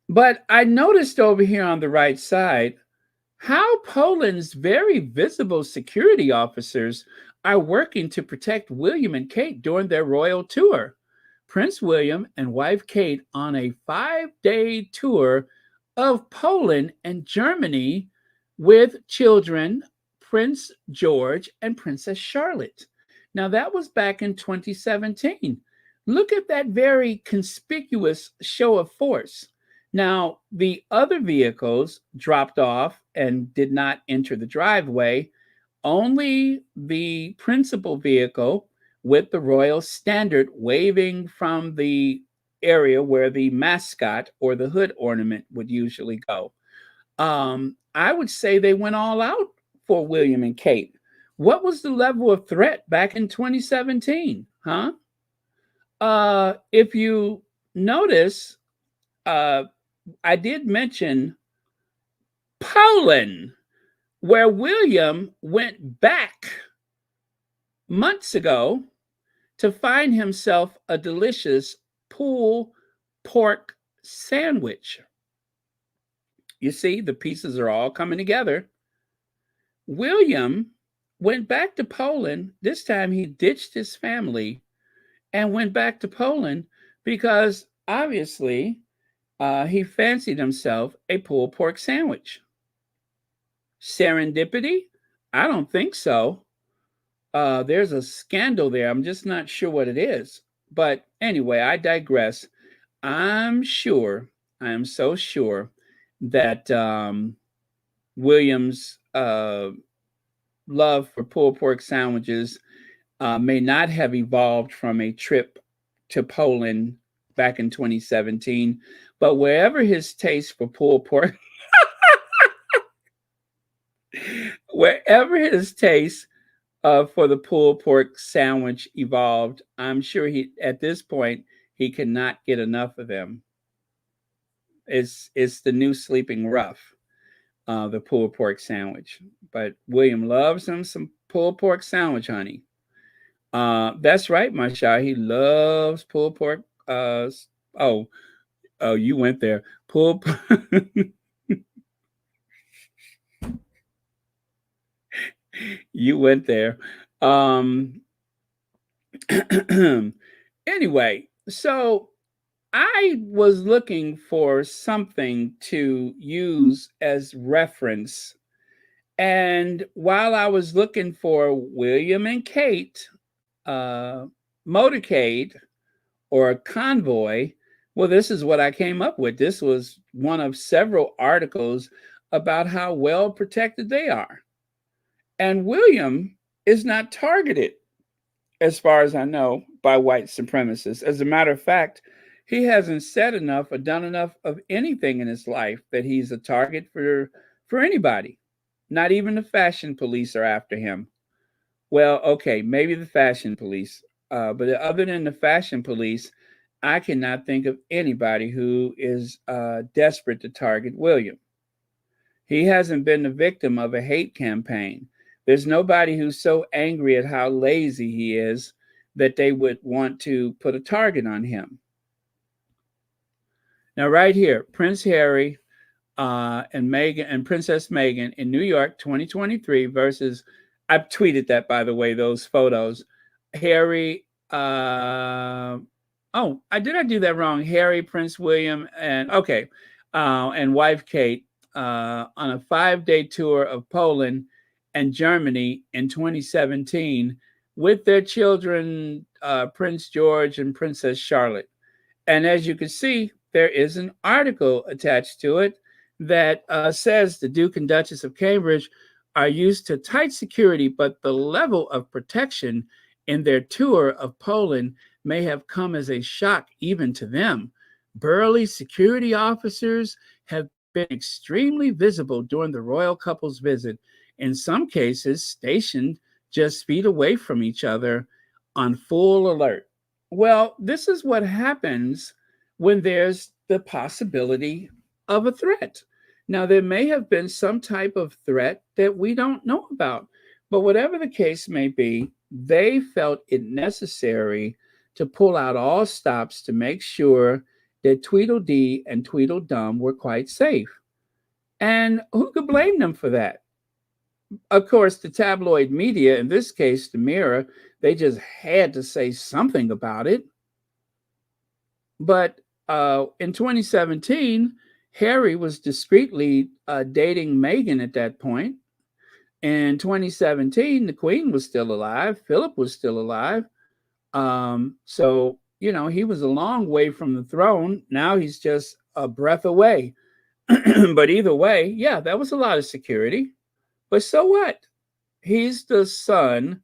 But I noticed over here on the right side how Poland's very visible security officers are working to protect William and Kate during their royal tour. Prince William and wife Kate on a 5-day tour of Poland and Germany with children, Prince George and Princess Charlotte. Now, that was back in 2017. Look at that very conspicuous show of force. Now, the other vehicles dropped off and did not enter the driveway. Only the principal vehicle with the royal standard waving from the area where the mascot or the hood ornament would usually go. I would say they went all out for William and Kate. What was the level of threat back in 2017? Huh? If you notice, I did mention Poland, where William went back months ago to find himself a delicious pulled pork sandwich. You see, the pieces are all coming together. William went back to Poland. This time he ditched his family and went back to Poland because obviously he fancied himself a pulled pork sandwich. Serendipity? I don't think so. There's a scandal there. I'm just not sure what it is. But anyway, I digress. I am so sure that William's love for pulled pork sandwiches may not have evolved from a trip to Poland back in 2017, but wherever his taste for pulled pork, wherever his taste for the pulled pork sandwich evolved, I'm sure at this point, he cannot get enough of them. It's the new sleeping rough, the pulled pork sandwich. But William loves him some pulled pork sandwich, honey. That's right, my shy. He loves pulled pork. Oh, oh, you went there. Pulled. You went there. Um, anyway, so I was looking for something to use as reference. And while I was looking for William and Kate, motorcade or convoy, well, this is what I came up with. This was one of several articles about how well protected they are. And William is not targeted, as far as I know, by white supremacists. As a matter of fact, he hasn't said enough or done enough of anything in his life that he's a target for anybody. Not even the fashion police are after him. Well, okay, maybe the fashion police. But other than the fashion police, I cannot think of anybody who is desperate to target William. He hasn't been the victim of a hate campaign. There's nobody who's so angry at how lazy he is that they would want to put a target on him. Now, right here, Prince Harry and Meghan and Princess Meghan in New York, 2023 versus, I've tweeted that, by the way, those photos. Harry, I do that wrong? Harry, Prince William, and wife Kate on a 5-day tour of Poland and Germany in 2017 with their children, Prince George and Princess Charlotte. And as you can see, there is an article attached to it that says the Duke and Duchess of Cambridge are used to tight security, but the level of protection in their tour of Poland may have come as a shock even to them. Burly security officers have been extremely visible during the royal couple's visit, in some cases stationed just feet away from each other on full alert. Well, this is what happens when there's the possibility of a threat. Now, there may have been some type of threat that we don't know about, but whatever the case may be, they felt it necessary to pull out all stops to make sure that Tweedledee and Tweedledum were quite safe. And who could blame them for that? Of course, the tabloid media, in this case, the Mirror, they just had to say something about it. But in 2017, Harry was discreetly dating Meghan at that point. In 2017, the Queen was still alive. Philip was still alive. So, he was a long way from the throne. Now he's just a breath away. But either way, yeah, that was a lot of security. But so what? He's the son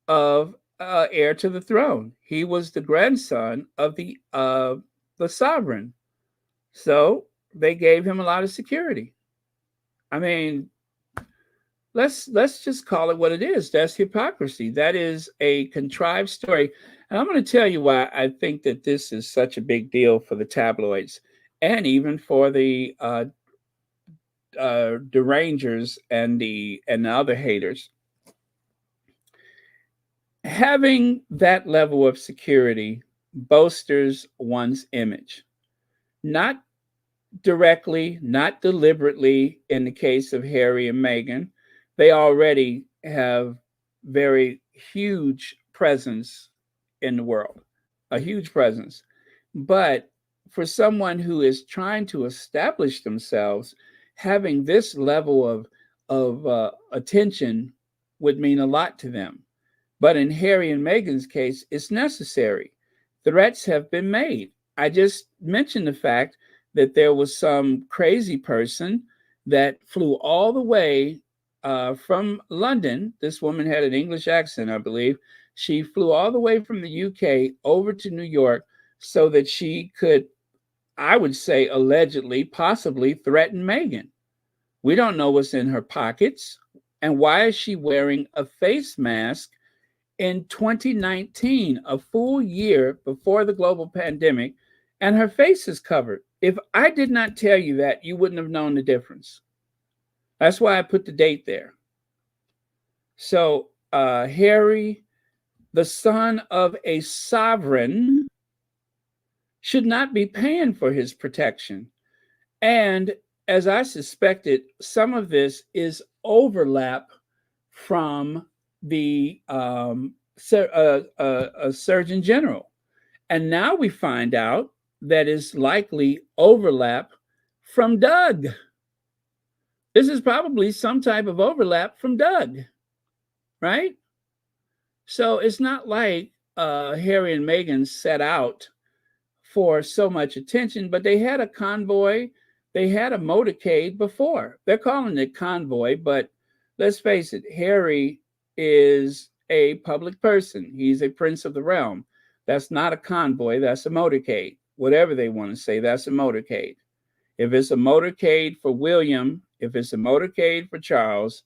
of heir to the throne. He was the grandson of the sovereign. So they gave him a lot of security. I mean, let's just call it what it is. That's hypocrisy. That is a contrived story. And I'm going to tell you why I think that this is such a big deal for the tabloids and even for the derangers and the other haters. Having that level of security bolsters one's image. Not directly, not deliberately in the case of Harry and Meghan. They already have very huge presence in the world, a huge presence. But for someone who is trying to establish themselves, having this level of attention would mean a lot to them. But in Harry and Meghan's case, it's necessary. Threats have been made. I just mentioned the fact that there was some crazy person that flew all the way from London. This woman had an English accent, I believe. She flew all the way from the UK over to New York so that she could, I would say, allegedly, possibly threaten Meghan. We don't know what's in her pockets. And why is she wearing a face mask in 2019, a full year before the global pandemic, and her face is covered? If I did not tell you that, you wouldn't have known the difference. That's why I put the date there. So Harry, the son of a sovereign, should not be paying for his protection. And as I suspected, some of this is overlap from the Surgeon General. And now we find out that is likely overlap from Doug. This is probably some type of overlap from Doug, right? So it's not like Harry and Meghan set out for so much attention, but they had a convoy, they had a motorcade before. They're calling it Convoy, but let's face it, Harry is a public person. He's a prince of the realm. That's not a convoy, that's a motorcade. Whatever they want to say, that's a motorcade. If it's a motorcade for William, if it's a motorcade for Charles,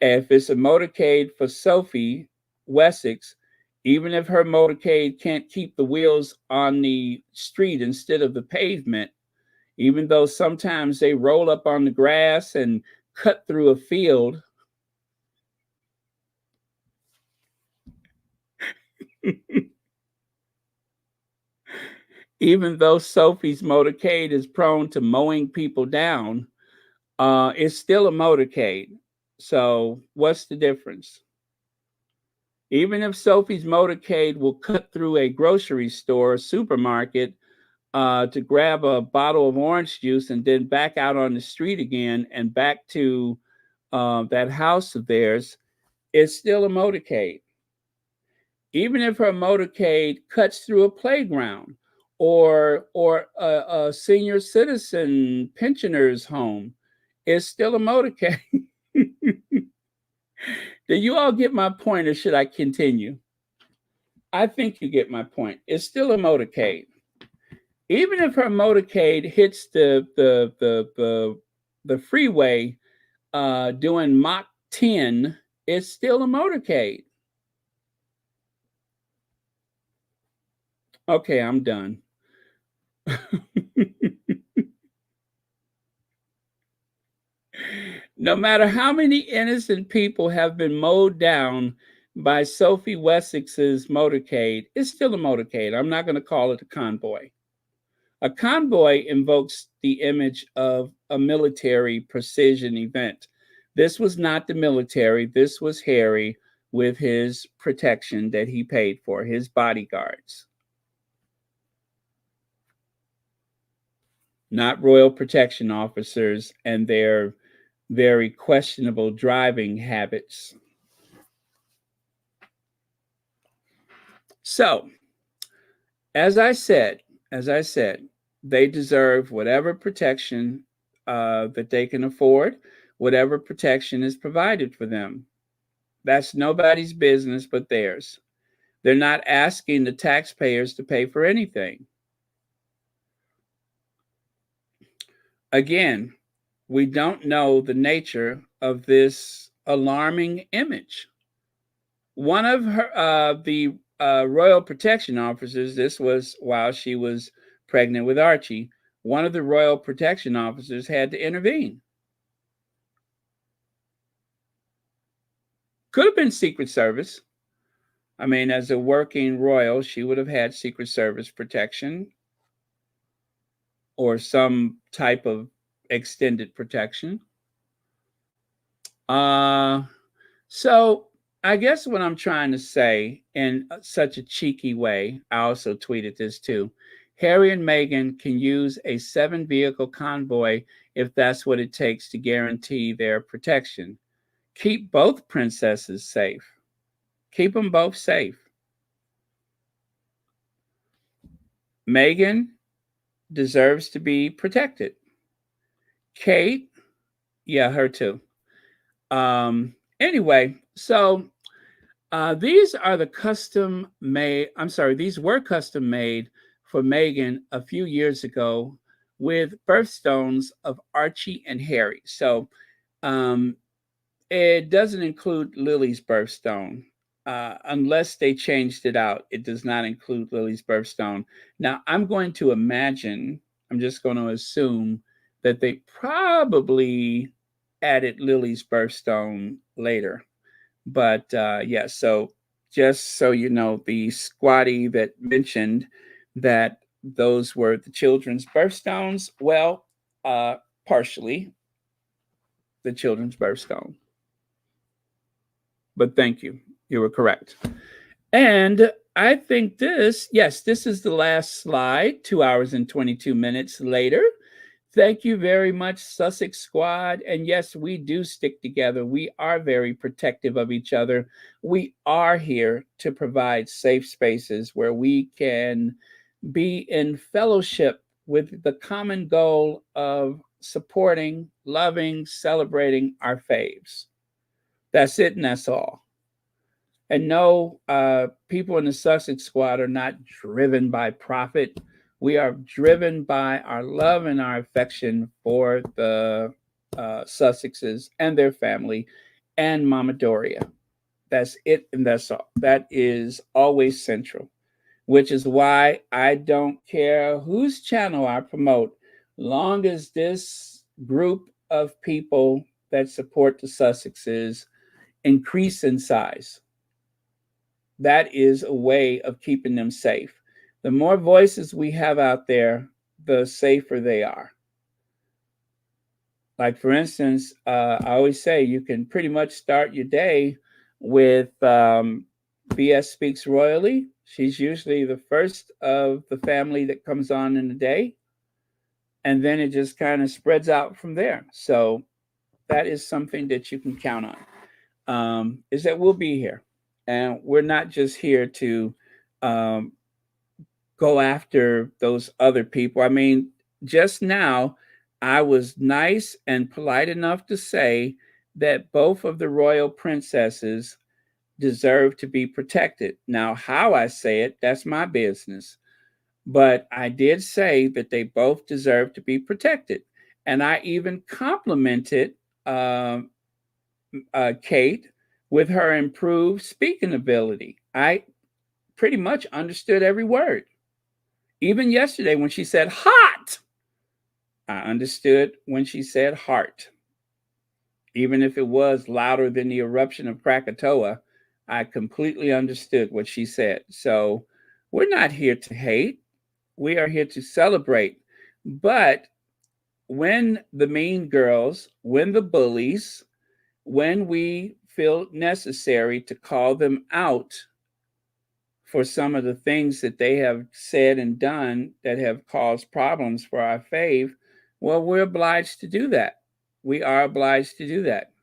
if it's a motorcade for Sophie Wessex, even if her motorcade can't keep the wheels on the street instead of the pavement, even though sometimes they roll up on the grass and cut through a field, even though Sophie's motorcade is prone to mowing people down, it's still a motorcade. So what's the difference? Even if Sophie's motorcade will cut through a grocery store, supermarket, to grab a bottle of orange juice and then back out on the street again and back to that house of theirs, it's still a motorcade. Even if her motorcade cuts through a playground or a senior citizen pensioner's home, it's still a motorcade. Do you all get my point, or should I continue? I think you get my point. It's still a motorcade. Even if her motorcade hits the freeway doing Mach 10, it's still a motorcade. Okay, I'm done. No matter how many innocent people have been mowed down by Sophie Wessex's motorcade, it's still a motorcade. I'm not going to call it a convoy. A convoy invokes the image of a military precision event. This was not the military. This was Harry with his protection that he paid for, his bodyguards. Not royal protection officers and their very questionable driving habits. So, as I said, they deserve whatever protection that they can afford, whatever protection is provided for them. That's nobody's business but theirs. They're not asking the taxpayers to pay for anything. Again, we don't know the nature of this alarming image. One of the royal protection officers, this was while she was pregnant with Archie, one of the royal protection officers had to intervene. Could have been Secret Service. I mean, as a working royal, she would have had Secret Service protection or some type of extended protection. So I guess what I'm trying to say in such a cheeky way, I also tweeted this too. Harry and Meghan can use a 7-vehicle convoy if that's what it takes to guarantee their protection. Keep both princesses safe. Keep them both safe. Meghan deserves to be protected. Kate, yeah, her too. Anyway, so these are the custom made, these were custom made for Meghan a few years ago with birthstones of Archie and Harry. So it doesn't include Lily's birthstone. Unless they changed it out, it does not include Lily's birthstone. Now, I'm going to imagine I'm just going to assume that they probably added Lily's birthstone later. But yeah, so just so you know, the squatty that mentioned that those were the children's birthstones, well, partially the children's birthstone. But thank you. You were correct. And I think this is the last slide, 2 hours and 22 minutes later. Thank you very much, Sussex Squad. And yes, we do stick together. We are very protective of each other. We are here to provide safe spaces where we can be in fellowship with the common goal of supporting, loving, celebrating our faves. That's it and that's all. And no, people in the Sussex Squad are not driven by profit. We are driven by our love and our affection for the Sussexes and their family and Mama Doria. That's it and that's all. That is always central, which is why I don't care whose channel I promote, long as this group of people that support the Sussexes increase in size. That is a way of keeping them safe. The more voices we have out there, the safer they are. Like, for instance, I always say you can pretty much start your day with BS Speaks Royally. She's usually the first of the family that comes on in the day. And then it just kind of spreads out from there. So that is something that you can count on, is that we'll be here. And we're not just here to go after those other people. I mean, just now, I was nice and polite enough to say that both of the royal princesses deserve to be protected. Now, how I say it, that's my business. But I did say that they both deserve to be protected. And I even complimented Kate with her improved speaking ability. I pretty much understood every word. Even yesterday when she said hot, I understood when she said heart. Even if it was louder than the eruption of Krakatoa, I completely understood what she said. So we're not here to hate. We are here to celebrate. But when the mean girls, when the bullies, when we feel necessary to call them out for some of the things that they have said and done that have caused problems for our fave, well, we're obliged to do that. We are obliged to do that.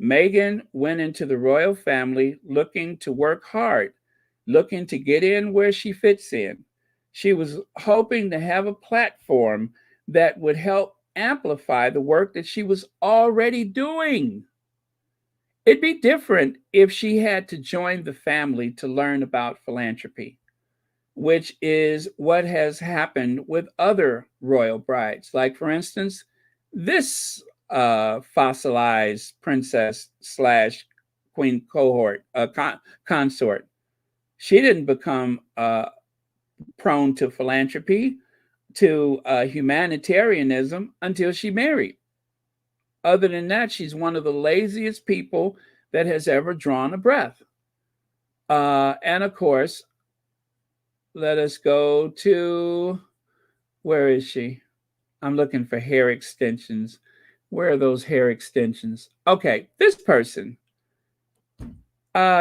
Meghan went into the royal family looking to work hard, looking to get in where she fits in. She was hoping to have a platform that would help amplify the work that she was already doing. It'd be different if she had to join the family to learn about philanthropy, which is what has happened with other royal brides. Like, for instance, this fossilized princess / queen cohort, consort. She didn't become prone to philanthropy, to humanitarianism until she married. Other than that, she's one of the laziest people that has ever drawn a breath. And of course, let us go to, where is she? I'm looking for hair extensions. Where are those hair extensions? Okay, this person.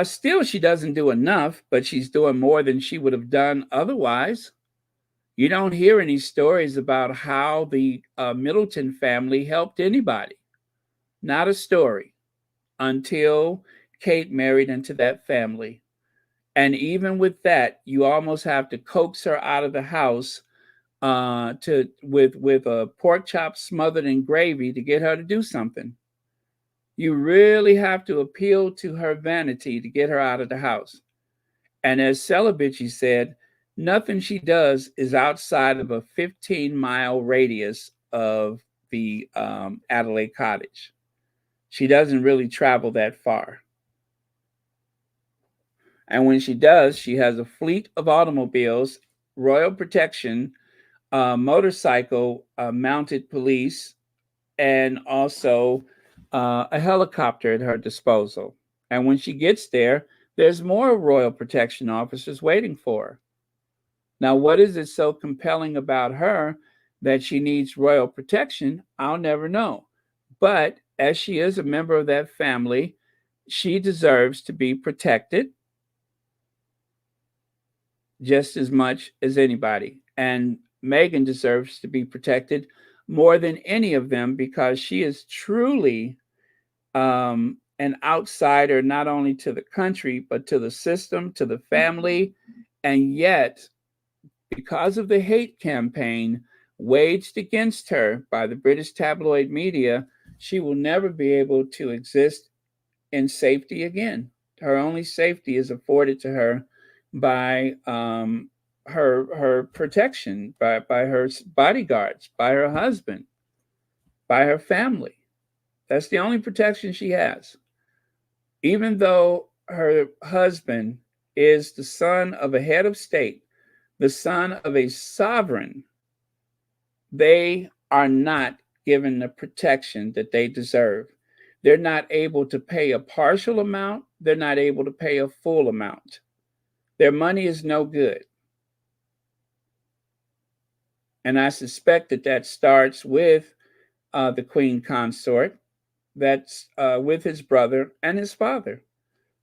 Still, she doesn't do enough, but she's doing more than she would have done otherwise. You don't hear any stories about how the Middleton family helped anybody. Not a story until Kate married into that family. And even with that, you almost have to coax her out of the house with a pork chop smothered in gravy to get her to do something. You really have to appeal to her vanity to get her out of the house. And as Celibici said, nothing she does is outside of a 15-mile radius of the Adelaide cottage. She doesn't really travel that far. And when she does, she has a fleet of automobiles, royal protection, motorcycle mounted police and also a helicopter at her disposal. And when she gets there, there's more royal protection officers waiting for her. Now, what is it so compelling about her that she needs royal protection? I'll never know. But as she is a member of that family, she deserves to be protected just as much as anybody. And Meghan deserves to be protected more than any of them because she is truly an outsider, not only to the country, but to the system, to the family. And yet, because of the hate campaign waged against her by the British tabloid media, she will never be able to exist in safety again. Her only safety is afforded to her by her protection, by her bodyguards, by her husband, by her family. That's the only protection she has. Even though her husband is the son of a head of state, the son of a sovereign, they are not given the protection that they deserve. They're not able to pay a partial amount. They're not able to pay a full amount. Their money is no good. And I suspect that starts with the Queen Consort, that's with his brother and his father.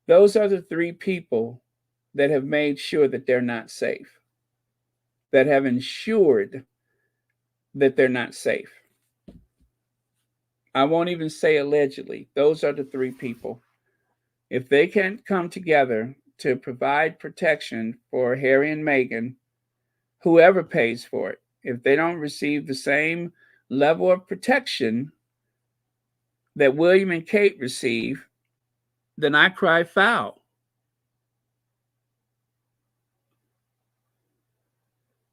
Those are the three people that have made sure that they're not safe, that have ensured that they're not safe. I won't even say allegedly. Those are the three people. If they can't come together to provide protection for Harry and Meghan, whoever pays for it, if they don't receive the same level of protection that William and Kate receive, then I cry foul.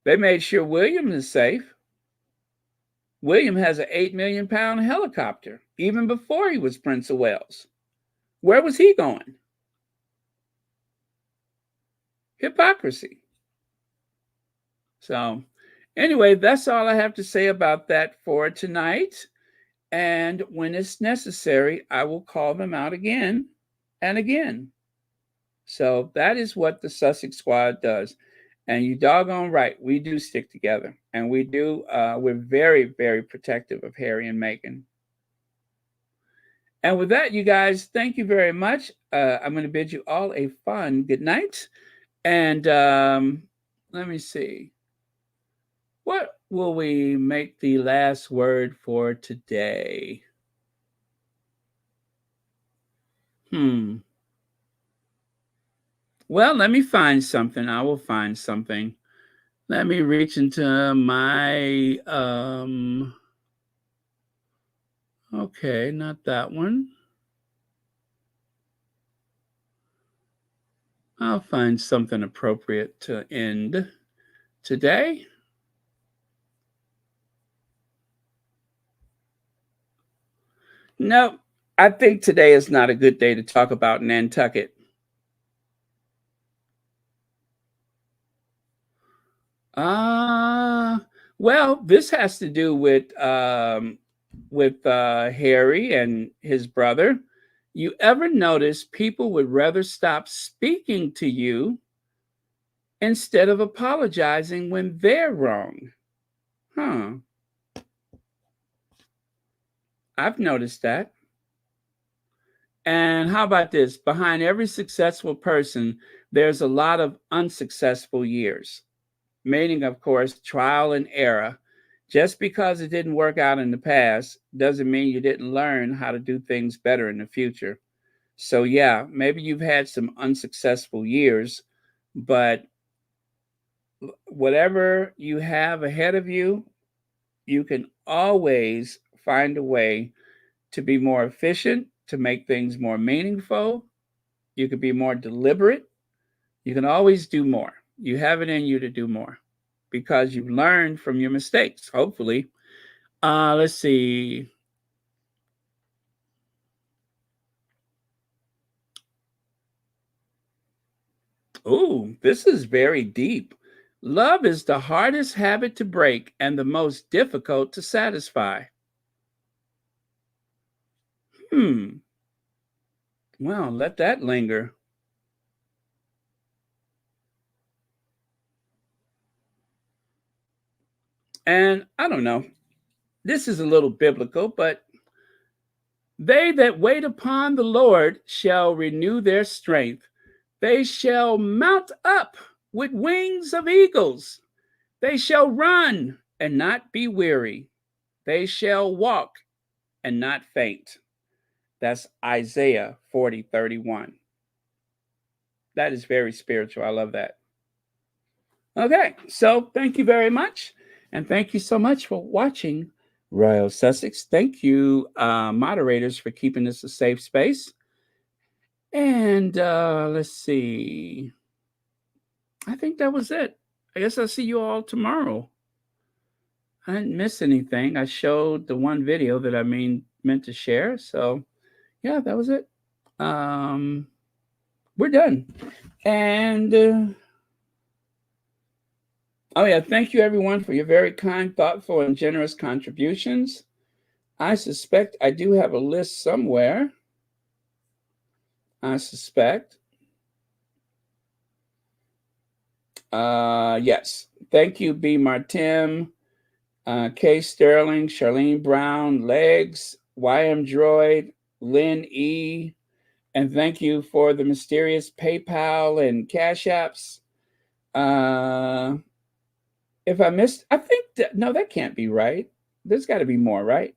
They made sure William is safe. William has an £8 million helicopter, even before he was Prince of Wales. Where was he going? Hypocrisy. So, anyway, that's all I have to say about that for tonight. And when it's necessary, I will call them out again and again. So that is what the Sussex Squad does. And you doggone right, we do stick together. And we're very, very protective of Harry and Meghan. And with that, you guys, thank you very much. I'm going to bid you all a fun good night. And let me see. What will we make the last word for today? Well, let me find something. I will find something. Let me reach into my, okay, not that one. I'll find something appropriate to end today. No, I think today is not a good day to talk about Nantucket. Well, this has to do with Harry and his brother. You ever notice people would rather stop speaking to you instead of apologizing when they're wrong? I've noticed that. And how about this? Behind every successful person, there's a lot of unsuccessful years, meaning, of course, trial and error. Just because it didn't work out in the past doesn't mean you didn't learn how to do things better in the future. So, yeah, maybe you've had some unsuccessful years, but whatever you have ahead of you, you can always find a way to be more efficient, to make things more meaningful. You can be more deliberate. You can always do more. You have it in you to do more because you've learned from your mistakes, hopefully. Let's see. Oh, this is very deep. Love is the hardest habit to break and the most difficult to satisfy. Well, let that linger. And I don't know, this is a little biblical, but they that wait upon the Lord shall renew their strength. They shall mount up with wings of eagles. They shall run and not be weary. They shall walk and not faint. That's Isaiah 40:31. That is very spiritual. I love that. Okay, so thank you very much. And thank you so much for watching Royal Sussex. Thank you, moderators, for keeping this a safe space. And let's see. I think that was it. I guess I'll see you all tomorrow. I didn't miss anything. I showed the one video that I meant to share. So, yeah, that was it. We're done. And oh, yeah, thank you, everyone, for your very kind, thoughtful, and generous contributions. I suspect I do have a list somewhere. I suspect. Yes. Thank you, B. Martin, K. Sterling, Charlene Brown, Legs, YM Droid, Lynn E. And thank you for the mysterious PayPal and Cash Apps. If I missed, I think no, that can't be right. There's got to be more, right?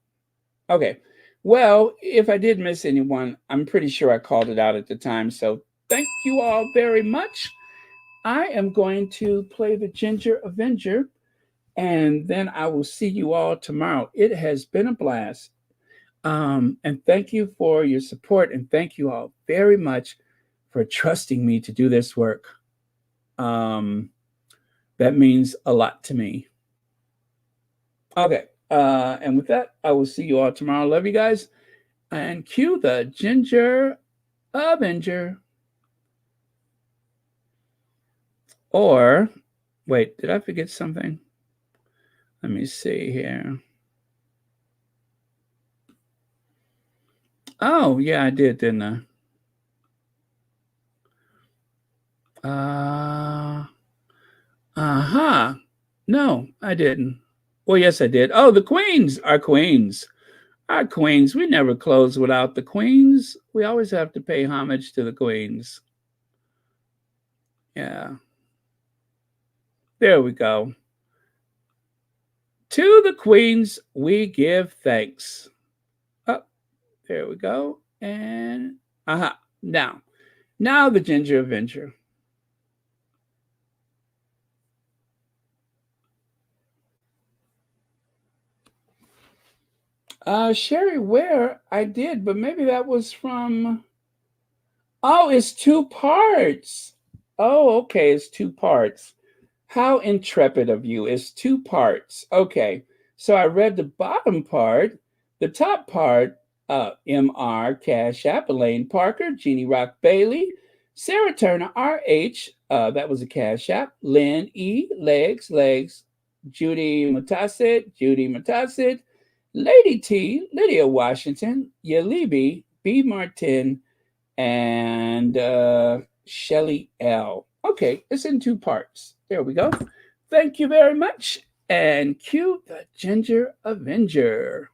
Okay. Well, if I did miss anyone, I'm pretty sure I called it out at the time. So thank you all very much. I am going to play the Ginger Avenger, and then I will see you all tomorrow. It has been a blast. And thank you for your support, and thank you all very much for trusting me to do this work. That means a lot to me. Okay. And with that, I will see you all tomorrow. Love you guys. And cue the Ginger Avenger. Or, wait, did I forget something? Let me see here. Oh, yeah, I did, didn't I? No, I didn't. Well, yes, I did. Oh, the Queens. Our Queens. Our Queens. We never close without the Queens. We always have to pay homage to the Queens. Yeah. There we go. To the Queens, we give thanks. Oh, there we go. And, now the Ginger Avenger. Sherry Ware, I did, but maybe that was from, oh, it's 2 parts. Oh, okay, it's 2 parts. How intrepid of you. It's 2 parts. Okay, so I read the bottom part. The top part, MR, Cash App, Elaine Parker, Jeannie Rock Bailey, Sarah Turner, RH, that was a Cash App, Lynn E, Legs, Judy Matasit, Lady T, Lydia Washington, Yalibi, B. Martin, and Shelly L. Okay, it's in 2 parts. There we go. Thank you very much. And cue the Ginger Avenger.